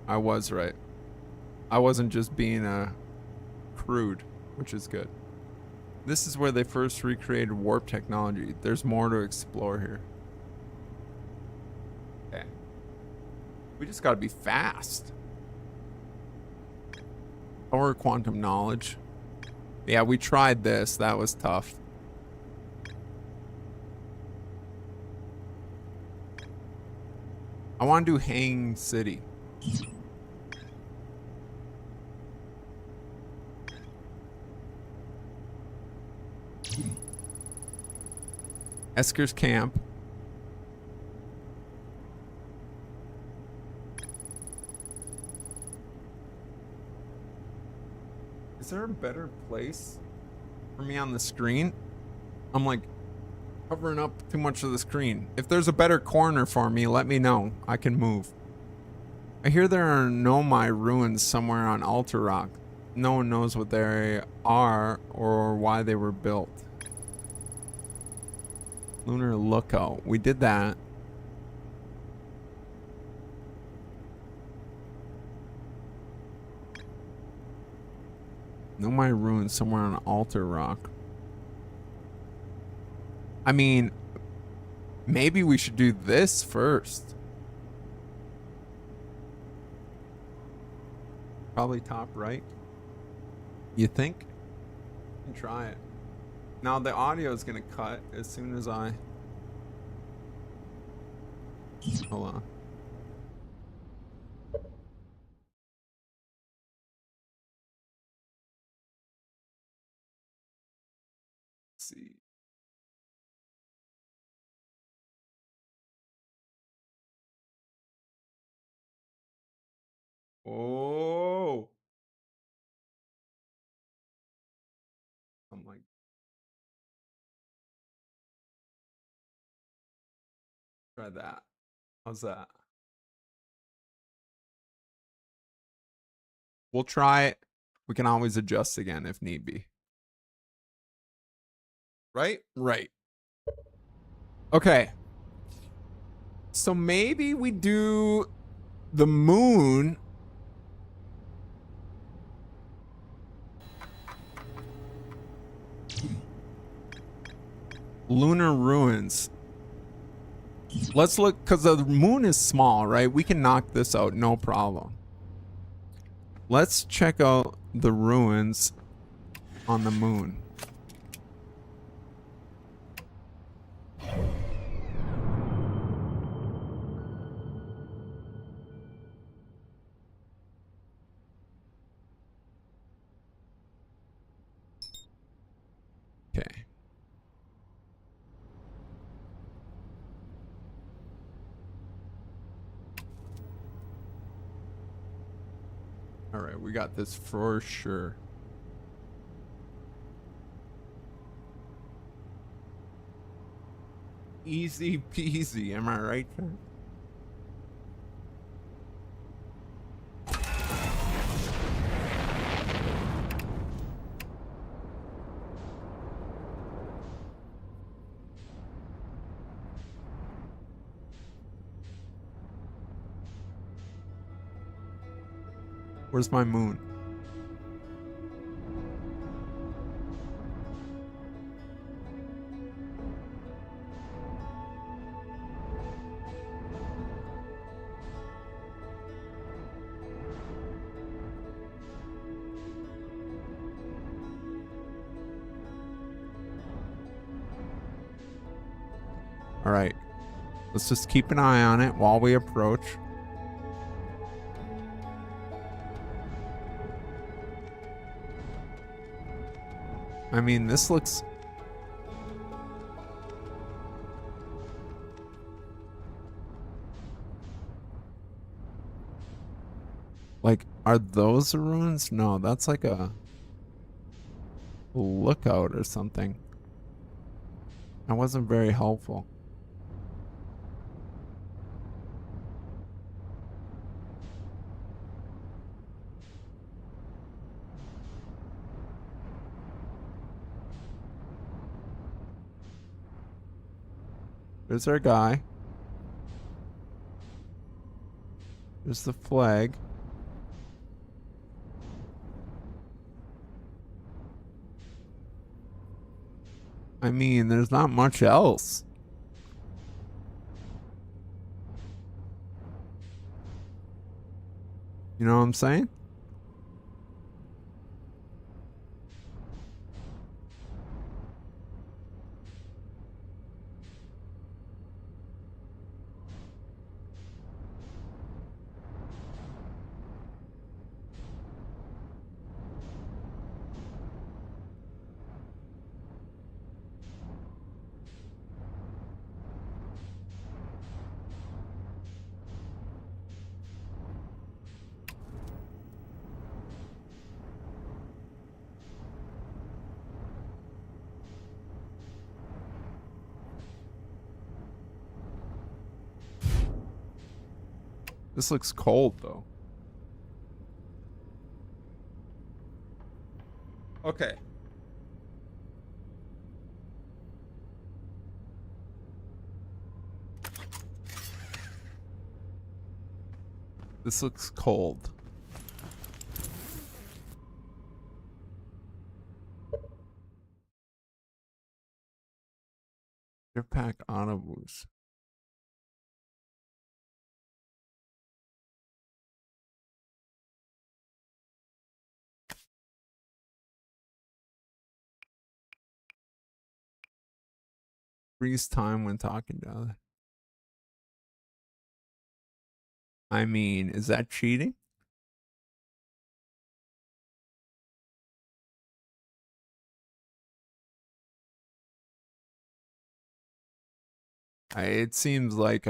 I was right. I wasn't just being crude, which is good. This is where they first recreated warp technology. There's more to explore here. Okay. We just gotta be fast. Or quantum knowledge. Yeah, we tried this. That was tough. I want to do Hang City. Esker's camp. Is there a better place for me on the screen? I'm like covering up too much of the screen. If there's a better corner for me, let me know. I can move. I hear there are Nomai ruins somewhere on Altar Rock. No one knows what they are or why they were built. Lunar Lookout. We did that. Know my ruins somewhere on altar rock. I mean, maybe we should do this first. Probably top right. You think? You can try it. Now the audio is gonna cut as soon as I... Hold on. Let's see. Oh. I'm like... Try that. How's that? We'll try it. We can always adjust again if need be. Right? Right. Okay. So maybe we do the moon. Lunar ruins. Let's look, because the moon is small, right? We can knock this out, no problem. Let's check out the ruins on the moon. Okay. All right, we got this for sure. Easy peasy, am I right? Where's my moon? All right, let's just keep an eye on it while we approach. I mean, this looks... Like, are those the ruins? No, that's like a lookout or something. That wasn't very helpful. There's our guy. There's the flag. I mean, there's not much else. You know what I'm saying? This looks cold, though. Okay. This looks cold. goes. Freeze time when talking to other. I mean, is that cheating? It seems like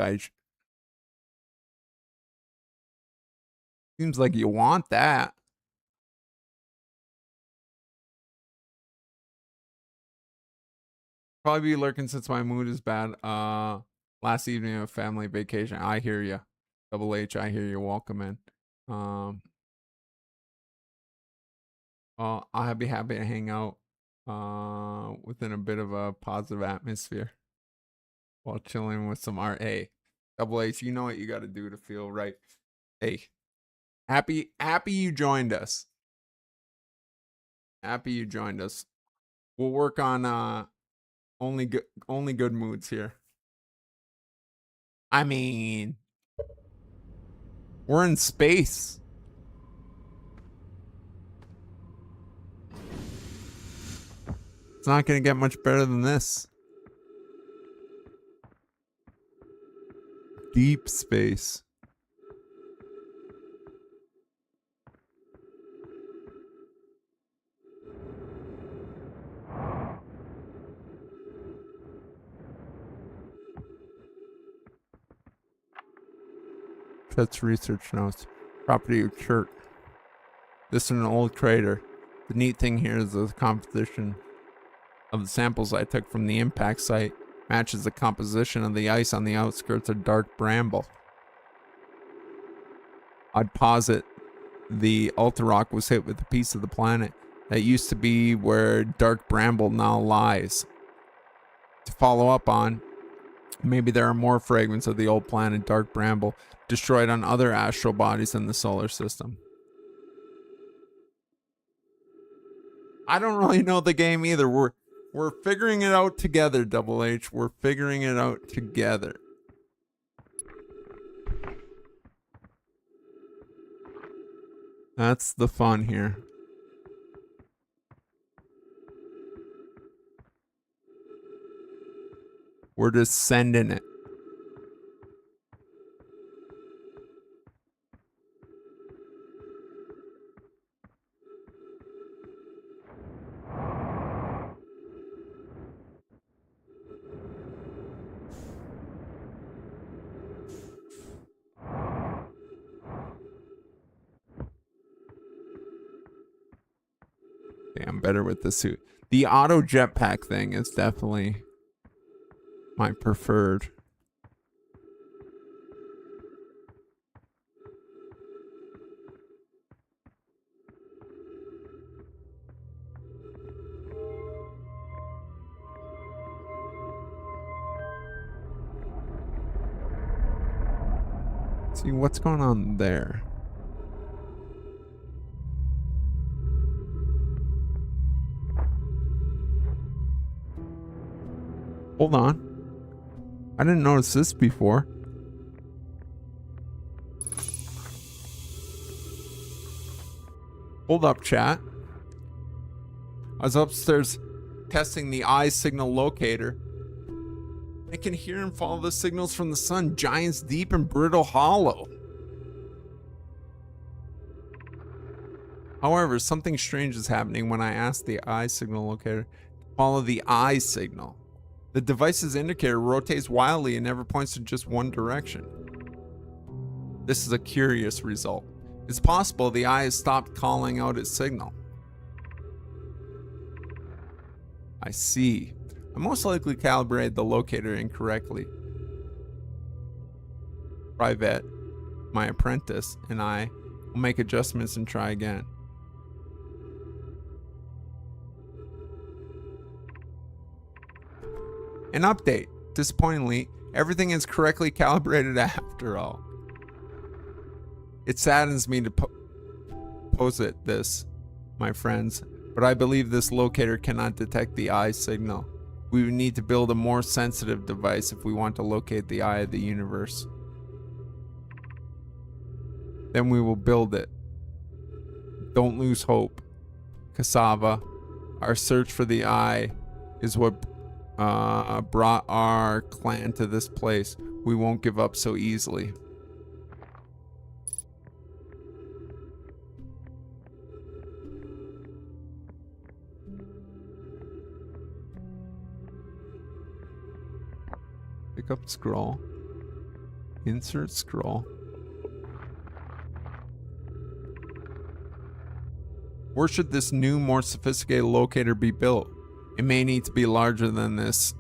seems like you want that. Probably be lurking since my mood is bad. Last evening of family vacation. I hear you. Double H, I hear you. Welcome in. I'll be happy to hang out within a bit of a positive atmosphere while chilling with some art. Hey, Double H, you know what you got to do to feel right. Hey, happy you joined us. Happy you joined us. We'll work on only good moods here. I mean, we're in space. It's not going to get much better than this. Deep space. Chet's research notes. Property of Chert. This is an old crater. The neat thing here is the composition of the samples I took from the impact site matches the composition of the ice on the outskirts of Dark Bramble. I'd posit the Ultra was hit with a piece of the planet that used to be where Dark Bramble now lies. To follow up on, maybe there are more fragments of the old planet Dark Bramble destroyed on other astral bodies in the solar system. I don't really know the game either. We're figuring it out together, Double H. We're figuring it out together. That's the fun here. We're just sending it. Okay, I'm better with the suit. The auto jetpack thing is definitely my preferred. See what's going on there. Hold on. I didn't notice this before. Hold up, chat. I was upstairs testing the eye signal locator. I can hear and follow the signals from the sun, giants deep and brittle hollow. However, something strange is happening when I ask the eye signal locator to follow the eye signal. The device's indicator rotates wildly and never points to just one direction. This is a curious result. It's possible the eye has stopped calling out its signal. I see. I most likely calibrated the locator incorrectly. Private, my apprentice, and I will make adjustments and try again. An update. Disappointingly, everything is correctly calibrated after all. It saddens me to posit this, my friends, but I believe this locator cannot detect the eye signal We would need to build a more sensitive device if we want to locate the eye of the universe. Then we will build it. Don't lose hope, Cassava. Our search for the eye is what brought our clan to this place. We won't give up so easily. Pick up scroll. Insert scroll. Where should this new, more sophisticated locator be built? It may need to be larger than this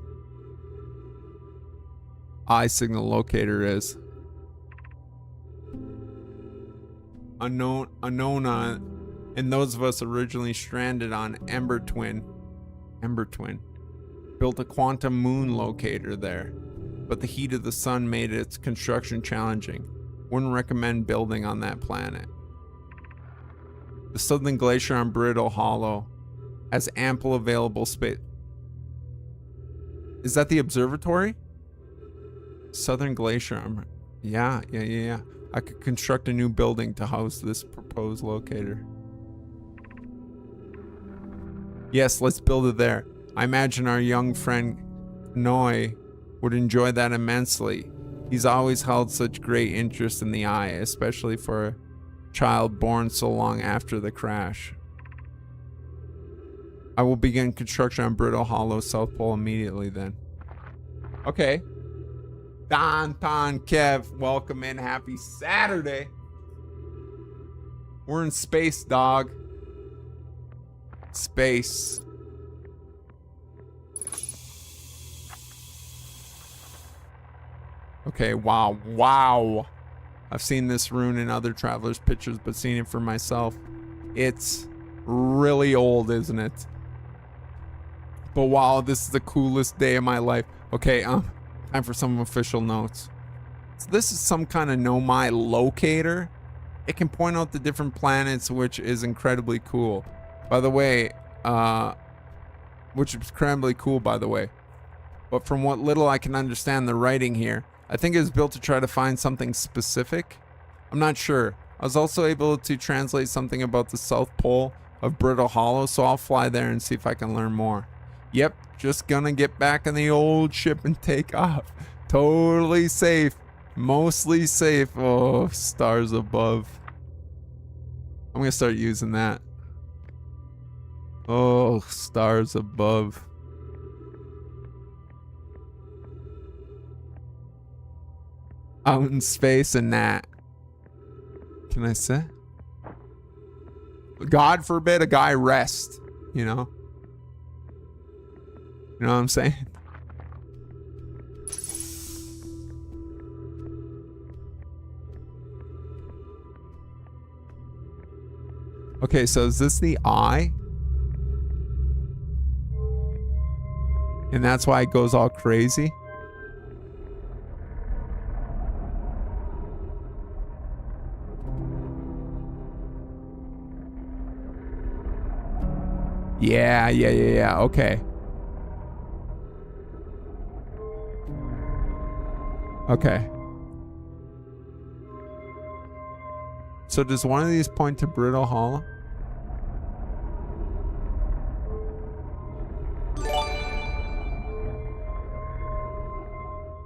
eye signal locator is. Unknown and those of us originally stranded on Ember Twin built a quantum moon locator there, but the heat of the sun made its construction challenging. Wouldn't recommend building on that planet. The southern glacier on Brittle Hollow has ample available space. Is that the observatory? Southern glacier on... Yeah. I could construct a new building to house this proposed locator. Yes, let's build it there. I imagine our young friend Noi would enjoy that immensely. He's always held such great interest in the eye, especially for a child born so long after the crash. I will begin construction on Brittle Hollow South Pole immediately then. Okay. Don Kev, welcome in. Happy Saturday. We're in space, dog. Space. Okay, wow. I've seen this rune in other travelers' pictures, but seen it for myself. It's really old, isn't it? But wow, this is the coolest day of my life. Okay, time for some official notes. So this is some kind of Nomai locator. It can point out the different planets, which is incredibly cool. By the way, But from what little I can understand the writing here, I think it was built to try to find something specific. I'm not sure. I was also able to translate something about the South Pole of Brittle Hollow, so I'll fly there and see if I can learn more. Yep, just gonna get back in the old ship and take off. Totally safe. Mostly safe. Oh, stars above. I'm gonna start using that. Oh, stars above. Out in space and that. Can I say? God forbid a guy rest, you know? You know what I'm saying? Okay, so is this the eye? And that's why it goes all crazy? Yeah. Okay. Okay. So does one of these point to Brittle Hollow?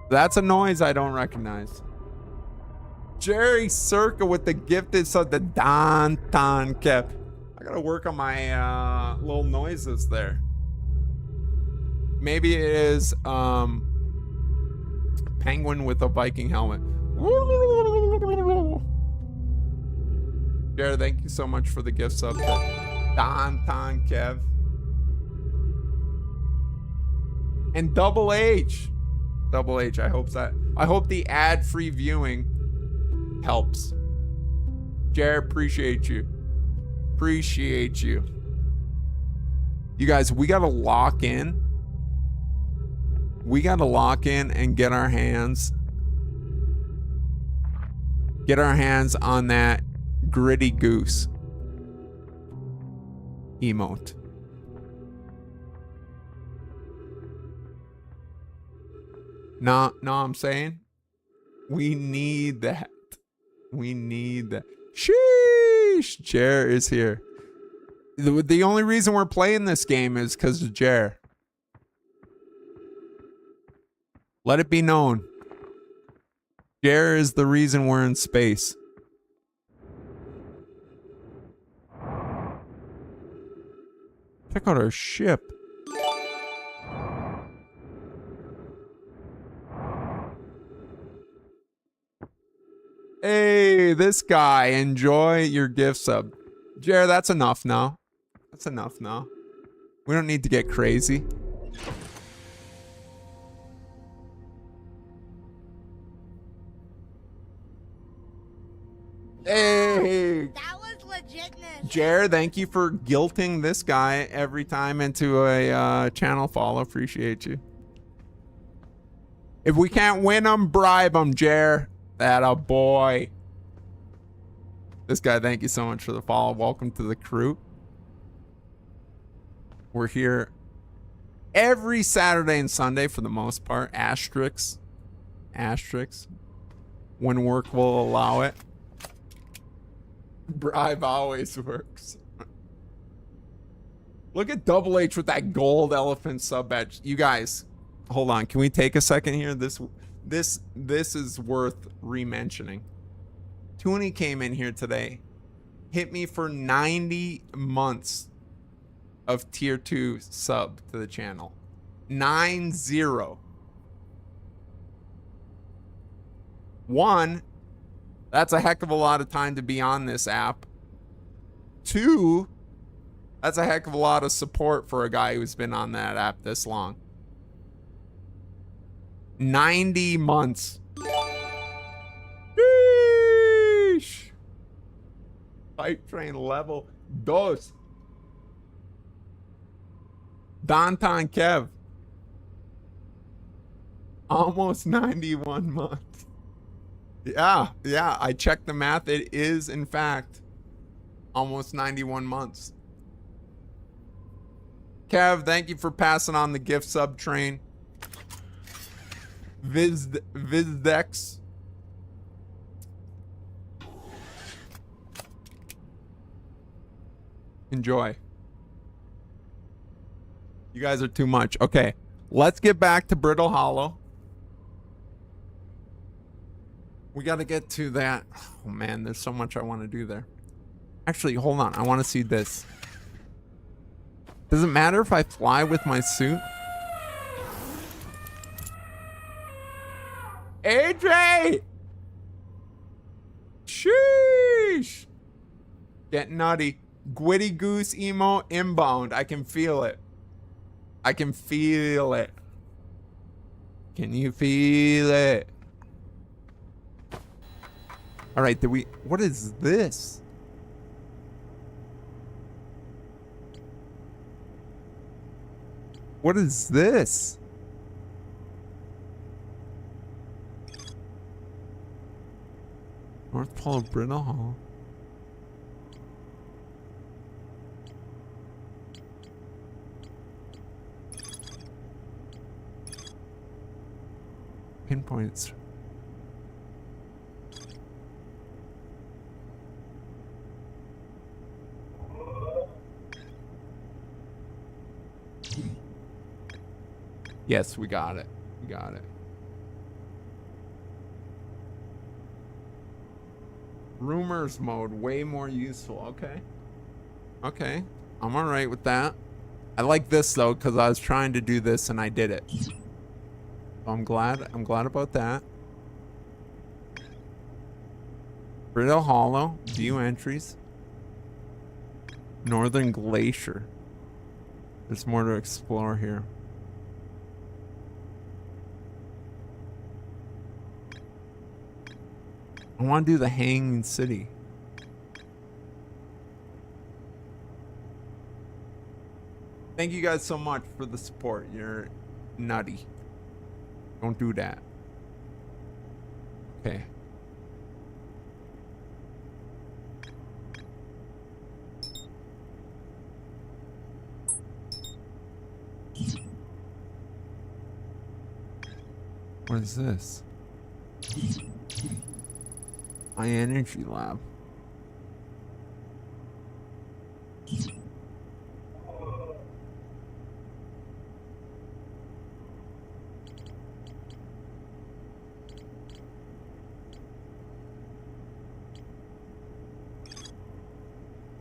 That's a noise I don't recognize. Jerry Circa with the gifted sub, the Don Kev. I gotta work on my little noises there. Maybe it is penguin with a Viking helmet. Jared, thank you so much for the gift sub to Don Kev. And Double H, I hope the ad-free viewing helps. Jared, appreciate you. You guys, we gotta lock in. And get our hands on that gritty goose emote. No, I'm saying we need that. We need that. Sheesh, Jer is here. The only reason we're playing this game is because of Jer. Let it be known. Jer is the reason we're in space. Check out our ship. Hey, this guy. Enjoy your gift sub. Jer, that's enough now. That's enough now. We don't need to get crazy. Hey! That was legitness. Jer, thank you for guilting this guy every time into a channel follow. Appreciate you. If we can't win him, bribe him, Jer. That a boy. This guy, thank you so much for the follow. Welcome to the crew. We're here every Saturday and Sunday for the most part. Asterisks. When work will allow it. Bribe always works. Look at Double H with that gold elephant sub badge. You guys, hold on. Can we take a second here? This is worth re-mentioning. Toonie came in here today, hit me for 90 months of tier 2 sub to the channel. 90. One, that's a heck of a lot of time to be on this app. Two, that's a heck of a lot of support for a guy who's been on that app this long. 90 months. Sheesh. Hype train level dos. Danton Kev. Almost 91 months. Yeah, I checked the math. It is, in fact, almost 91 months. Kev, thank you for passing on the gift sub train. Vizdex. Enjoy. You guys are too much. Okay, let's get back to Brittle Hollow. We got to get to that. Oh man, there's so much I want to do there. Actually, hold on. I want to see this. Does it matter if I fly with my suit? AJ! Sheesh! Get nutty. Gwitty Goose emo inbound. I can feel it. I can feel it. Can you feel it? All right, what is this? What is this? North Pole of Brittle Hall. Pinpoints. Yes, we got it. We got it. Rumors mode, way more useful. Okay. Okay. I'm all right with that. I like this though, because I was trying to do this and I did it. So I'm glad about that. Brittle Hollow, view entries. Northern Glacier. There's more to explore here. I want to do the Hanging City. Thank you guys so much for the support. You're nutty. Don't do that. Okay. What is this? My energy lab.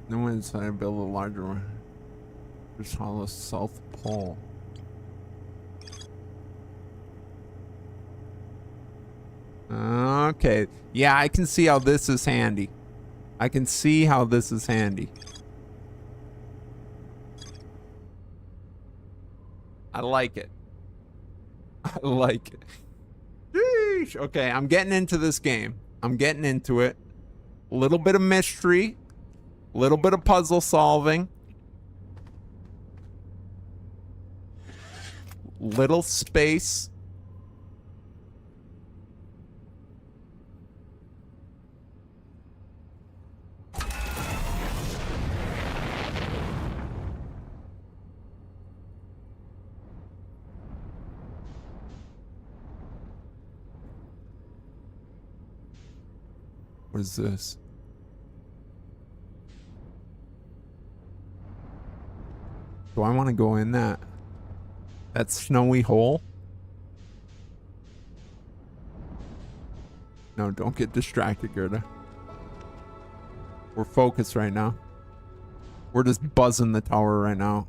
No one decided to build a larger one. Just hollow South Pole. Okay. Yeah, I can see how this is handy. I can see how this is handy. I like it. I like it. Sheesh. Okay, I'm getting into this game. I'm getting into it. A little bit of mystery. A little bit of puzzle solving. Little space. What is this? Do I want to go in that snowy hole? No, don't get distracted, Gerda. We're focused right now. We're just buzzing the tower right now.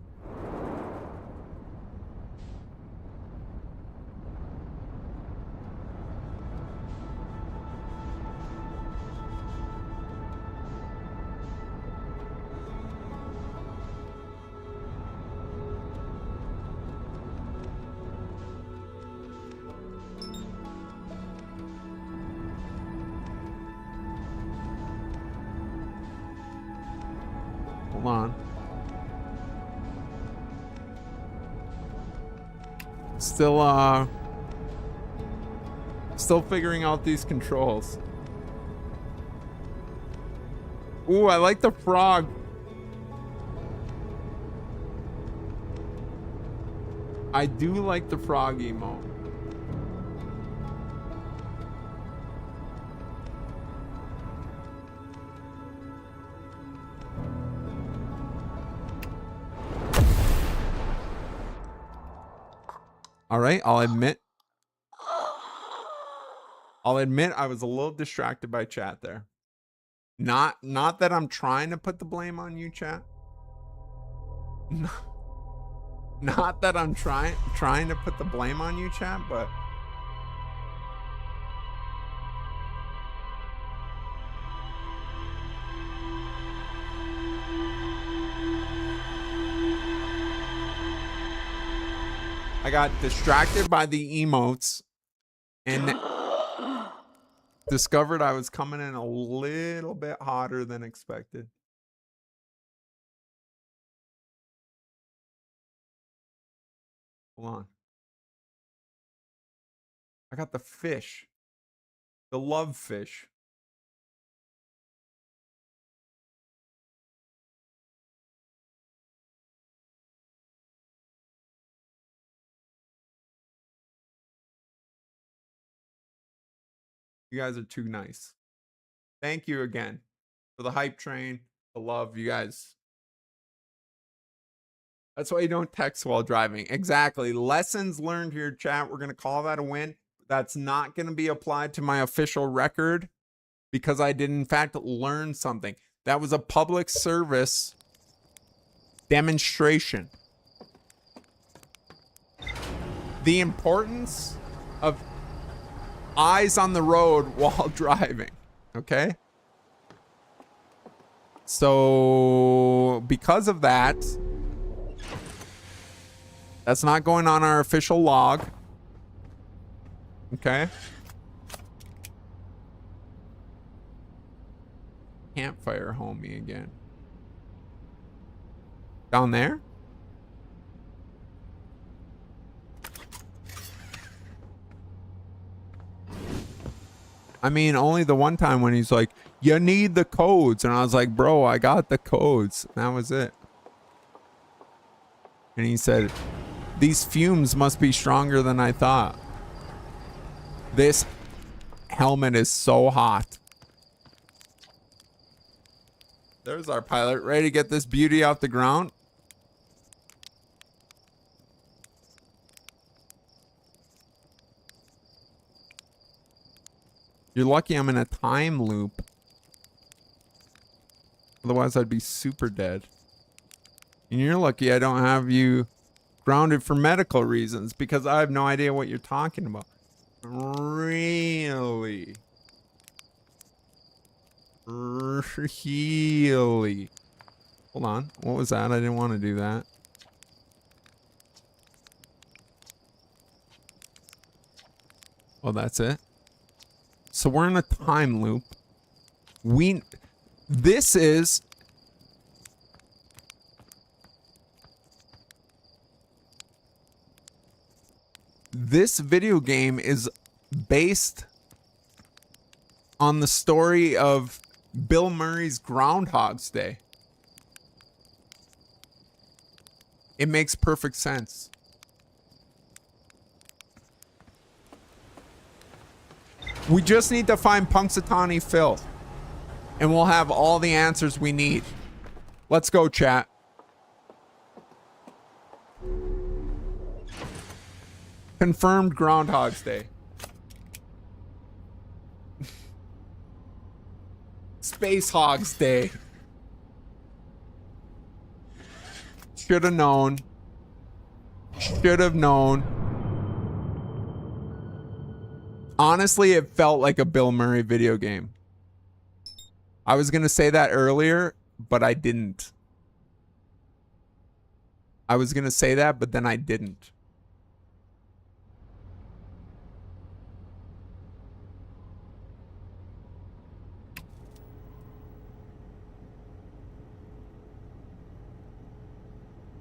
Hold on. Still figuring out these controls. Ooh, I like the frog. I do like the frog emote. All right, I'll admit I was a little distracted by chat there. Not that I'm trying to put the blame on you, chat. Not that I'm trying to put the blame on you, chat, but I got distracted by the emotes and discovered I was coming in a little bit hotter than expected. Hold on. I got the fish. The love fish. You guys are too nice. Thank you again for the hype train, the love, you guys. That's why you don't text while driving. Exactly. Lessons learned here, chat. We're going to call that a win. That's not going to be applied to my official record because I did, in fact, learn something. That was a public service demonstration. The importance of eyes on the road while driving. Okay? So, because of that, that's not going on our official log. Okay? Campfire homie again. Down there? I mean, only the one time when he's like, you need the codes. And I was like, bro, I got the codes. And that was it. And he said, these fumes must be stronger than I thought. This helmet is so hot. There's our pilot, ready to get this beauty off the ground. You're lucky I'm in a time loop. Otherwise, I'd be super dead. And you're lucky I don't have you grounded for medical reasons, because I have no idea what you're talking about. Really? Really? Hold on. What was that? I didn't want to do that. Oh, that's it? So we're in a time loop. This video game is based on the story of Bill Murray's Groundhog's Day. It makes perfect sense. We just need to find Punxsutawney Phil, and we'll have all the answers we need. Let's go, chat. Confirmed Groundhog's Day. Space Hog's Day. Should have known. Should have known. Honestly, it felt like a Bill Murray video game. I was going to say that earlier, but I didn't. I was going to say that, but then I didn't.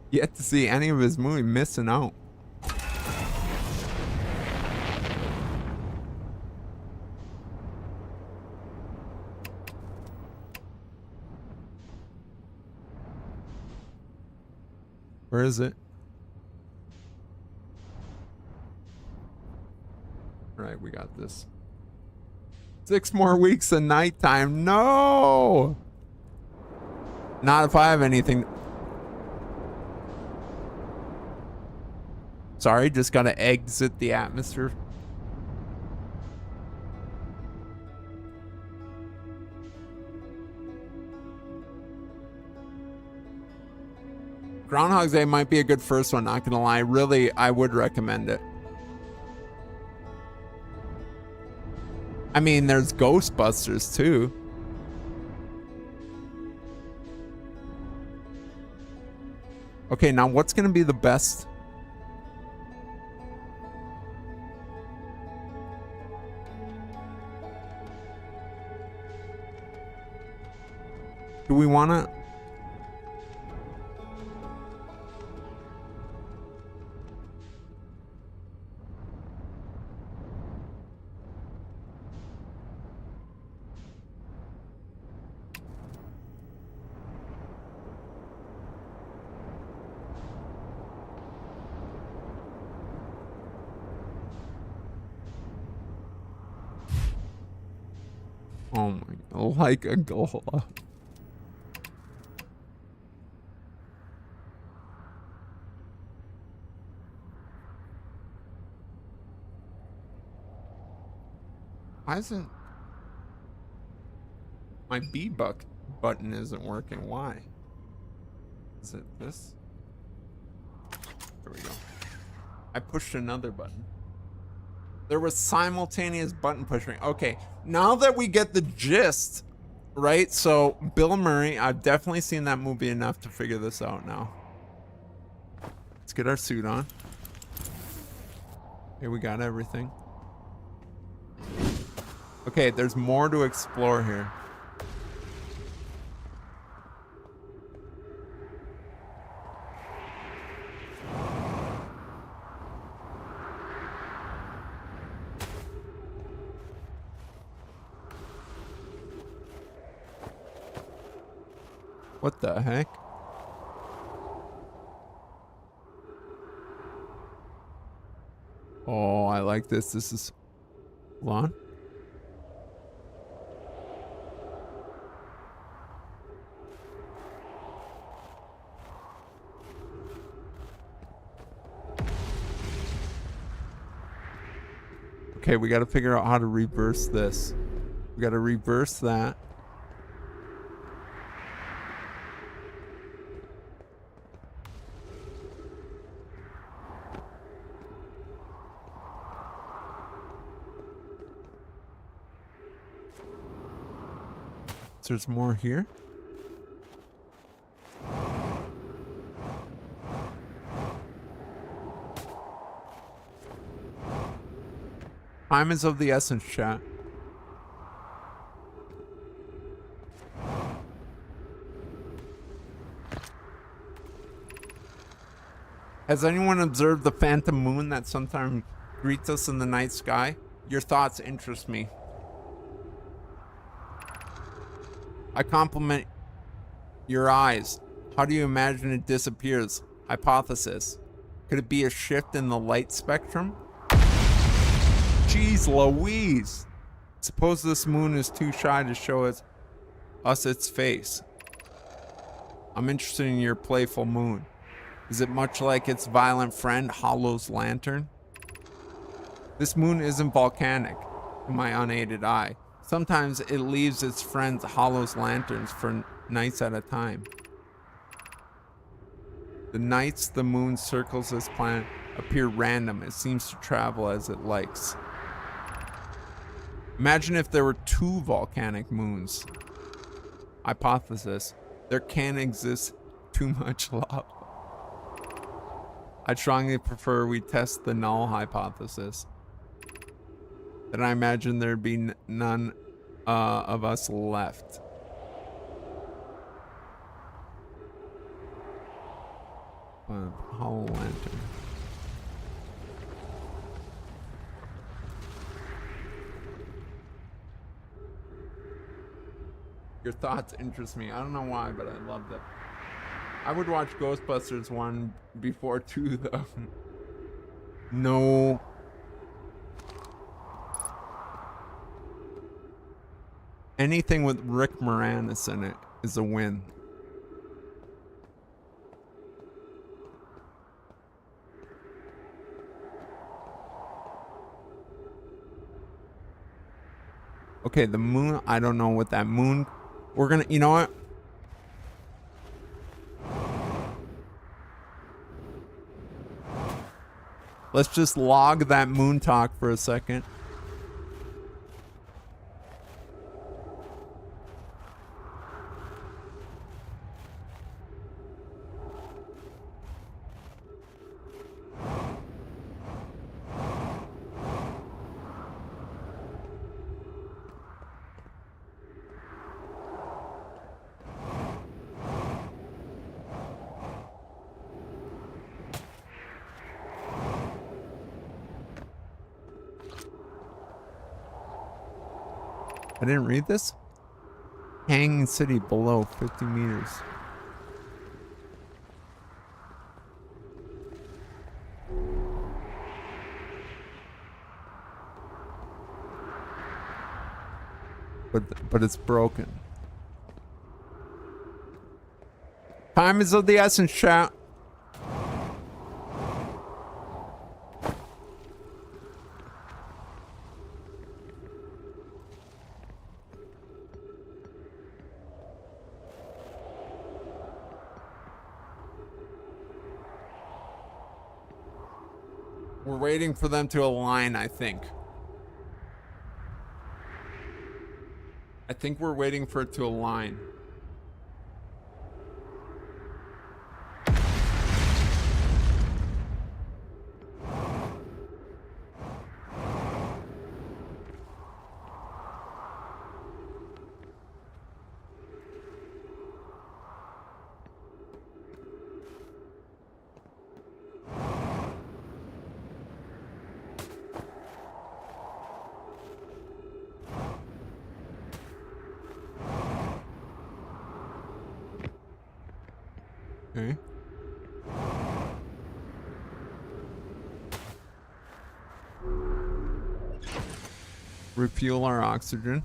Yet to see any of his movie, missing out. Where is it? All right, we got this. 6 more weeks of nighttime. No! Not if I have anything. Sorry, just gotta exit the atmosphere. Groundhog's Day might be a good first one, not gonna lie. Really, I would recommend it. I mean, there's Ghostbusters too. Okay, now what's gonna be the best? Do we wanna? Oh my, like a gola. Why isn't my button isn't working? Why? Is it this? There we go. I pushed another button. There was simultaneous button pushing. Okay, now that we get the gist, right? So Bill Murray, I've definitely seen that movie enough to figure this out now. Let's get our suit on. Here we got everything. Okay, there's more to explore here. What the heck? Oh, I like this. This is... Hold on. Okay, we got to figure out how to reverse this. We got to reverse that. So there's more here. Time is of the essence, chat. Has anyone observed the phantom moon that sometimes greets us in the night sky? Your thoughts interest me. I compliment your eyes. How do you imagine it disappears? Hypothesis. Could it be a shift in the light spectrum? Jeez Louise. Suppose this moon is too shy to show us its face. I'm interested in your playful moon. Is it much like its violent friend, Hollow's lantern? This moon isn't volcanic, in my unaided eye. Sometimes it leaves its friends Hollow's lanterns for nights at a time. The nights the moon circles this planet appear random. It seems to travel as it likes. Imagine if there were 2 volcanic moons. Hypothesis. There can exist too much lava. I strongly prefer we test the null hypothesis. Then I imagine there'd be none of us left. Hollow lantern. Your thoughts interest me. I don't know why, but I loved it. I would watch Ghostbusters 1 before 2, though. No. Anything with Rick Moranis in it is a win. Okay, the moon, I don't know what that moon... We're gonna... You know what? Let's just log that moon talk for a second. I didn't read this? Hanging city below 50 meters. But it's broken. Time is of the essence, chat. We're waiting for them to align, I think. I think we're waiting for it to align. Okay. Refuel our oxygen.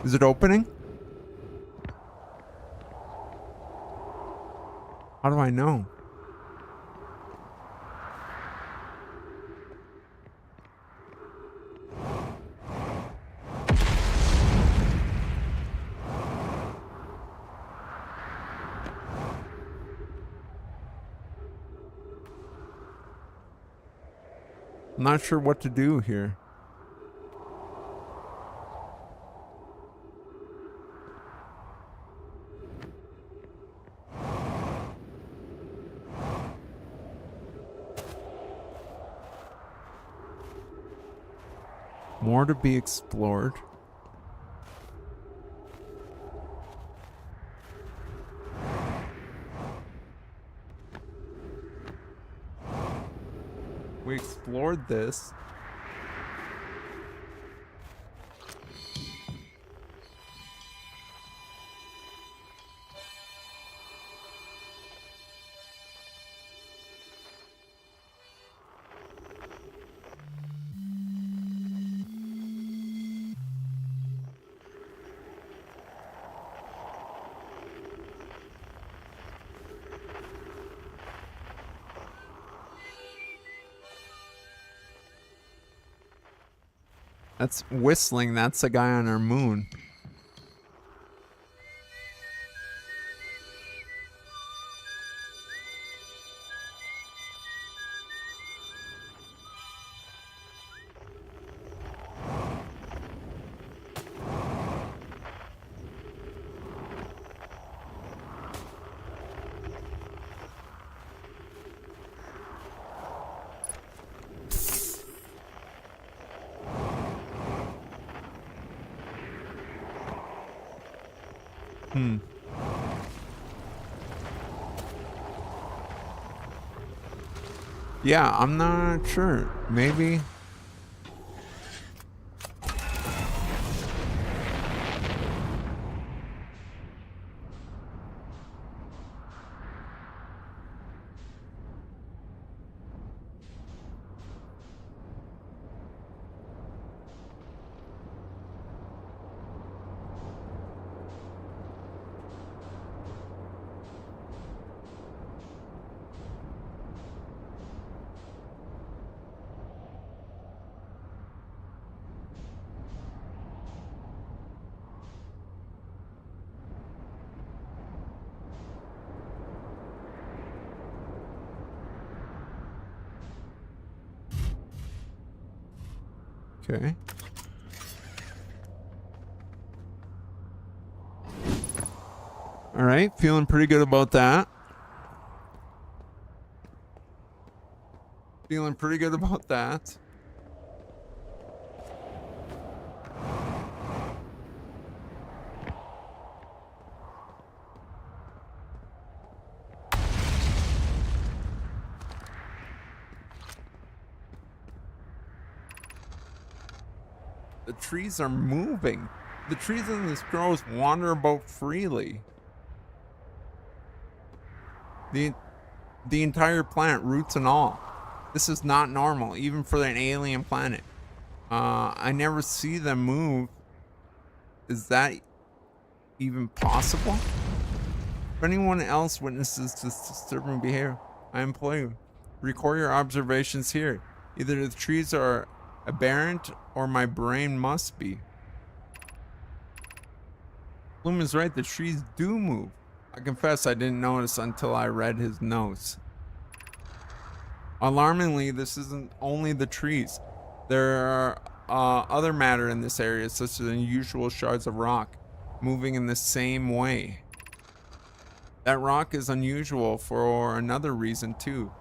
Is it opening? How do I know? I'm not sure what to do here. More to be explored. We explored this. That's whistling. That's the guy on our moon. Yeah, I'm not sure. Maybe. Okay. All right, feeling pretty good about that. Feeling pretty good about that. The trees are moving. The trees in this grove wander about freely. The entire plant, roots and all. This is not normal, even for an alien planet. I never see them move. Is that even possible? If anyone else witnesses this disturbing behavior, I implore you, record your observations here. Either the trees are aberrant or my brain must be. Bloom is right, the trees do move. I confess I didn't notice until I read his notes. Alarmingly, this isn't only the trees. There are other matter in this area, such as unusual shards of rock, moving in the same way. That rock is unusual for another reason too.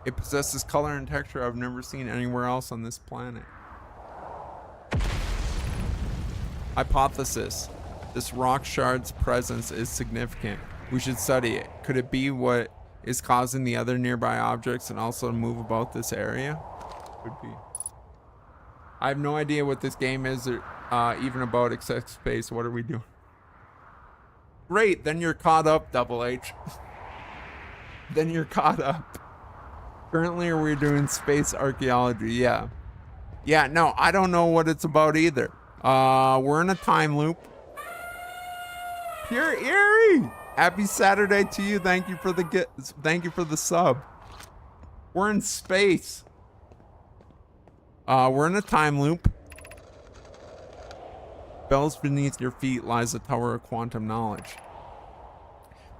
It possesses color and texture I've never seen anywhere else on this planet. Hypothesis. This rock shard's presence is significant. We should study it. Could it be what is causing the other nearby objects and also move about this area? Could be. I have no idea what this game is or even about except space. What are we doing? Great, then you're caught up, Double H. Then you're caught up. Currently, we're doing space archaeology. Yeah. Yeah, no, I don't know what it's about either. We're in a time loop. Pure Eerie! Happy Saturday to you. Thank you for the sub. We're in space. We're in a time loop. Bells beneath your feet lies a tower of quantum knowledge.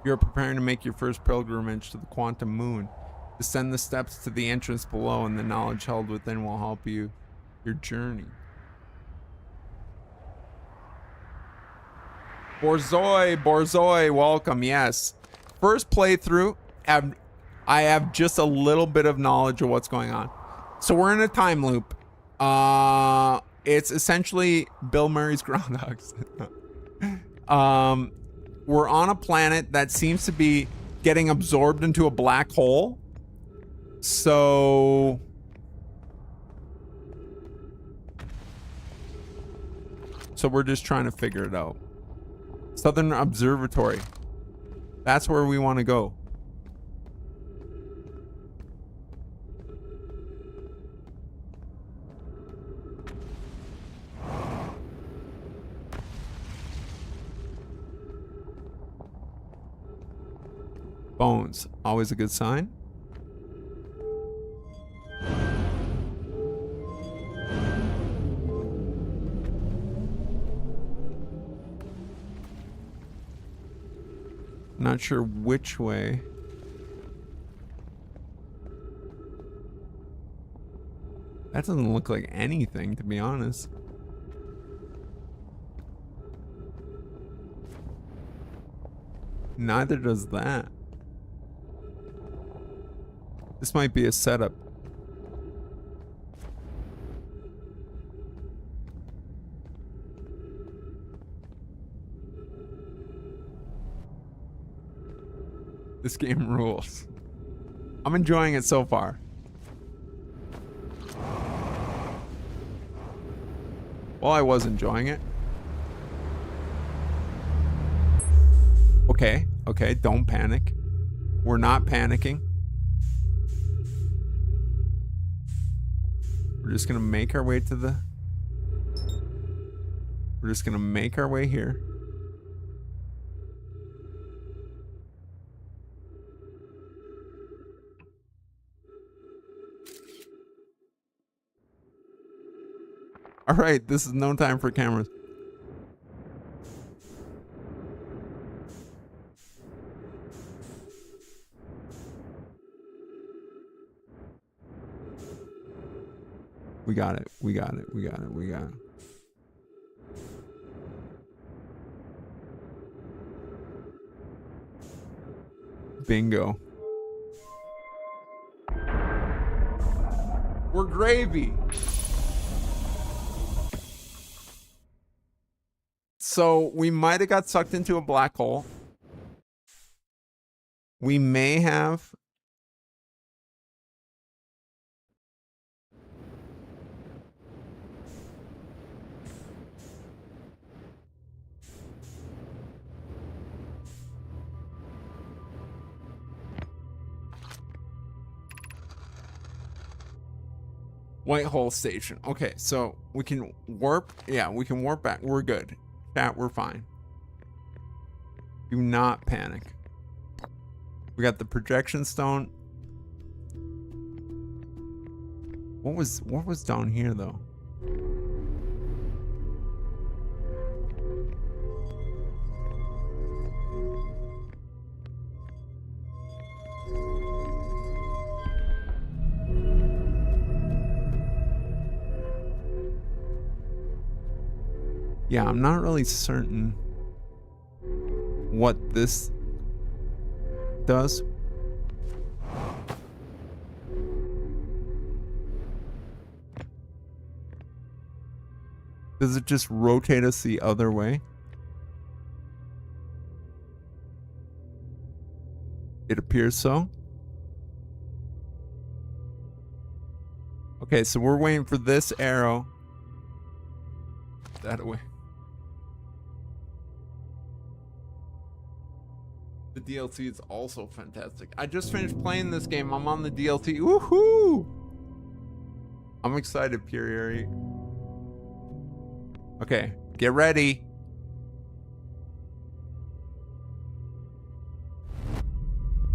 You're preparing to make your first pilgrimage to the quantum moon. Descend the steps to the entrance below, and the knowledge held within will help you your journey. Borzoi, welcome. Yes, first playthrough. I have just a little bit of knowledge of what's going on. So we're in a time loop. It's essentially Bill Murray's Groundhogs. We're on a planet that seems to be getting absorbed into a black hole. So we're just trying to figure it out. Southern Observatory. That's where we want to go. Bones, always a good sign. Not sure which way. That doesn't look like anything, to be honest. Neither does that. This might be a setup. This game rules. I'm enjoying it so far. Well, I was enjoying it. Okay, don't panic. We're not panicking. We're just gonna make our way to the... We're just gonna make our way here. All right, this is no time for cameras. We got it. We got it. We got it. We got it. Bingo. We're gravy. So we might have got sucked into a black hole. We may have. White hole station. Okay, so we can warp. Yeah, we can warp back. We're good. Chat, we're fine. Do not panic. We got the projection stone. What was down here though? Yeah, I'm not really certain what this does. Does it just rotate us the other way? It appears so. Okay, so we're waiting for this arrow. That away. The DLC is also fantastic. I just finished playing this game. I'm on the DLC. Woohoo! I'm excited, Purieri. Okay, get ready.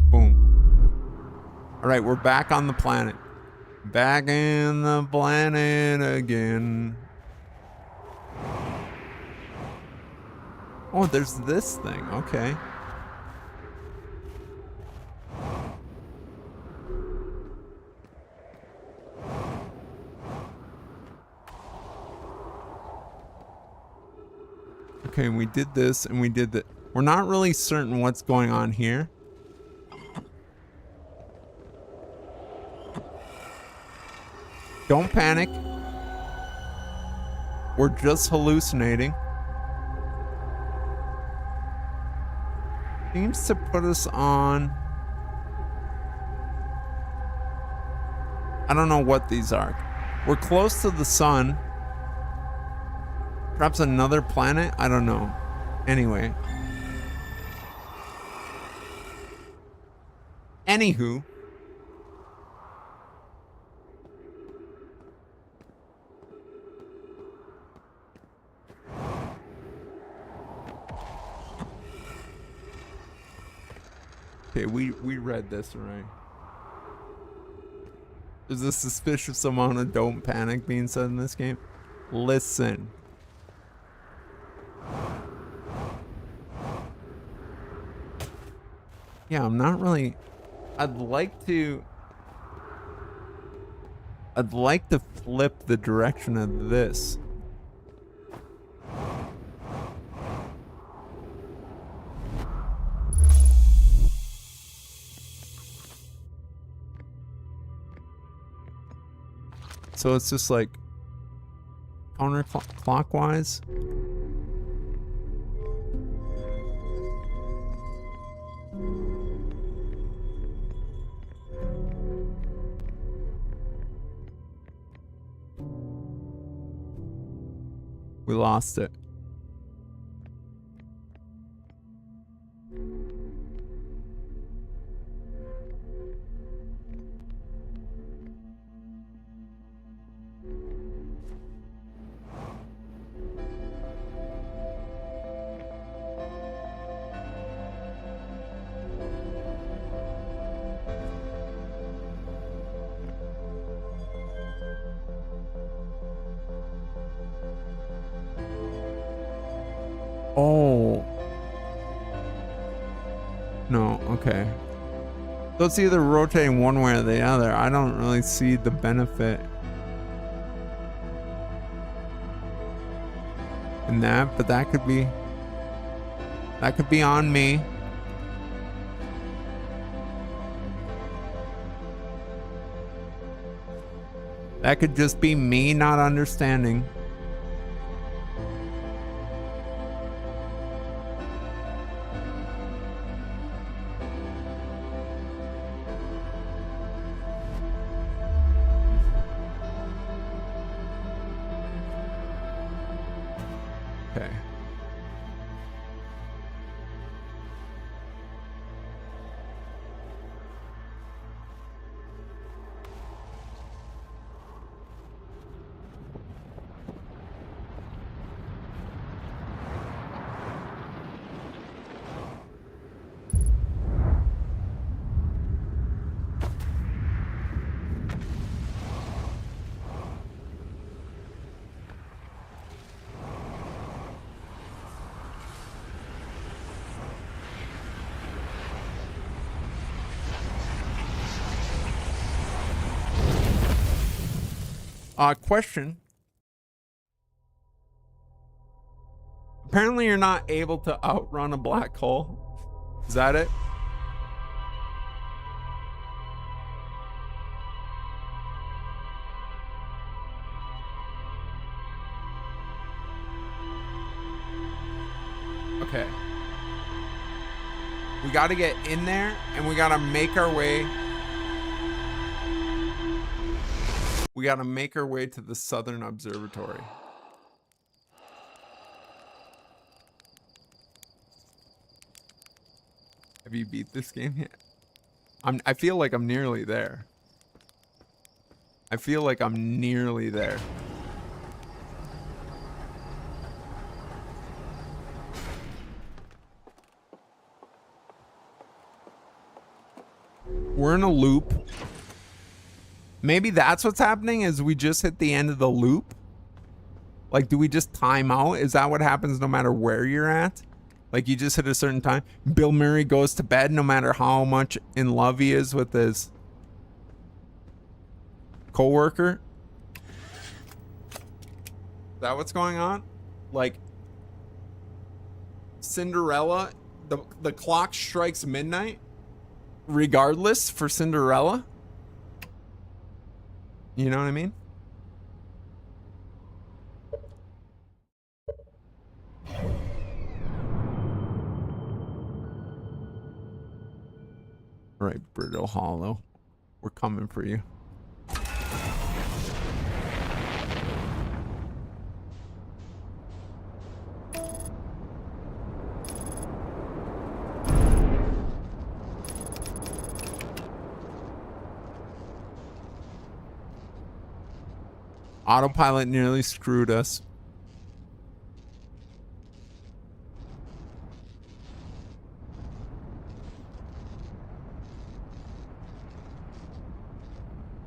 Boom. All right, we're back on the planet. Back in the planet again. Oh, there's this thing. Okay. Okay, we did this and we did that. We're not really certain what's going on here. Don't panic. We're just hallucinating. Seems to put us on... I don't know what these are. We're close to the sun. Perhaps another planet? I don't know. Anyway. Anywho. Okay, we read this, right? There's a suspicious amount of don't panic being said in this game. Listen. Yeah, I'm not really... I'd like to flip the direction of this. So it's just like counterclockwise. We lost it. Oh. No, okay. So it's either rotating one way or the other. I don't really see the benefit in that, but that could be on me. That could just be me not understanding. Okay. Question. Apparently you're not able to outrun a black hole. Is that it? Okay. We got to get in there and we got to make our way. We got to make our way to the Southern Observatory. Have you beat this game yet? I feel like I'm nearly there. I feel like I'm nearly there. We're in a loop. Maybe that's what's happening is we just hit the end of the loop. Like, do we just time out? Is that what happens no matter where you're at? Like, you just hit a certain time. Bill Murray goes to bed no matter how much in love he is with his co-worker. Is that what's going on? Like, Cinderella, the clock strikes midnight regardless for Cinderella. You know what I mean? All right, Brittle Hollow. We're coming for you. Autopilot nearly screwed us.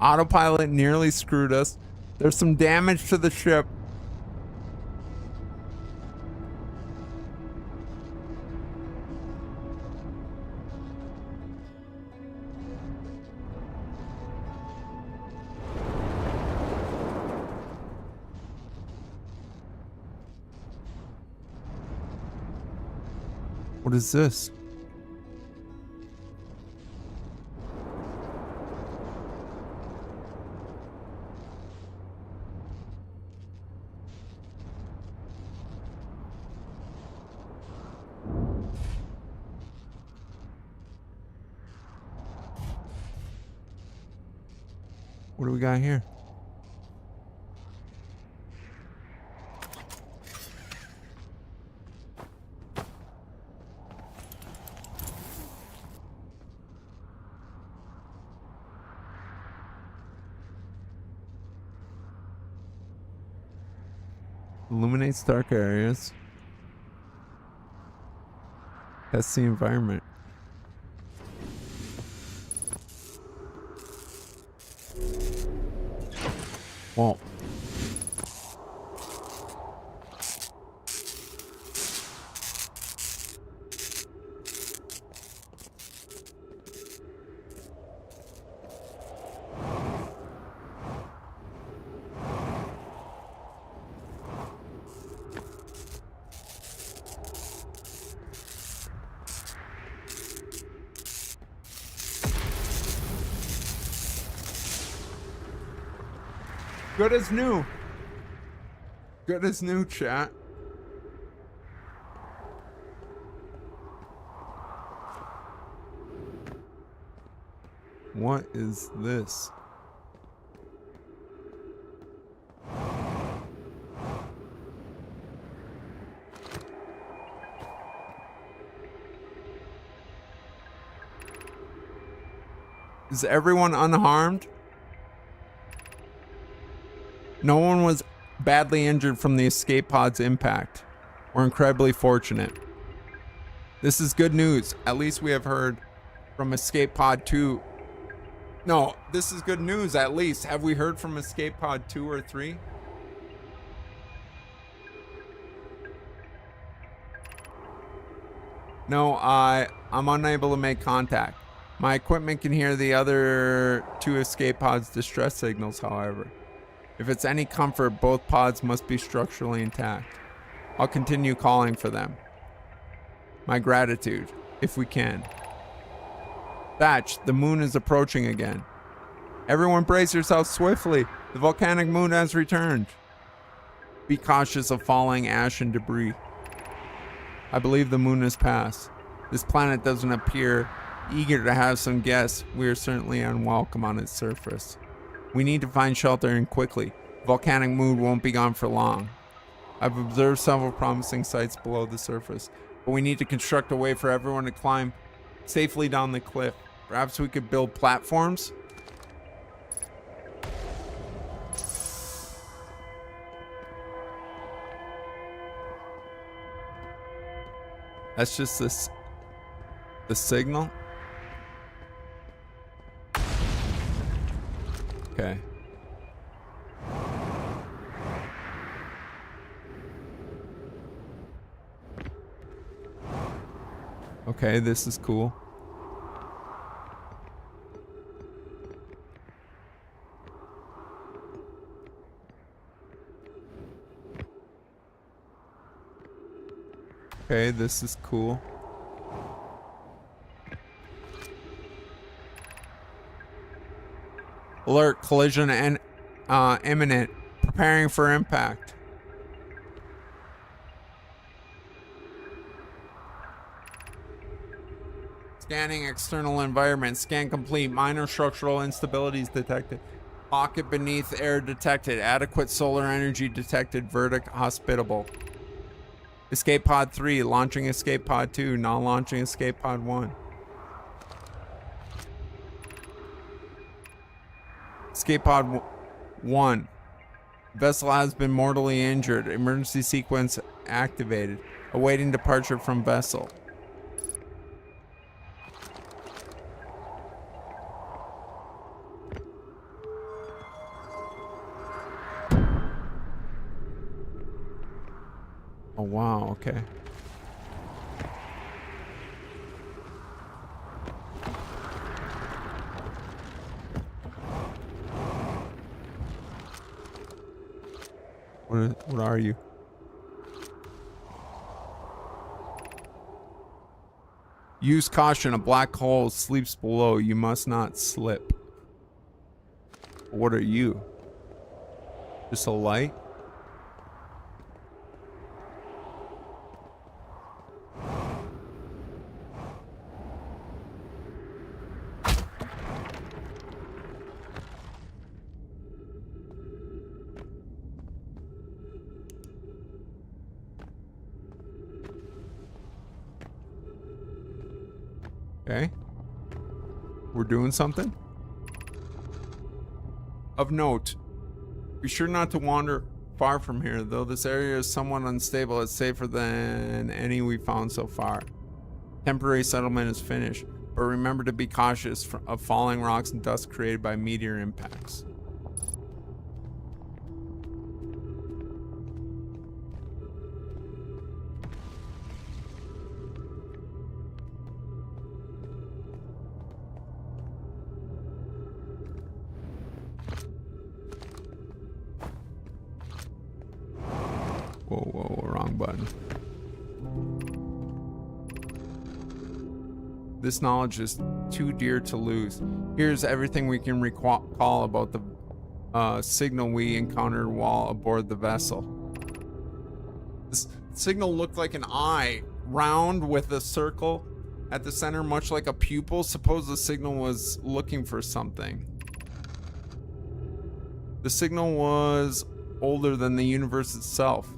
Autopilot nearly screwed us. There's some damage to the ship. What is this? What do we got here? Illuminates dark areas. That's the environment. Well, good as new. Good as new, chat. What is this? Is everyone unharmed? No one was badly injured from the escape pod's impact. We're incredibly fortunate. This is good news. At least we have heard from escape pod 2. No, this is good news at least. Have we heard from escape pod 2 or 3? No, I'm unable to make contact. My equipment can hear the other 2 escape pods' distress signals, however. If it's any comfort, both pods must be structurally intact. I'll continue calling for them. My gratitude, if we can. Thatch, the moon is approaching again. Everyone brace yourselves swiftly. The volcanic moon has returned. Be cautious of falling ash and debris. I believe the moon has passed. This planet doesn't appear eager to have some guests. We are certainly unwelcome on its surface. We need to find shelter and quickly. Volcanic mood won't be gone for long. I've observed several promising sites below the surface, but we need to construct a way for everyone to climb safely down the cliff. Perhaps we could build platforms? That's just the signal. Okay. Okay, this is cool. Okay, this is cool. Alert, collision and imminent. Preparing for impact. Scanning external environment. Scan complete. Minor structural instabilities detected. Pocket beneath air detected. Adequate solar energy detected. Verdict hospitable. Escape pod 3. Launching escape pod 2. Not launching escape pod 1. Escape pod 1. Vessel has been mortally injured. Emergency sequence activated. Awaiting departure from vessel. Oh wow, okay. What are you? Use caution. A black hole sleeps below. You must not slip. What are you? Just a light? Okay. We're doing something. Of note, be sure not to wander far from here. Though this area is somewhat unstable, it's safer than any we found so far. Temporary settlement is finished, but remember to be cautious of falling rocks and dust created by meteor impacts. Whoa, wrong button. This knowledge is too dear to lose. Here's everything we can recall about the signal we encountered while aboard the vessel. This signal looked like an eye, round with a circle at the center, much like a pupil. Suppose the signal was looking for something. The signal was older than the universe itself.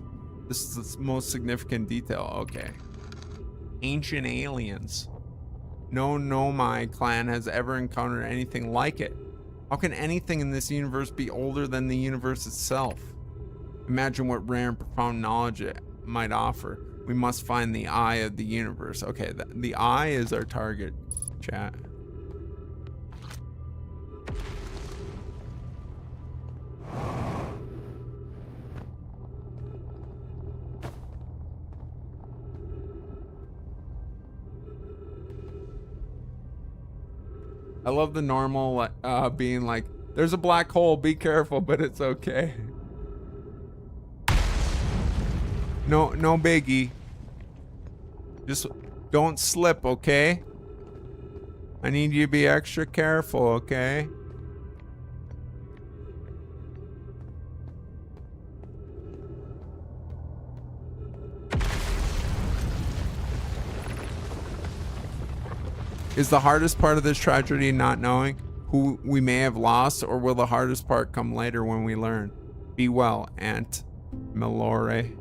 This is the most significant detail. Okay. Ancient aliens. No Nomai clan has ever encountered anything like it. How can anything in this universe be older than the universe itself? Imagine what rare and profound knowledge it might offer. We must find the eye of the universe. Okay, the eye is our target, chat. I love the normal being like, there's a black hole, be careful, but it's okay. No biggie. Just don't slip, okay? I need you to be extra careful, okay? Is the hardest part of this tragedy not knowing who we may have lost, or will the hardest part come later when we learn? Be well, Aunt Malore.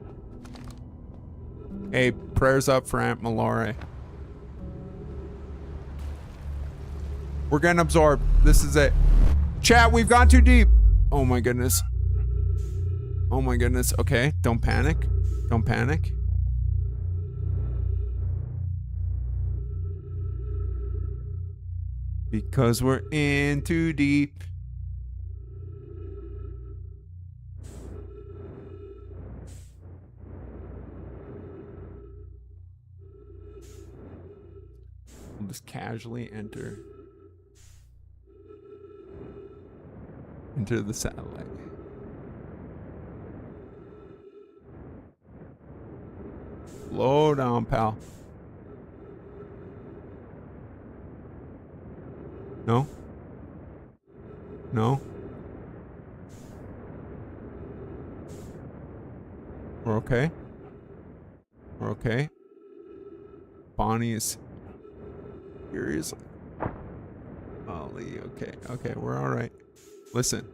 Hey, prayers up for Aunt Malore. We're getting absorbed. This is it. Chat, we've gone too deep. Oh my goodness. Oh my goodness. Okay, don't panic. Don't panic. Because we're in too deep. We'll just casually enter into the satellite. Slow down, pal. No? No? We're okay? We're okay? Bonnie is furious. Ollie, okay. Okay, we're alright. Listen.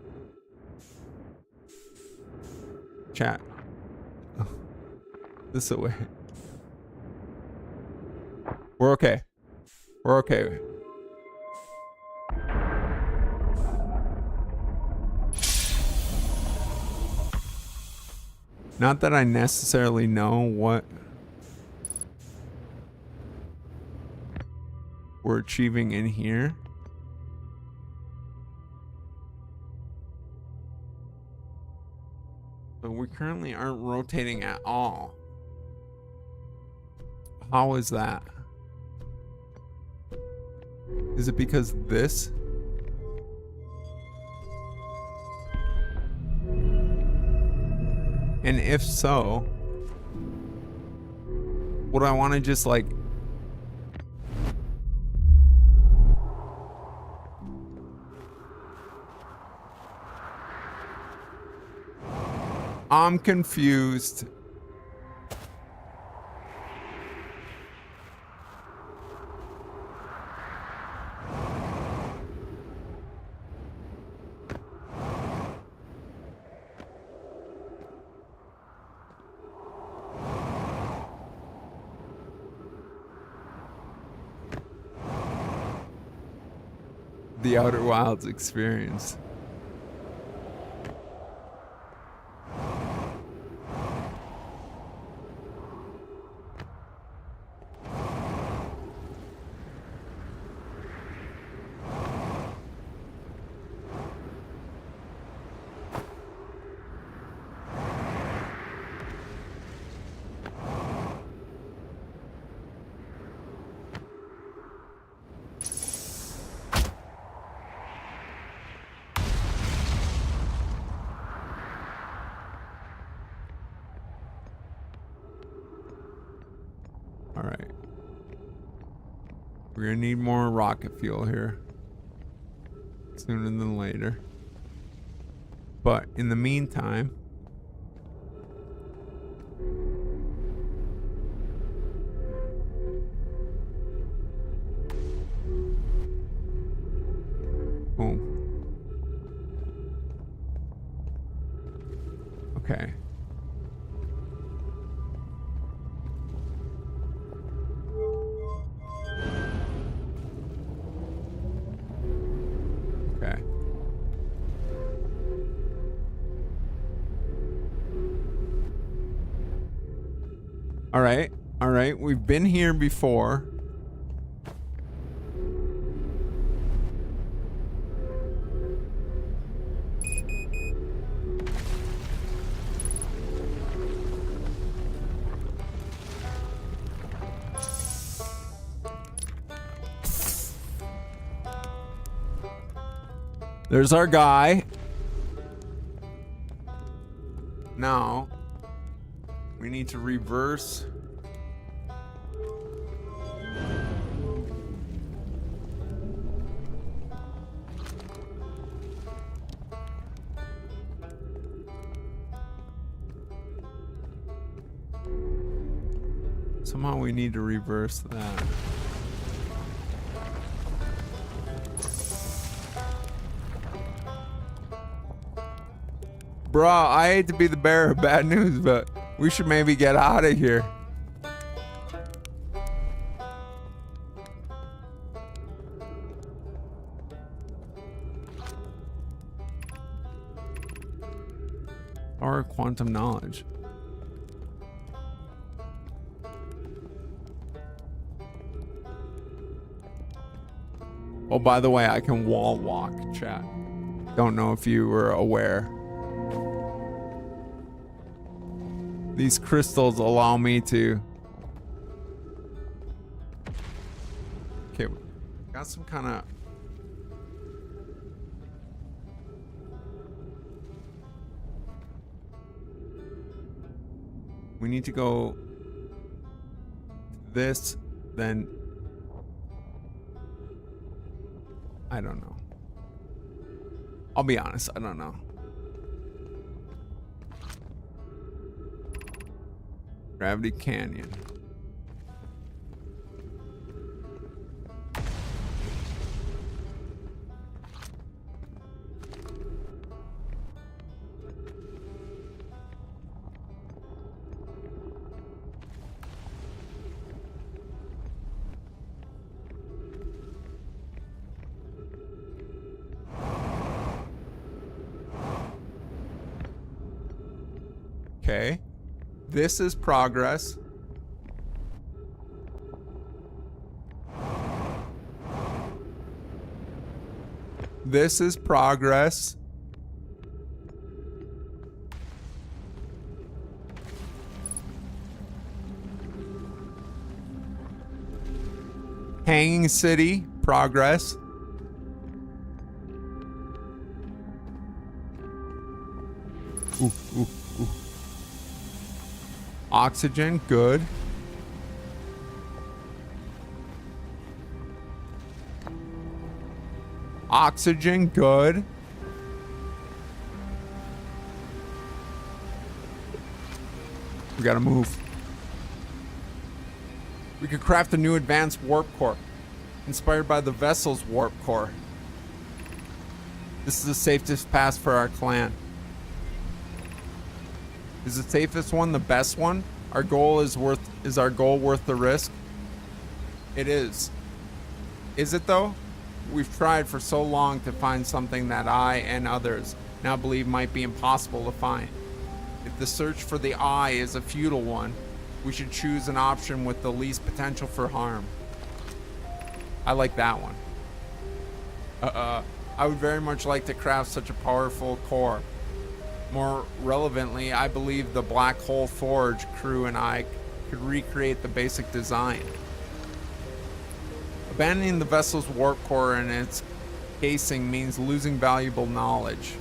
Chat. This away. We're okay. We're okay. Not that I necessarily know what we're achieving in here. But we currently aren't rotating at all. How is that? Is it because this? And if so, would I want to just like I'm confused. The Outer Wilds experience. Alright. We're gonna need more rocket fuel here. Sooner than later. But in the meantime, boom. Okay. Okay. All right. All right. We've been here before. There's our guy. Now, we need to reverse. Somehow we need to reverse that. Bruh, I hate to be the bearer of bad news, but we should maybe get out of here. Or quantum knowledge. Oh, by the way, I can wall walk, chat. Don't know if you were aware. These crystals allow me to... Okay, got some kind of... We need to go this, then... I don't know. I'll be honest, I don't know. Gravity Canyon. Okay. This is progress. This is progress. Hanging City, progress. Ooh, ooh, ooh. Oxygen, good. Oxygen, good. We gotta move. We could craft a new advanced warp core, inspired by the vessel's warp core. This is the safest path for our clan. Is the safest one the best one? Our goal is our goal worth the risk? It is. Is it though? We've tried for so long to find something that I and others now believe might be impossible to find. If the search for the eye is a futile one, we should choose an option with the least potential for harm. I like that one. I would very much like to craft such a powerful core. More relevantly, I believe the Black Hole Forge crew and I could recreate the basic design. Abandoning the vessel's warp core and its casing means losing valuable knowledge.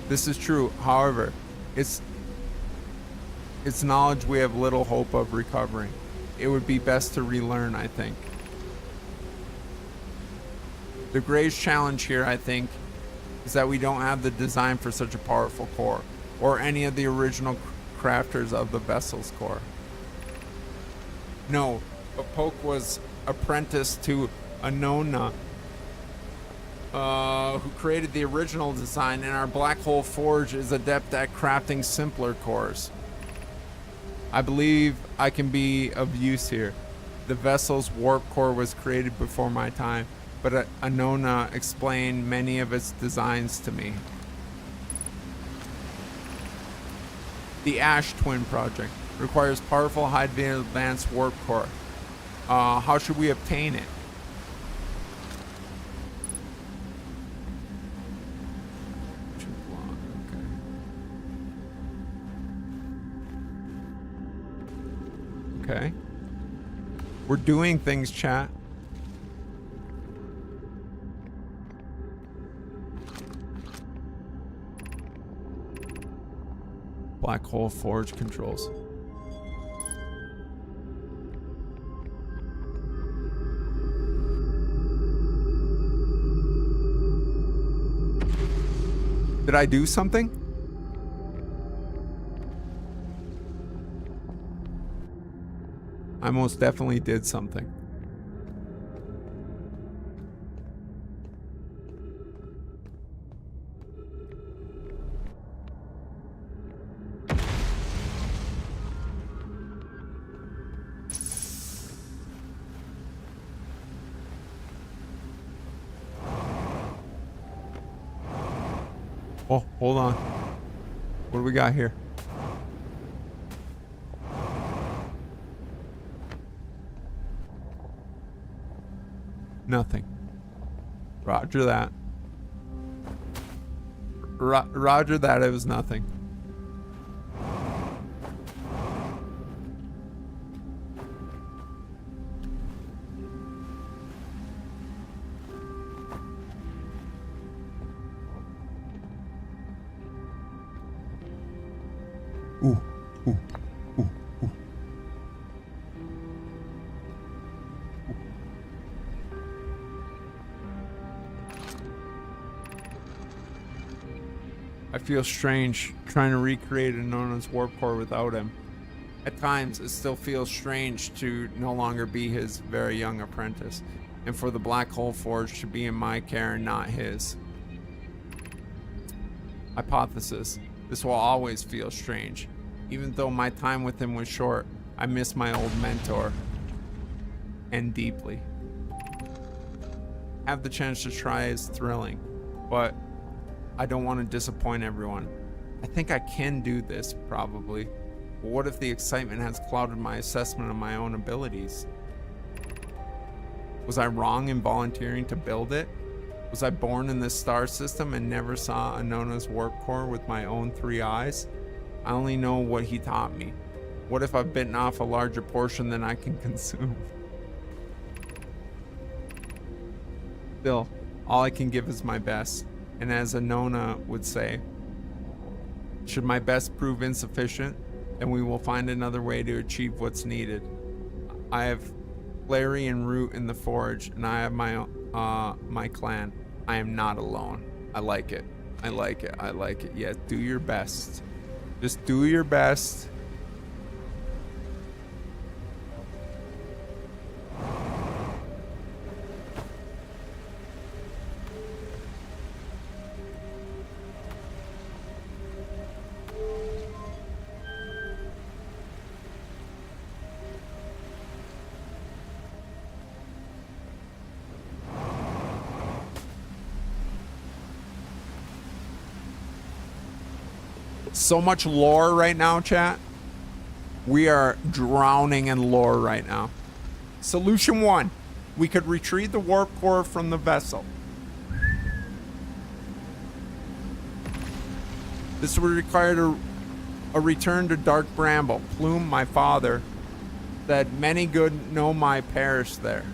This is true, however, it's knowledge we have little hope of recovering. It would be best to relearn, I think. The greatest challenge here, I think, is that we don't have the design for such a powerful core, or any of the original crafters of the vessel's core. No, but Poke was apprenticed to Anona, who created the original design, and our Black Hole Forge is adept at crafting simpler cores. I believe I can be of use here. The vessel's warp core was created before my time, but Anona explained many of its designs to me. The Ash Twin project requires powerful high advanced warp core. How should we obtain it? Okay. We're doing things, chat. Black Hole Forge controls. Did I do something? I most definitely did something. Oh, hold on. What do we got here? Nothing. Roger that. Roger that, it was nothing. Ooh, ooh, ooh, ooh. I feel strange trying to recreate Anona's warp core without him. At times, it still feels strange to no longer be his very young apprentice, and for the Black Hole Forge to be in my care and not his. Hypothesis: this will always feel strange. Even though my time with him was short, I miss my old mentor. And deeply. Have the chance to try is thrilling, but I don't want to disappoint everyone. I think I can do this, probably. But what if the excitement has clouded my assessment of my own abilities? Was I wrong in volunteering to build it? Was I born in this star system and never saw Anona's warp core with my own 3 eyes? I only know what he taught me. What if I've bitten off a larger portion than I can consume? Still, all I can give is my best. And as Anona would say, should my best prove insufficient, then we will find another way to achieve what's needed. I have Larry and Root in the forge, and I have my clan. I am not alone. I like it. I like it. I like it. Yeah, do your best. Just do your best. So much lore right now, chat. We are drowning in lore right now. Solution 1. We could retrieve the warp core from the vessel. This would require a return to Dark Bramble. Plume, my father, said many good know my parish there.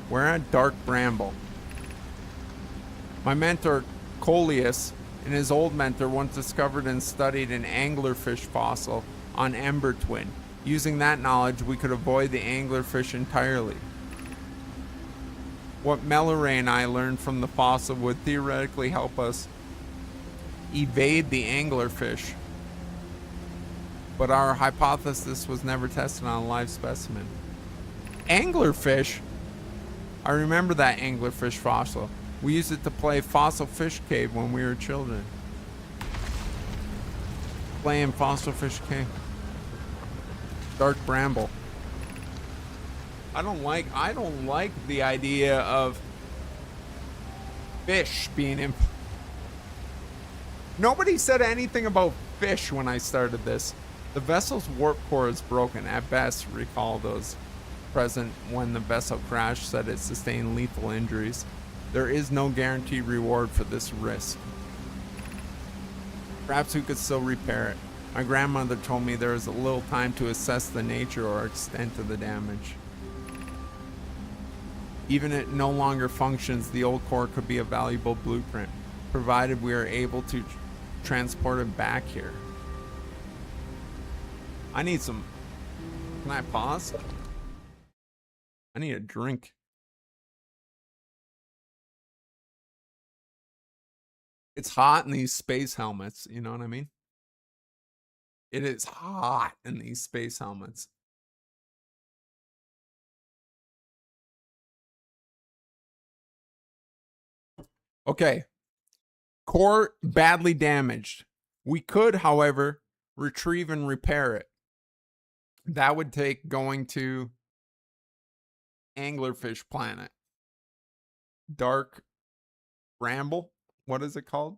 We're at Dark Bramble. My mentor, Coleus, and his old mentor once discovered and studied an anglerfish fossil on Ember Twin. Using that knowledge, we could avoid the anglerfish entirely. What Melloray and I learned from the fossil would theoretically help us evade the anglerfish. But our hypothesis was never tested on a live specimen. Anglerfish? I remember that anglerfish fossil. We used it to play Fossil Fish Cave when we were children. Playing Fossil Fish Cave. Dark Bramble. I don't like the idea of fish being in. Nobody said anything about fish when I started this. The vessel's warp core is broken. At best, recall those present when the vessel crashed said it sustained lethal injuries. There is no guaranteed reward for this risk. Perhaps we could still repair it. My grandmother told me there is a little time to assess the nature or extent of the damage. Even if it no longer functions, the old core could be a valuable blueprint, provided we are able to transport it back here. I need some. Can I pause? I need a drink. It's hot in these space helmets, you know what I mean? It is hot in these space helmets. Okay. Core badly damaged. We could, however, retrieve and repair it. That would take going to Anglerfish Planet. Dark Bramble? What is it called?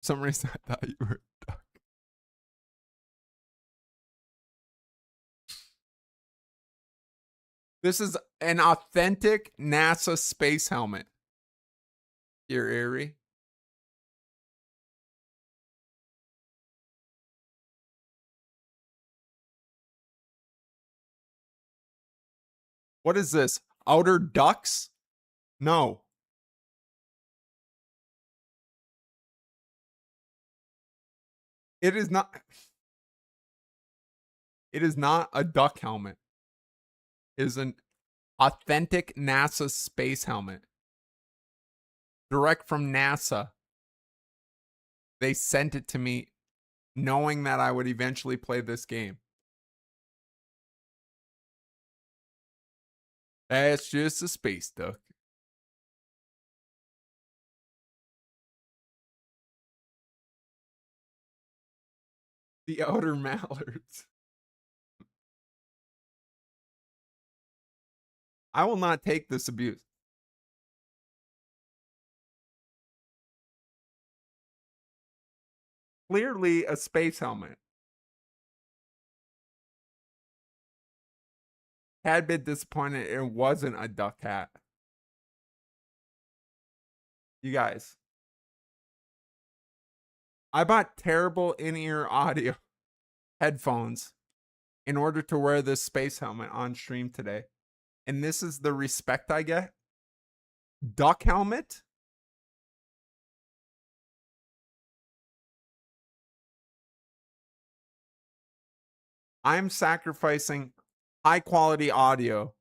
For some reason I thought you were a duck. This is an authentic NASA space helmet. Here, Erie. What is this? Outer ducks? No. It is not. It is not a duck helmet. It is an authentic NASA space helmet. Direct from NASA. They sent it to me knowing that I would eventually play this game. That's just a space duck. The outer mallards. I will not take this abuse. Clearly a space helmet. Had been disappointed it wasn't a duck hat. You guys. I bought terrible in-ear audio headphones in order to wear this space helmet on stream today. And this is the respect I get. Duck helmet? I'm sacrificing high quality audio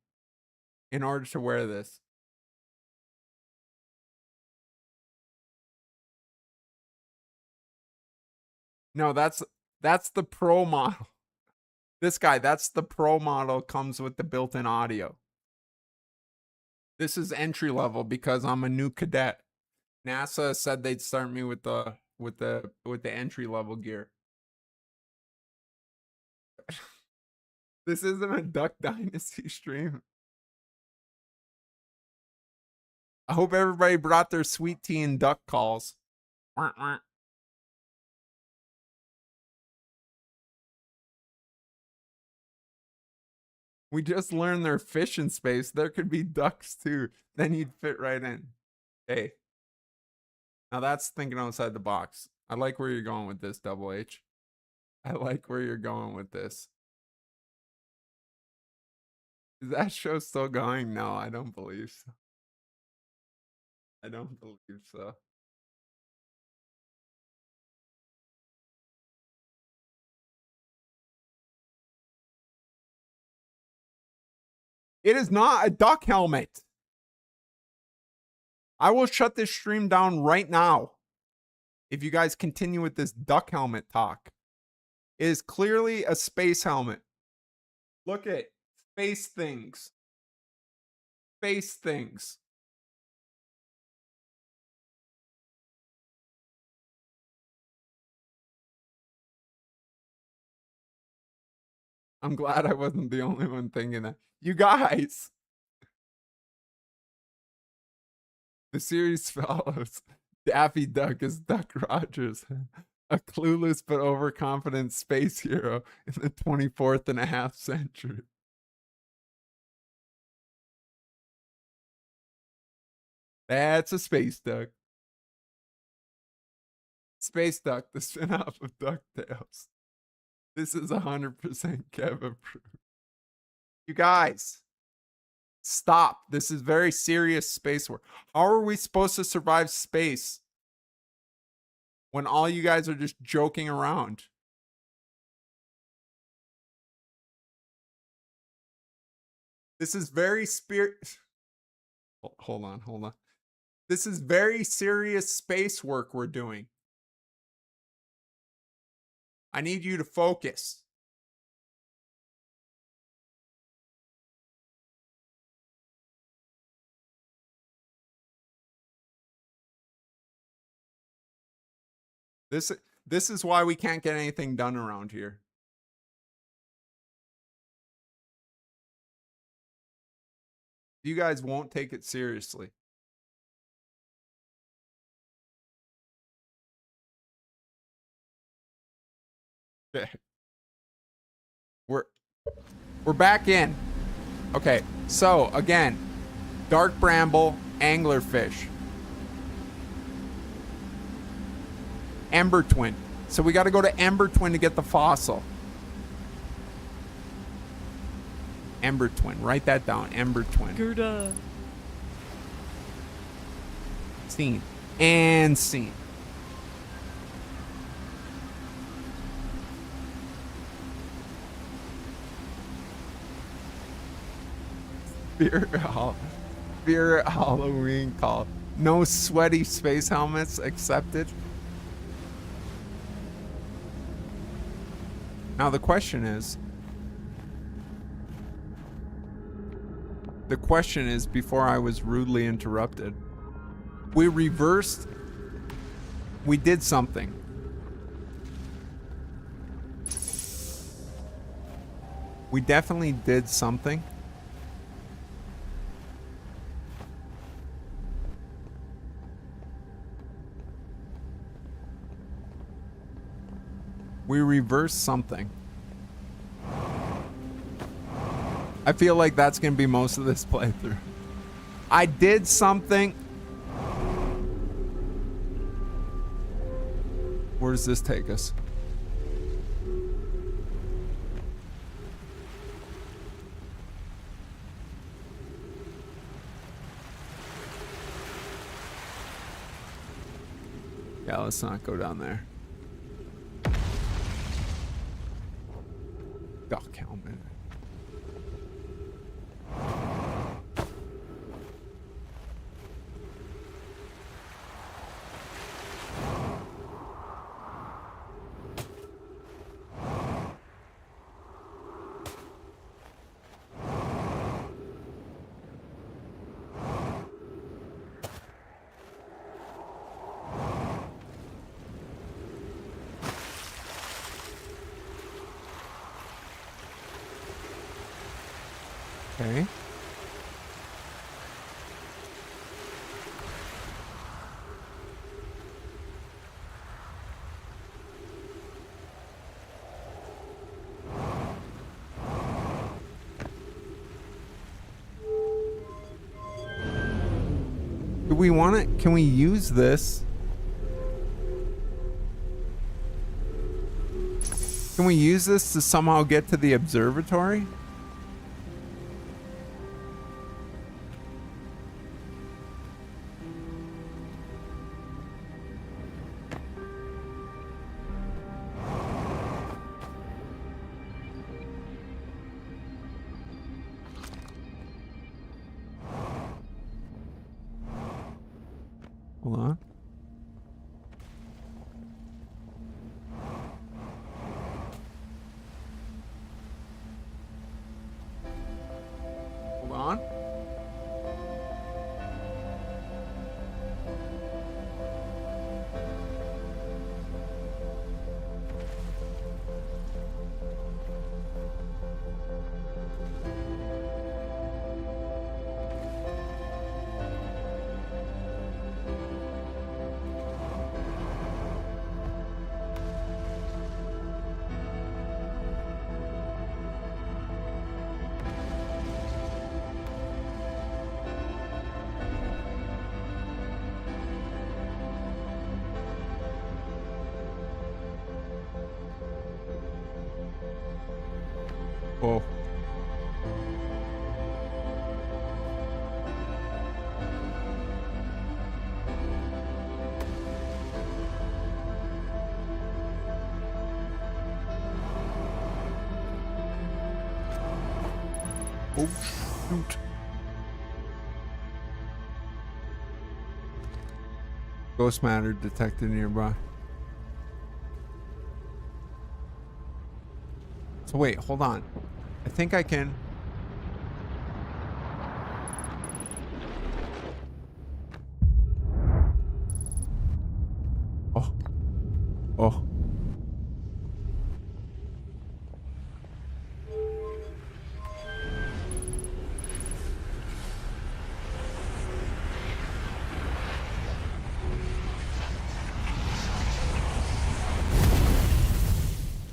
in order to wear this. No, that's the pro model. This guy, that's the pro model, comes with the built-in audio. This is entry level because I'm a new cadet. NASA said they'd start me with the entry level gear. This isn't a Duck Dynasty stream. I hope everybody brought their sweet tea and duck calls. We just learned they're fish in space. There could be ducks too. Then you'd fit right in. Hey. Now that's thinking outside the box. I like where you're going with this, Double H. I like where you're going with this. Is that show still going? No, I don't believe so. I don't believe so. It is not a duck helmet. I will shut this stream down right now if you guys continue with this duck helmet talk. It is clearly a space helmet. Look at space things. Space things. I'm glad I wasn't the only one thinking that. You guys. The series follows Daffy Duck as Duck Rogers, a clueless but overconfident space hero in the 24th and a half century. That's a space duck. Space Duck, the spin-off of DuckTales. This is 100% Kev approved. You guys, stop. This is very serious space work. How are we supposed to survive space when all you guys are just joking around? This is very Hold on. This is very serious space work we're doing. I need you to focus. This is why we can't get anything done around here. You guys won't take it seriously. Okay. We're back in. Okay, so again, dark bramble, anglerfish, ember twin. So we got to go to ember twin to get the fossil. Ember twin. Write that down. Ember twin. Gerda. Scene. And scene. Fear Halloween call. No sweaty space helmets accepted. Now the question is, before I was rudely interrupted, we reversed, we did something. We definitely did something. We reversed something. I feel like that's going to be most of this playthrough. I did something. Where does this take us? Yeah, let's not go down there. Duck helmet. Okay. Do we want it? Can we use this? Can we use this to somehow get to the observatory? Hold on. Hold on. Whoa. Oh, shoot. Ghost matter detected nearby. So wait, hold on. I think I can. Oh. Oh.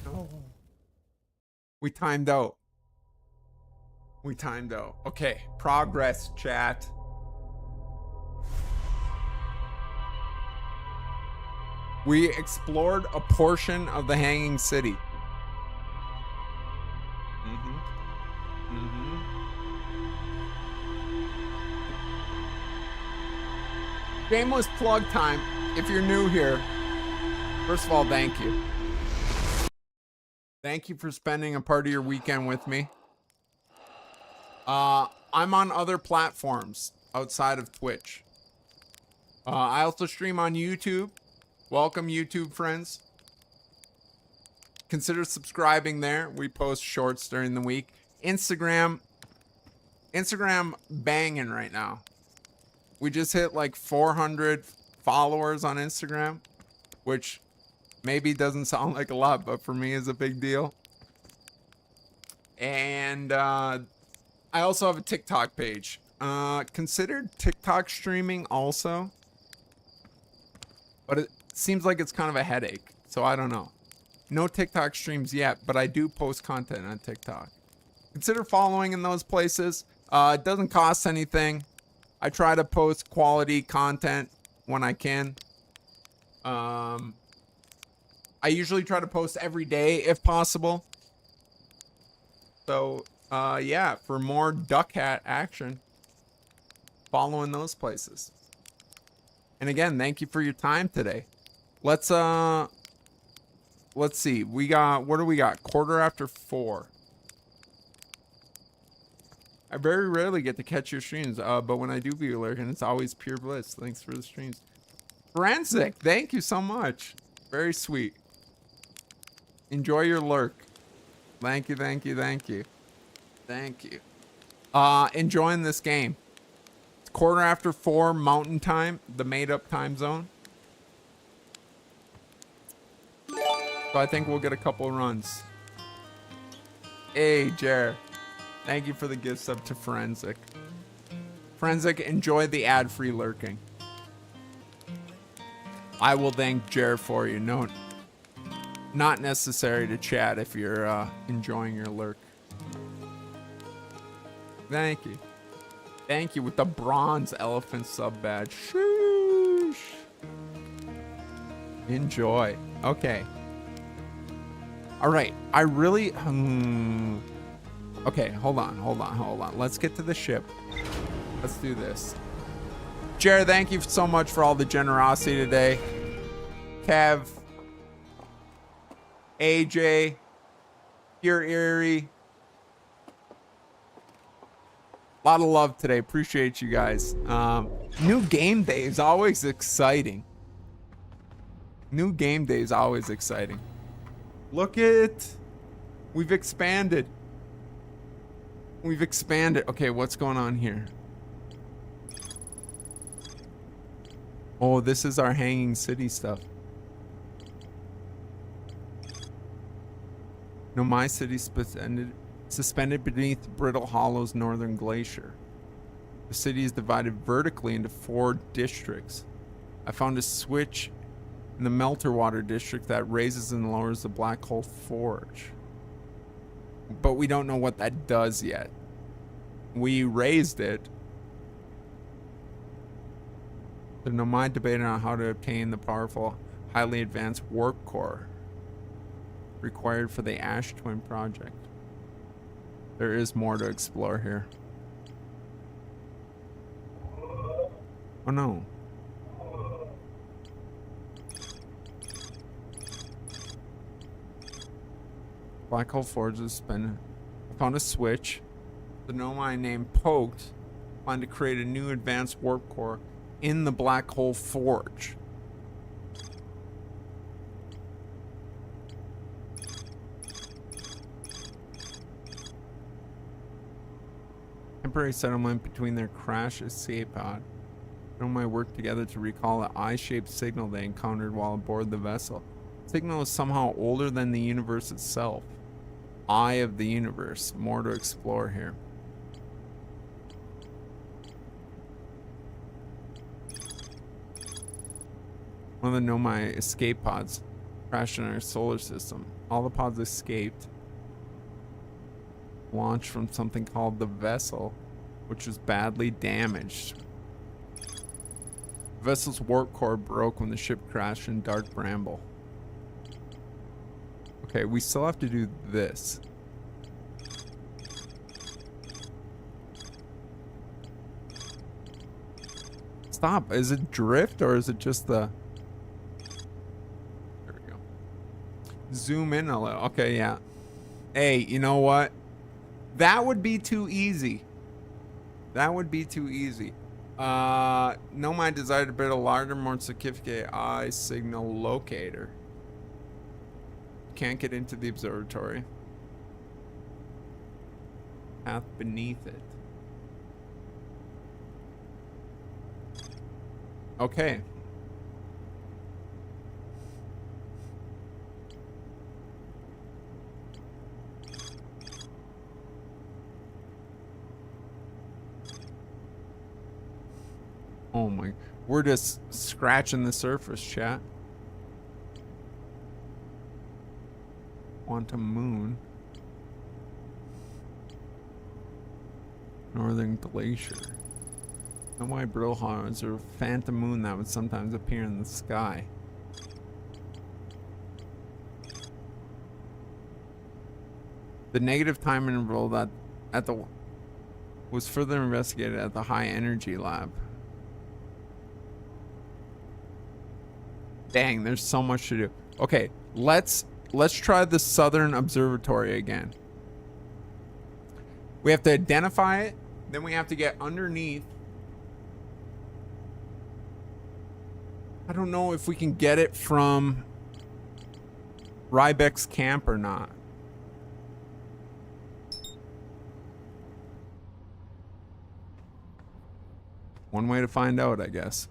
No. We timed out. We timed out. Okay, progress, chat. We explored a portion of the Hanging City. Shameless plug time. If you're new here, first of all, thank you. Thank you for spending a part of your weekend with me. I'm on other platforms outside of Twitch. I also stream on YouTube. Welcome, YouTube friends. Consider subscribing there. We post shorts during the week. Instagram banging right now. We just hit like 400 followers on Instagram, which maybe doesn't sound like a lot, but for me is a big deal. And I also have a TikTok page. Considered TikTok streaming also, but it seems like it's kind of a headache, so I don't know. No TikTok streams yet, but I do post content on TikTok. Consider following in those places. It doesn't cost anything. I try to post quality content when I can. I usually try to post every day if possible. So, yeah, for more duck hat action, follow in those places. And again, thank you for your time today. Let's see. We got, what do we got? 4:15. I very rarely get to catch your streams, but when I do be lurking, it's always pure bliss. Thanks for the streams. Forensic, thank you so much. Very sweet. Enjoy your lurk. Thank you, thank you, thank you. Thank you. Enjoying this game. It's 4:15 Mountain Time, the made-up time zone. So I think we'll get a couple runs. Hey, Jer. Thank you for the gift sub to Forensic. Forensic, enjoy the ad-free lurking. I will thank Jer for you. No, not necessary to chat if you're enjoying your lurk. Thank you. Thank you with the bronze elephant sub badge. Shoosh. Enjoy. Okay. All right. I really... Okay, hold on. Let's get to the ship. Let's do this. Jared, thank you so much for all the generosity today. Kev, AJ, Pure Eerie. A lot of love today. Appreciate you guys. New game day is always exciting. New game day is always exciting. Look at... We've expanded. We've expanded. Okay, what's going on here? Oh, this is our Hanging City stuff. No, my city suspended beneath Brittle Hollow's northern glacier. The city is divided vertically into 4 districts. I found a switch in the Melter Water district that raises and lowers the Black Hole Forge. But we don't know what that does yet. We raised it. The Nomad debated on how to obtain the powerful, highly advanced warp core required for the Ash Twin project. There is more to explore here. Oh no. Black Hole Forge has been... I found a switch. The Nomai named Poked planned to create a new advanced warp core in the Black Hole Forge. Temporary settlement between their crash escape pod. Nomai worked together to recall an eye-shaped signal they encountered while aboard the vessel. The signal is somehow older than the universe itself. Eye of the universe. More to explore here. One of the Nomai escape pods crashed in our solar system. All the pods escaped. Launched from something called the vessel, which was badly damaged. The vessel's warp core broke when the ship crashed in Dark Bramble. Okay, we still have to do this. Stop. Is it drift or is it just the... There we go. Zoom in a little. Okay, yeah. Hey, you know what? That would be too easy. That would be too easy. No, my desire to build a larger, more sophisticated eye signal locator. Can't get into the observatory. Path beneath it. Okay. Oh my, we're just scratching the surface, chat. Quantum moon. Northern glacier. Why Brilhar is there a phantom moon that would sometimes appear in the sky? The negative time interval that was further investigated at the high energy lab. Dang, there's so much to do. Okay, let's try the southern observatory again. We have to identify it, then we have to get underneath. I don't know if we can get it from Rybeck's camp or not. One way to find out, I guess.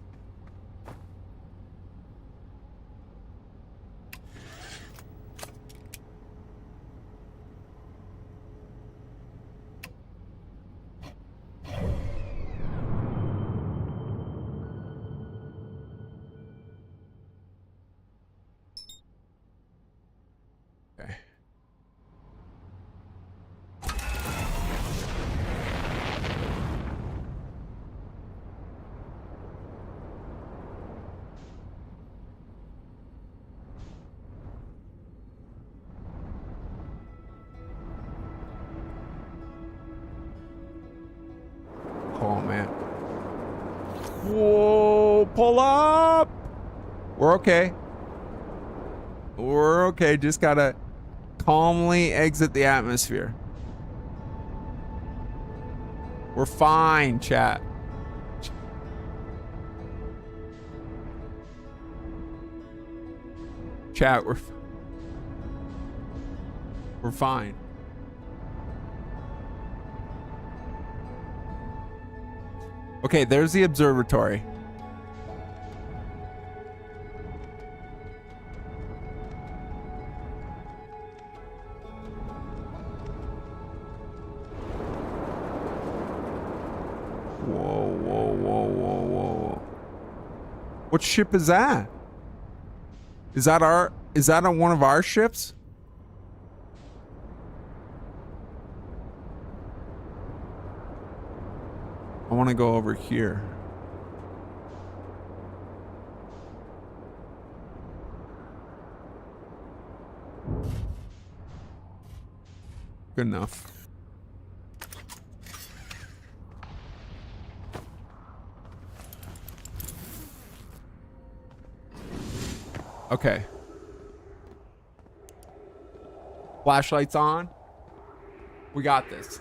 Oh man. Whoa, pull up. We're okay. We're okay. Just gotta calmly exit the atmosphere. We're fine, chat. Chat, we're fine. Okay, there's the observatory. Whoa, whoa, whoa, whoa, whoa. What ship is that? Is that on one of our ships? I want to go over here. Good enough. Okay. Flashlights on. We got this.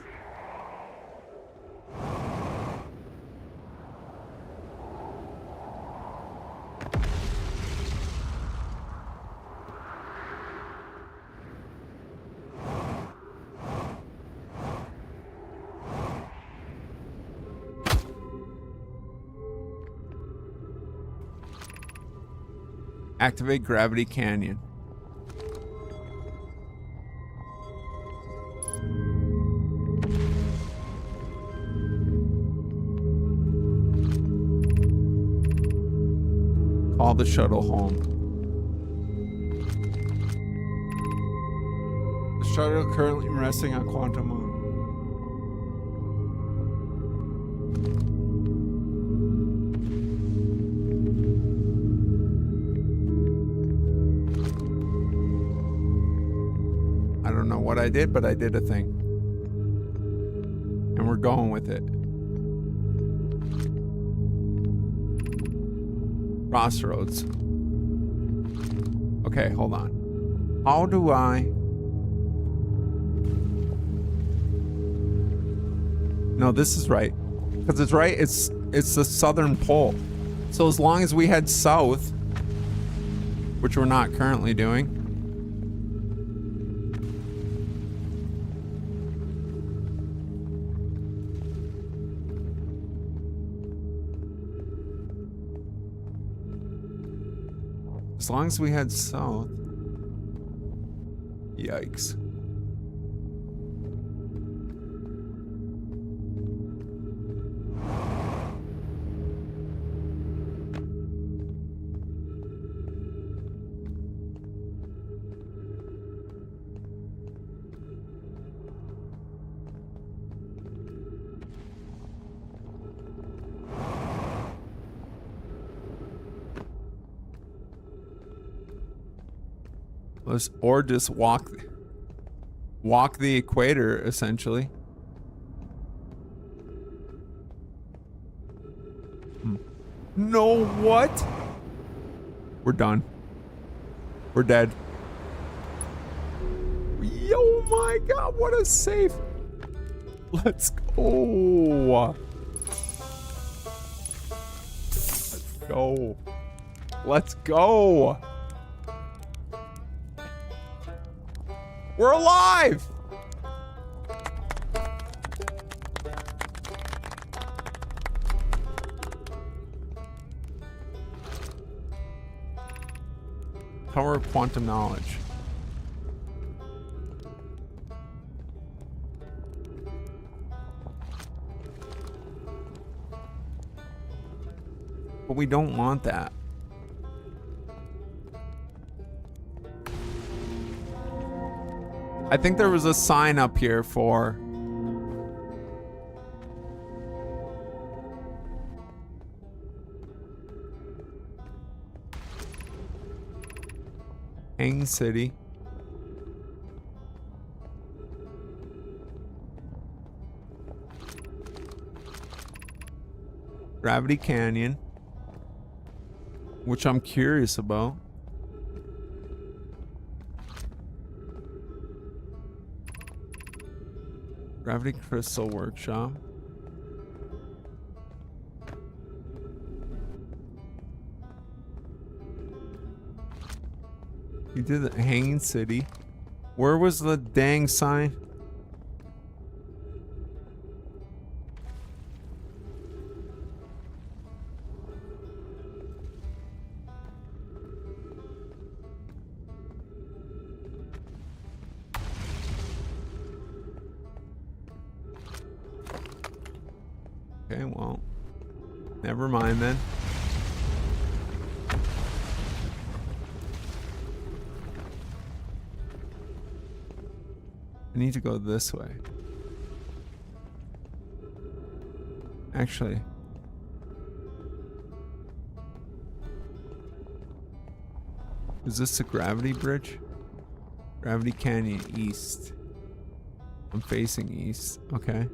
Activate Gravity Canyon. Call the shuttle home. The shuttle currently resting on Quantum Moon. I don't know what I did, but I did a thing. And we're going with it. Crossroads. Okay, hold on. How do I... No, this is right. Because it's right, it's the southern pole. So as long as we head south, which we're not currently doing. As long as we head south. Yikes. Or just walk the equator, essentially. No, what? We're done. We're dead. Yo, my God, what a save. Let's go. Let's go. Let's go. We're alive! Power of quantum knowledge. But we don't want that. I think there was a sign up here for Hang City. Gravity Canyon, which I'm curious about. Gravity Crystal Workshop. You did the Hanging City. Where was the dang sign? Okay, well, never mind then. I need to go this way. Actually, is this the gravity bridge? Gravity Canyon East. I'm facing east. Okay.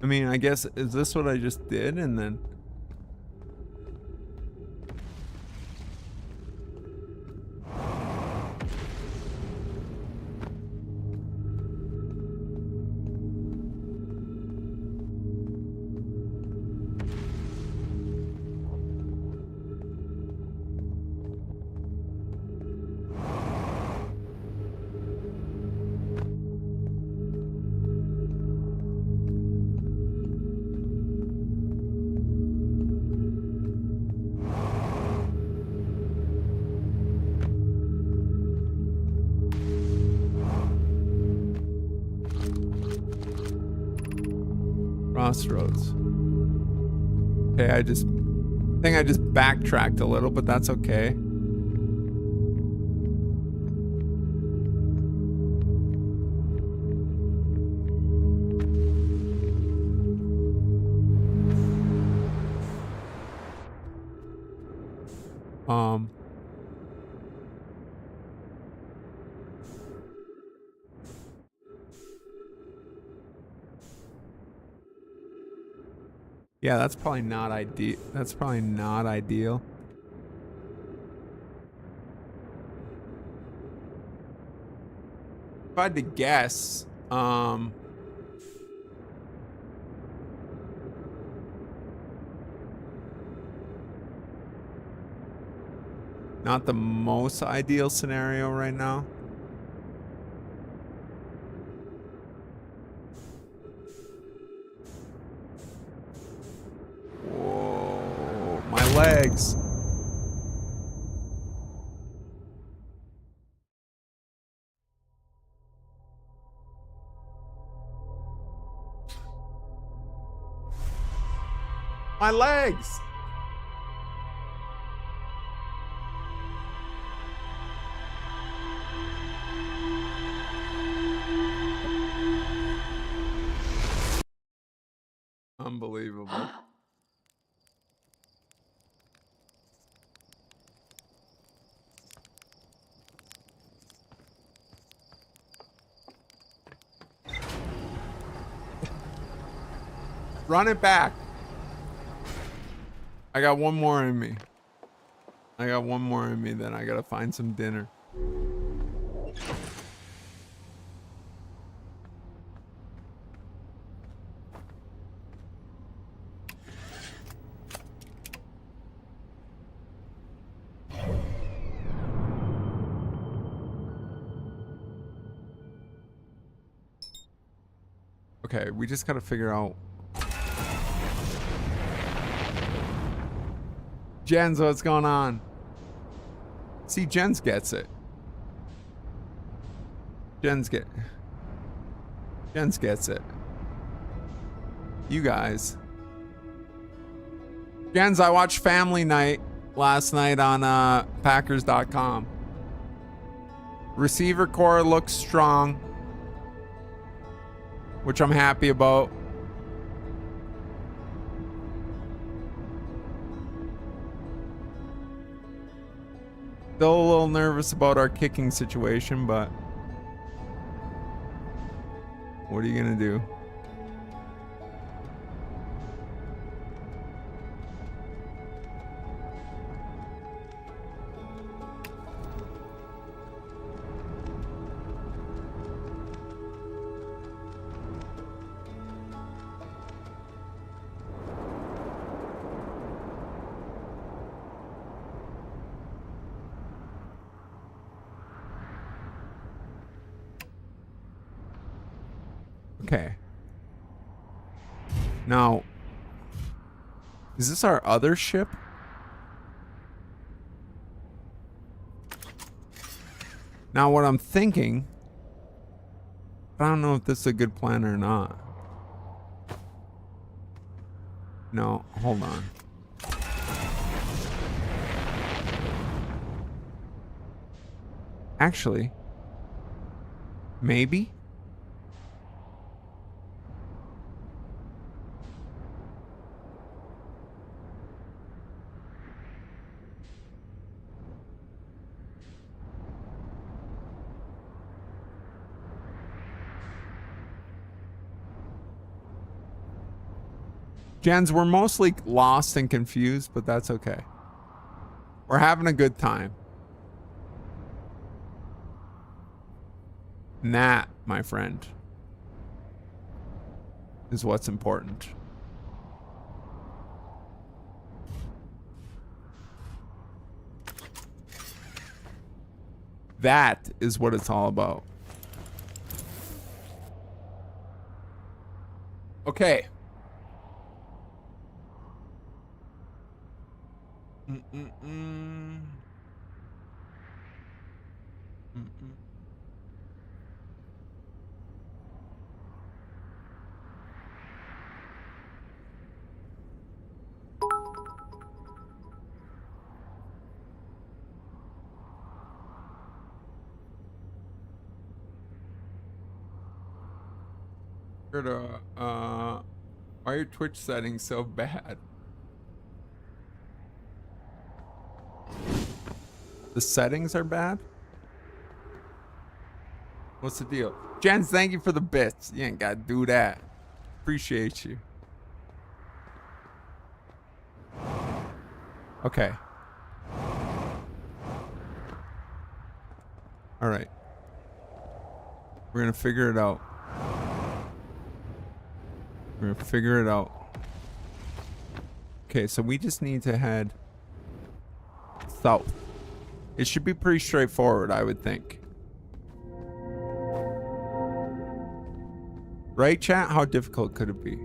I mean, I guess, is this what I just did? And then... Crossroads. Okay, I think I just backtracked a little, but that's okay. Yeah, that's probably not ideal. That's probably not ideal. If I had to guess, not the most ideal scenario right now. Whoa, my legs. My legs. Unbelievable. Run it back. I got one more in me. I got one more in me, then I gotta find some dinner. Okay, we just gotta figure out. Jens, what's going on? See, Jens gets it. Jens gets it. You guys. Jens, I watched Family Night last night on Packers.com. Receiver core looks strong, which I'm happy about. Still a little nervous about our kicking situation, but what are you gonna do? Okay. Now, is this our other ship? Now, what I'm thinking, I don't know if this is a good plan or not. No, hold on. Actually, maybe. Jens, we're mostly lost and confused, but that's okay. We're having a good time. And that, my friend, is what's important. That is what it's all about. Okay. Gerda, why are your Twitch settings so bad? The settings are bad? What's the deal? Jens, thank you for the bits. You ain't gotta do that. Appreciate you. Okay. All right. We're gonna figure it out. We're gonna figure it out. Okay, so we just need to head south. It should be pretty straightforward, I would think. Right, chat? How difficult could it be?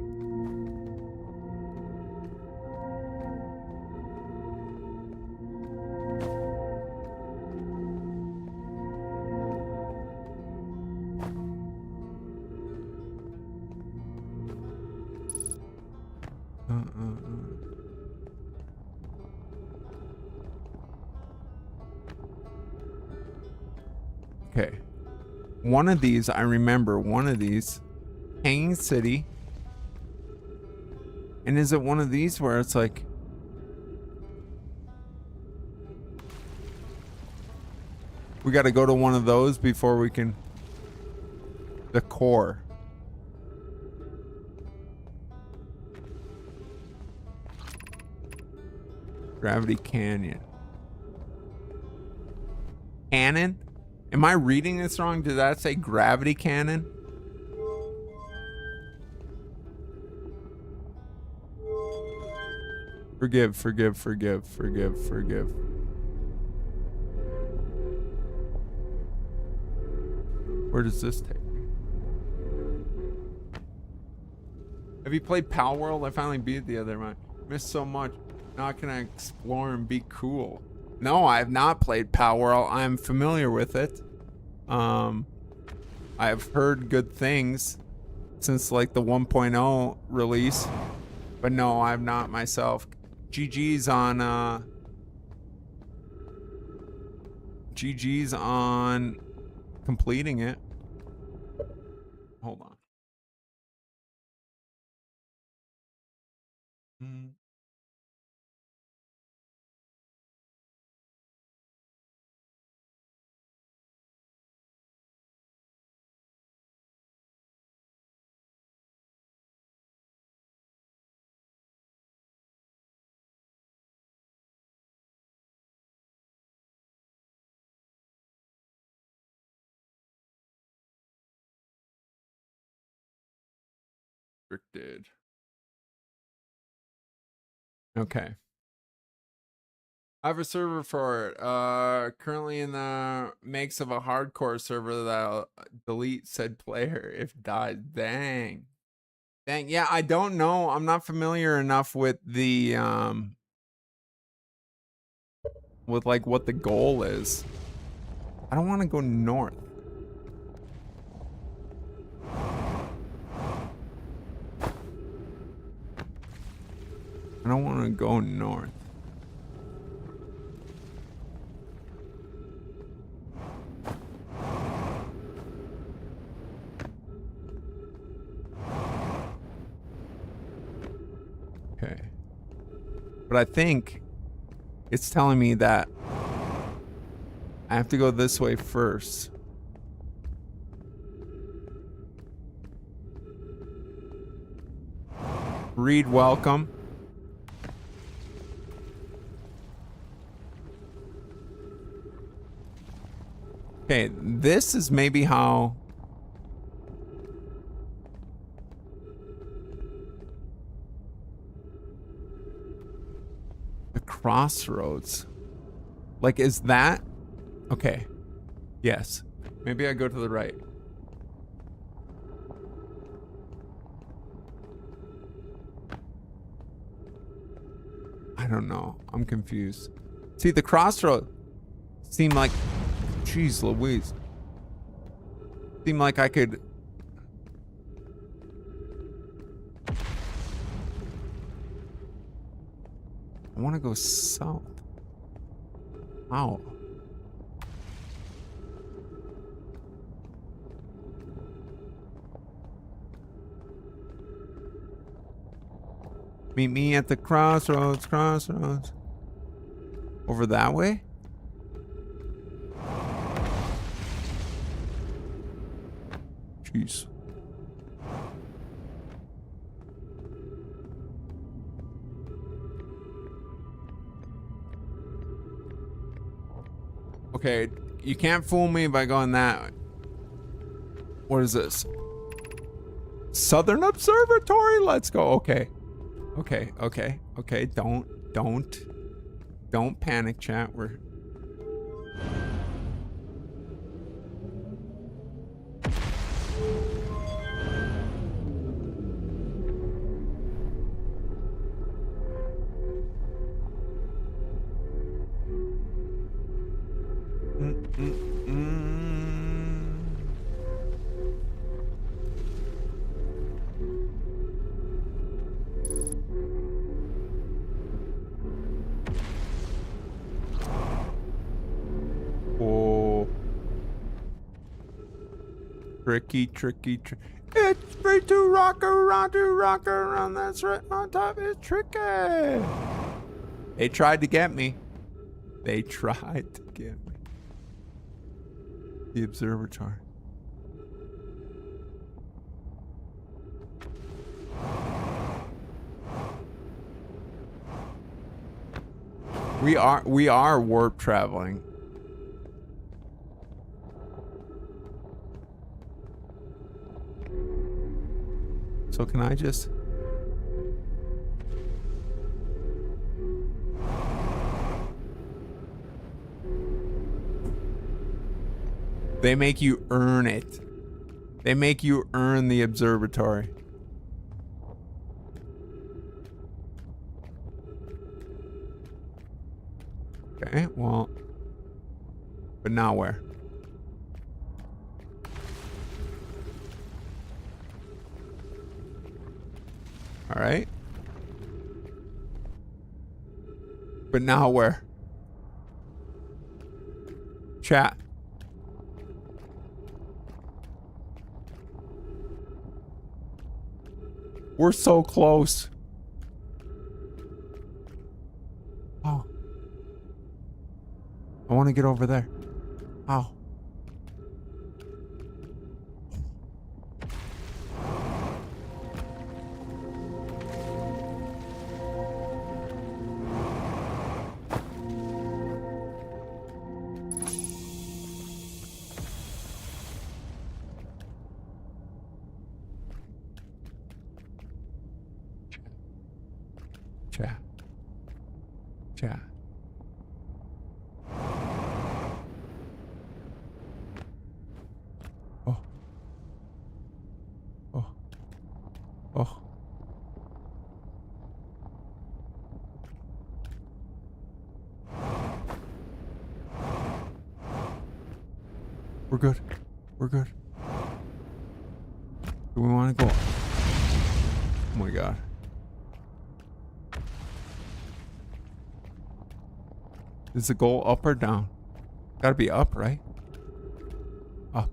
Okay. One of these, I remember one of these. Hanging City. And is it one of these where it's like... we gotta go to one of those before we can... the core. Gravity Canyon. Cannon? Am I reading this wrong? Did that say Gravity Cannon? Forgive, forgive, forgive, forgive, forgive. Where does this take me? Have you played Pal World? I finally beat it the other night. Missed so much. Now can I explore and be cool? No, I have not played Pal World. I'm familiar with it. I've heard good things since like the 1.0 release, but no, I've not myself. GG's on completing it. Hold on. Restricted. Okay. I have a server for it. Currently in the makes of a hardcore server that'll delete said player if died. Dang. Dang. Yeah, I don't know. I'm not familiar enough with the with like what the goal is. I don't want to go north. I don't want to go north. Okay. But I think it's telling me that I have to go this way first. Read welcome. Okay, this is maybe how... the crossroads. Like, is that... okay. Yes. Maybe I go to the right. I don't know. I'm confused. See, the crossroad seemed like... jeez Louise. Seemed like I could... I want to go south. How? Meet me at the crossroads, crossroads. Over that way? Jeez. Okay, you can't fool me by going that way. What is this? Southern Observatory? Let's go. Okay. Okay, okay, okay. Don't panic, chat. We're... Oh. Tricky. It's free to rock around. That's right on top. It's tricky. They tried to get me. The observatory. We are warp traveling. So can I just... They make you earn it. They make you earn the observatory. Okay, well... But now where? All right. But now where? Chat. We're so close. Oh. I want to get over there. Ow. Chat. Oh. We're good. Do we want to go? Oh my god. Is the goal up or down? Gotta be up, right? Up.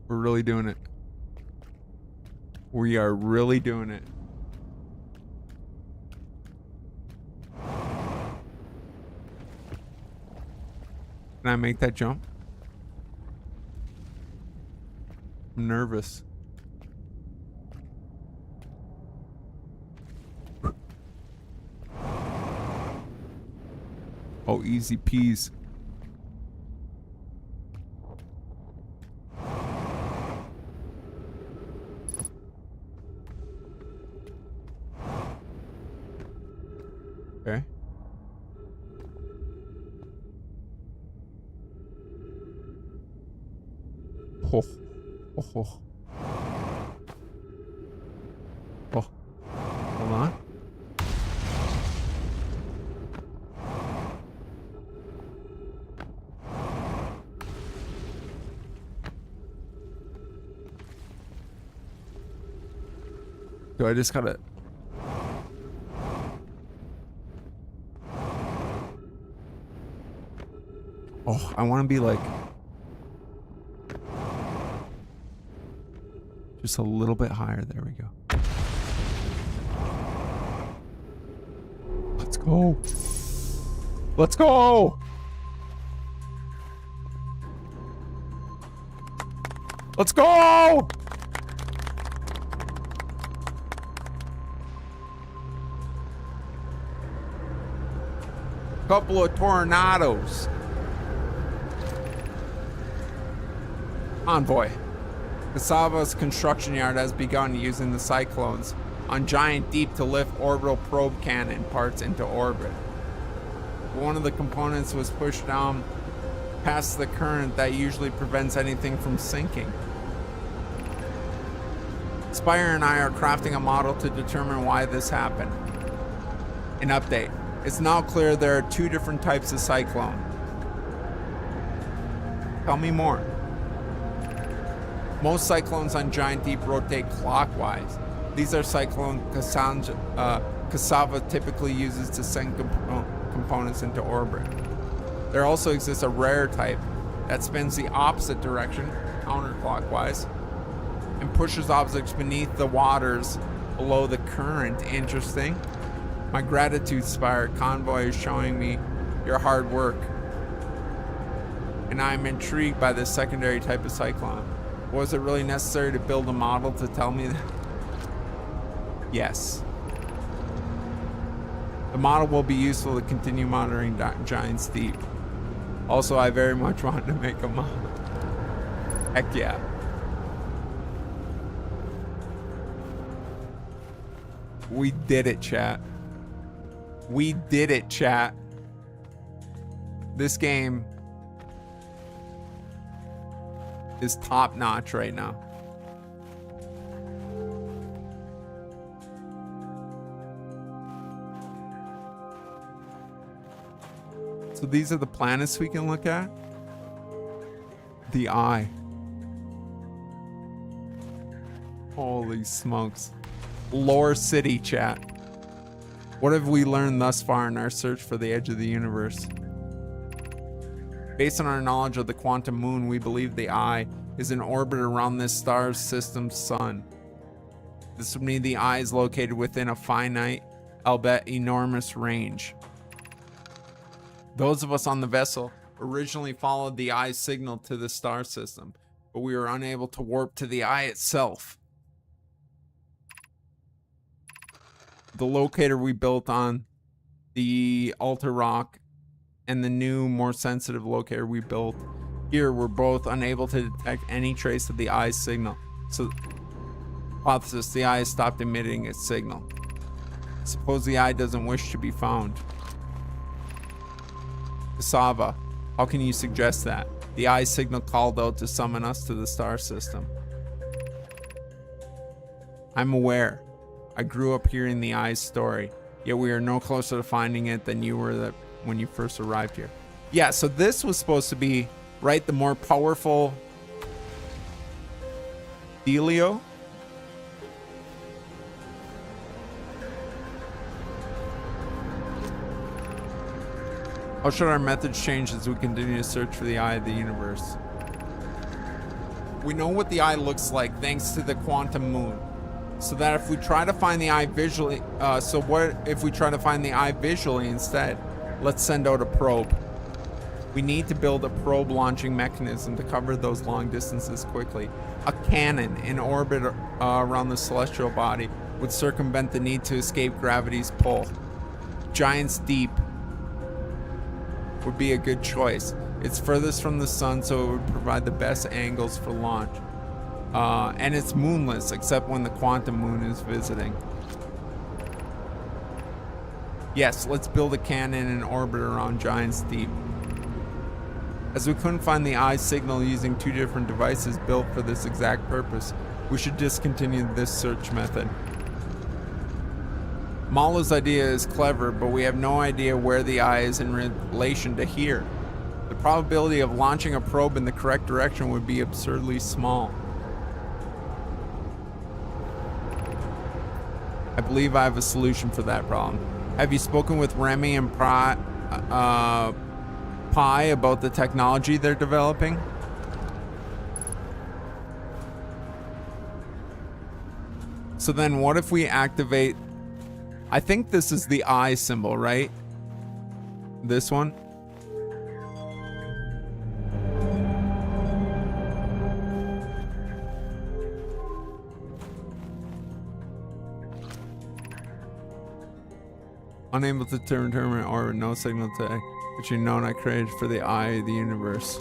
We're really doing it. We are really doing it. Can I make that jump? I'm nervous. Oh, easy peas. Okay. Oh. Hold on. So I just gotta... Oh, I want to be like... Just a little bit higher. There we go. Let's go. Let's go. Let's go. Couple of tornadoes. Envoy. Cassava's construction yard has begun using the cyclones on Giant Deep to lift orbital probe cannon parts into orbit. One of the components was pushed down past the current that usually prevents anything from sinking. Spire and I are crafting a model to determine why this happened. An update. It's now clear there are 2 different types of cyclone. Tell me more. Most cyclones on Giant Deep rotate clockwise. These are cyclone Cassava typically uses to send components into orbit. There also exists a rare type that spins the opposite direction, counterclockwise, and pushes objects beneath the waters below the current. Interesting. My gratitude, Spire. Convoy is showing me your hard work, and I'm intrigued by this secondary type of cyclone. Was it really necessary to build a model to tell me that? Yes. The model will be useful to continue monitoring Giant Deep. Also, I very much want to make a model. Heck yeah. We did it, chat. We did it, chat. This game is top notch right now. So these are the planets we can look at. The eye. Holy smokes. Lore City, chat. What have we learned thus far in our search for the edge of the universe? Based on our knowledge of the quantum moon, we believe the eye is in orbit around this star system's sun. This would mean the eye is located within a finite, albeit enormous range. Those of us on the vessel originally followed the eye's signal to the star system, but we were unable to warp to the eye itself. The locator we built on the Altar Rock and the new, more sensitive locator we built here were both unable to detect any trace of the eye's signal. So, hypothesis, the eye has stopped emitting its signal. Suppose the eye doesn't wish to be found. Cassava, how can you suggest that? The eye's signal called out to summon us to the star system. I'm aware. I grew up hearing the eye's story, yet we are no closer to finding it than you were when you first arrived here. Yeah, so this was supposed to be, right, the more powerful Delio. How should our methods change as we continue to search for the eye of the universe? We know what the eye looks like thanks to the quantum moon. So that if we try to find the eye visually, what if we try to find the eye visually instead? Let's send out a probe. We need to build a probe launching mechanism to cover those long distances quickly. A cannon in orbit around the celestial body would circumvent the need to escape gravity's pull. Giant's Deep would be a good choice. It's furthest from the sun, so it would provide the best angles for launch. And it's moonless, except when the quantum moon is visiting. Yes, let's build a cannon in orbit around Giant's Deep. As we couldn't find the eye signal using 2 different devices built for this exact purpose, we should discontinue this search method. Mala's idea is clever, but we have no idea where the eye is in relation to here. The probability of launching a probe in the correct direction would be absurdly small. I believe I have a solution for that problem. Have you spoken with Remy and Pi about the technology they're developing? So then what if we activate... I think this is the eye symbol, right? This one? Unable to determine or no signal to which you know not created for the eye of the universe.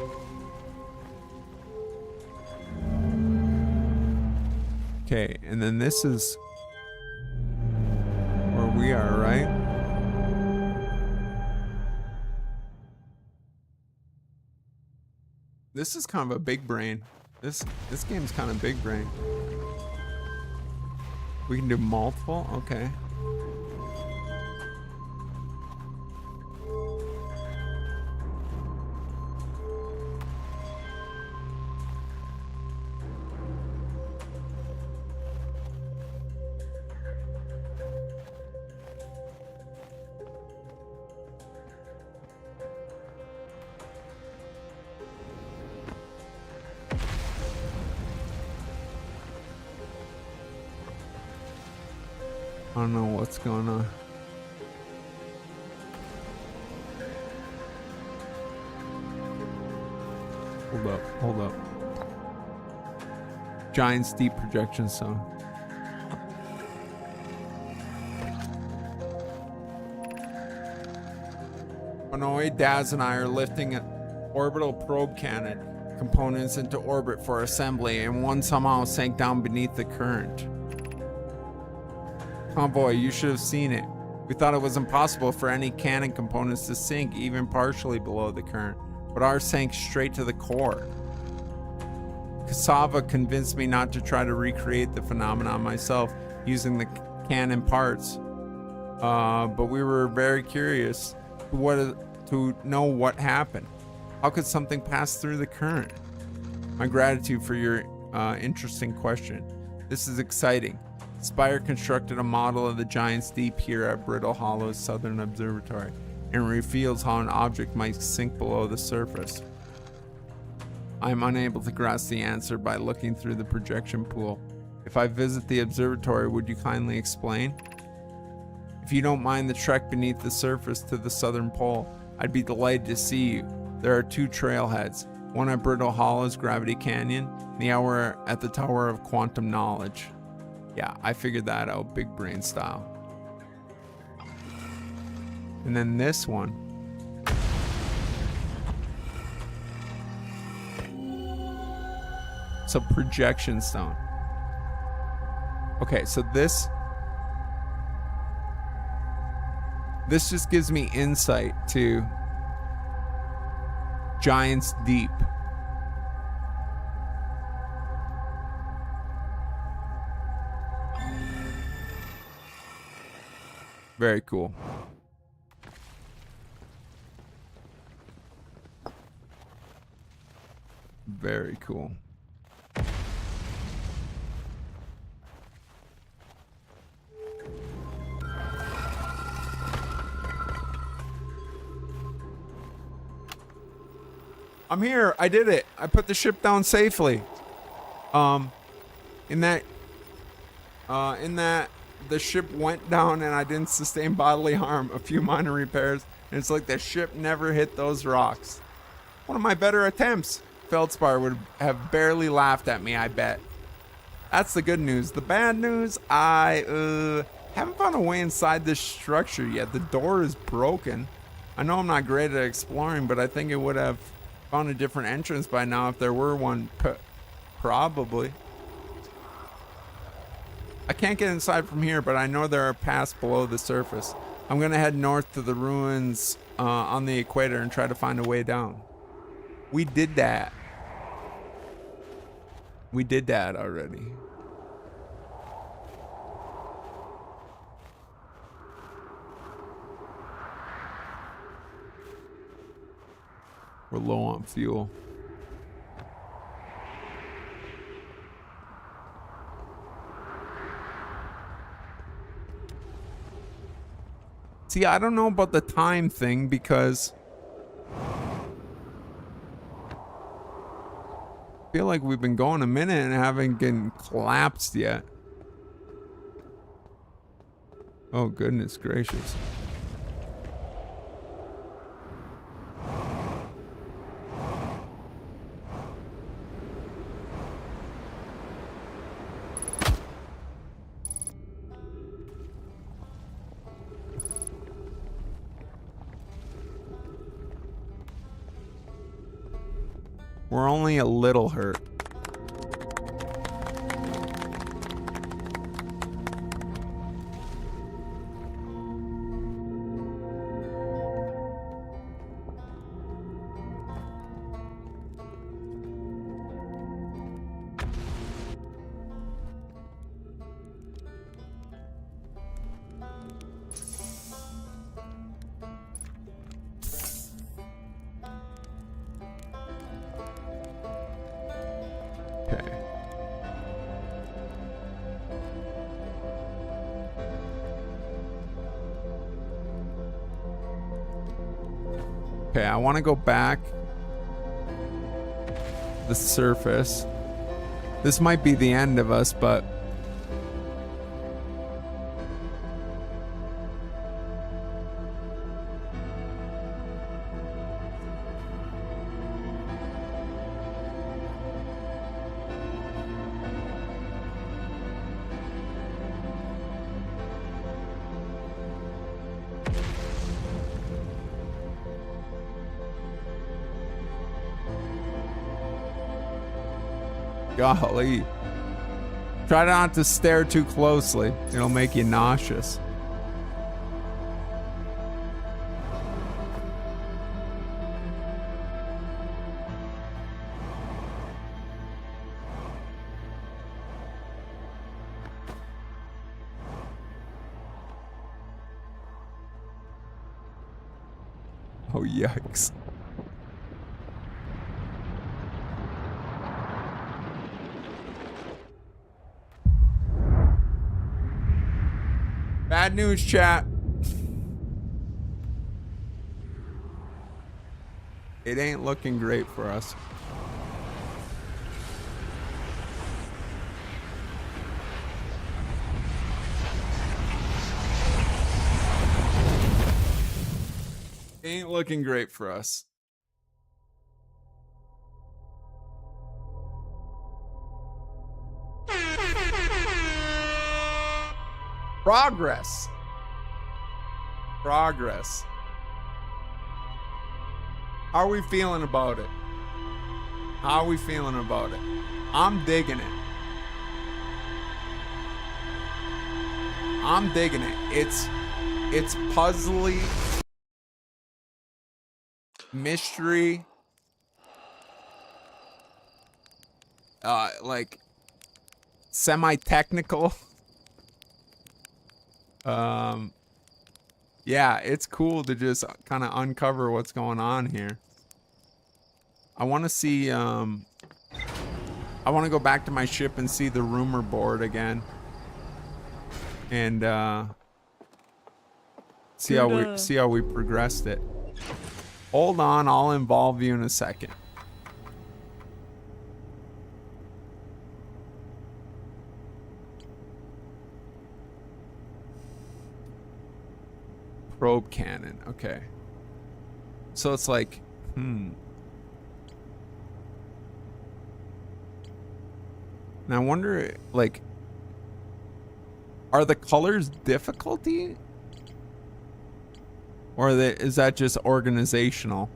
Okay, and then this is where we are, right? This is kind of a big brain. This game's kind of big brain. We can do multiple? Okay. I don't know what's going on. Hold up. Giant's deep projection zone. Hanoi, Daz, and I are lifting an orbital probe cannon components into orbit for assembly, and one somehow sank down beneath the current. Convoy, you should have seen it. We thought it was impossible for any cannon components to sink even partially below the current, but ours sank straight to the core. Cassava convinced me not to try to recreate the phenomenon myself using the cannon parts, but we were very curious to know what happened. How could something pass through the current? My gratitude for your interesting question. This is exciting. Spire constructed a model of the Giant's Deep here at Brittle Hollow's Southern Observatory, and reveals how an object might sink below the surface. I am unable to grasp the answer by looking through the projection pool. If I visit the observatory, would you kindly explain? If you don't mind the trek beneath the surface to the southern pole, I'd be delighted to see you. There are two trailheads, one at Brittle Hollow's Gravity Canyon, and the other at the Tower of Quantum Knowledge. Yeah, I figured that out, big brain style. And then this one. So projection stone. Okay, so this just gives me insight to Giant's Deep. Very cool. Very cool. I'm here. I did it. I put the ship down safely. In that the ship went down and I didn't sustain bodily harm, a few minor repairs, and it's like the ship never hit those rocks. One of my better attempts. Feldspar would have barely laughed at me, I bet. That's the good news. The bad news, I haven't found a way inside this structure yet. The door is broken. I know I'm not great at exploring, but I think it would have found a different entrance by now if there were one. Probably. I can't get inside from here, but I know there are paths below the surface. I'm gonna head north to the ruins on the equator and try to find a way down. We did that. We did that already. We're low on fuel. See, I don't know about the time thing because I feel like we've been going a minute and haven't gotten collapsed yet. Oh, goodness gracious. We're only a little hurt. Okay. Okay, I want to go back the surface. This might be the end of us, but golly. Try not to stare too closely. It'll make you nauseous. Oh, yikes. Bad news, chat. It ain't looking great for us. Ain't looking great for us. Progress. Progress. How are we feeling about it? How are we feeling about it? I'm digging it. I'm digging it. It's puzzly, mystery, like semi-technical. Yeah, it's cool to just kind of uncover what's going on here. I want to see, I want to go back to my ship and see the rumor board again. And, see how we progressed it. Hold on, I'll involve you in a second. Probe cannon, okay. So it's like, Now I wonder, like, are the colors difficulty? Or is that just organizational?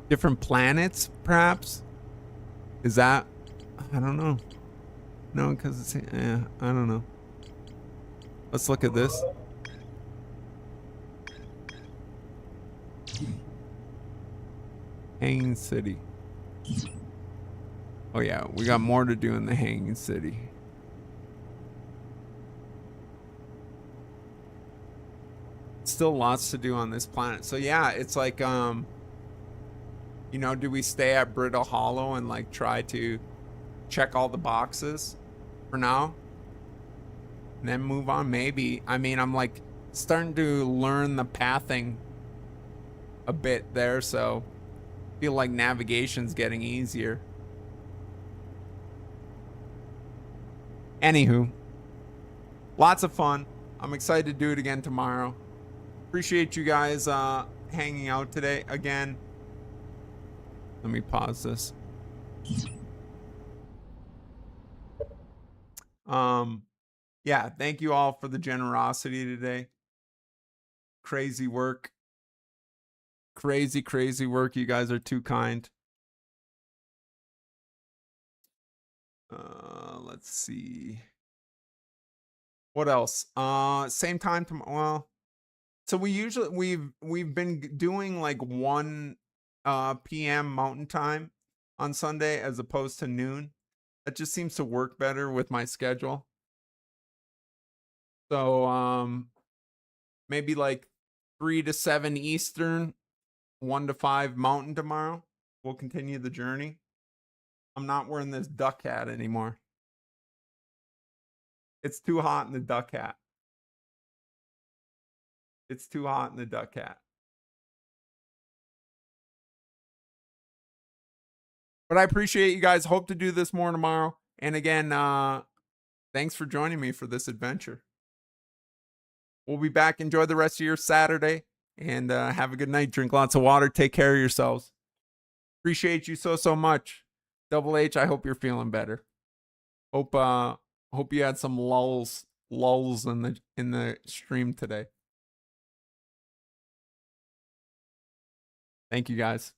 Different planets, perhaps? Is that? I don't know. No, because it's, I don't know. Let's look at this. Hanging City. Oh yeah, we got more to do in the Hanging City. Still lots to do on this planet. So yeah, it's like, you know, do we stay at Brittle Hollow and like try to check all the boxes for now? And then move on? Maybe. I mean, I'm like starting to learn the pathing a bit there, so I feel like navigation's getting easier. Anywho, Lots of fun. I'm excited to do it again tomorrow. Appreciate you guys hanging out today again. Let me pause this. Yeah, thank you all for the generosity today. Crazy work. Crazy work. You guys are too kind. Let's see. What else? Same time tomorrow. Well, so we've been doing like 1 p.m. Mountain Time on Sunday as opposed to noon. That just seems to work better with my schedule. So maybe like 3 to 7 Eastern, 1 to 5 Mountain tomorrow. We'll continue the journey. I'm not wearing this duck hat anymore. It's too hot in the duck hat. It's too hot in the duck hat. But I appreciate you guys. Hope to do this more tomorrow. And again, thanks for joining me for this adventure. We'll be back. Enjoy the rest of your Saturday. And have a good night. Drink lots of water. Take care of yourselves. Appreciate you so much. Double H, I hope you're feeling better. Hope you had some lulls in the stream today. Thank you guys.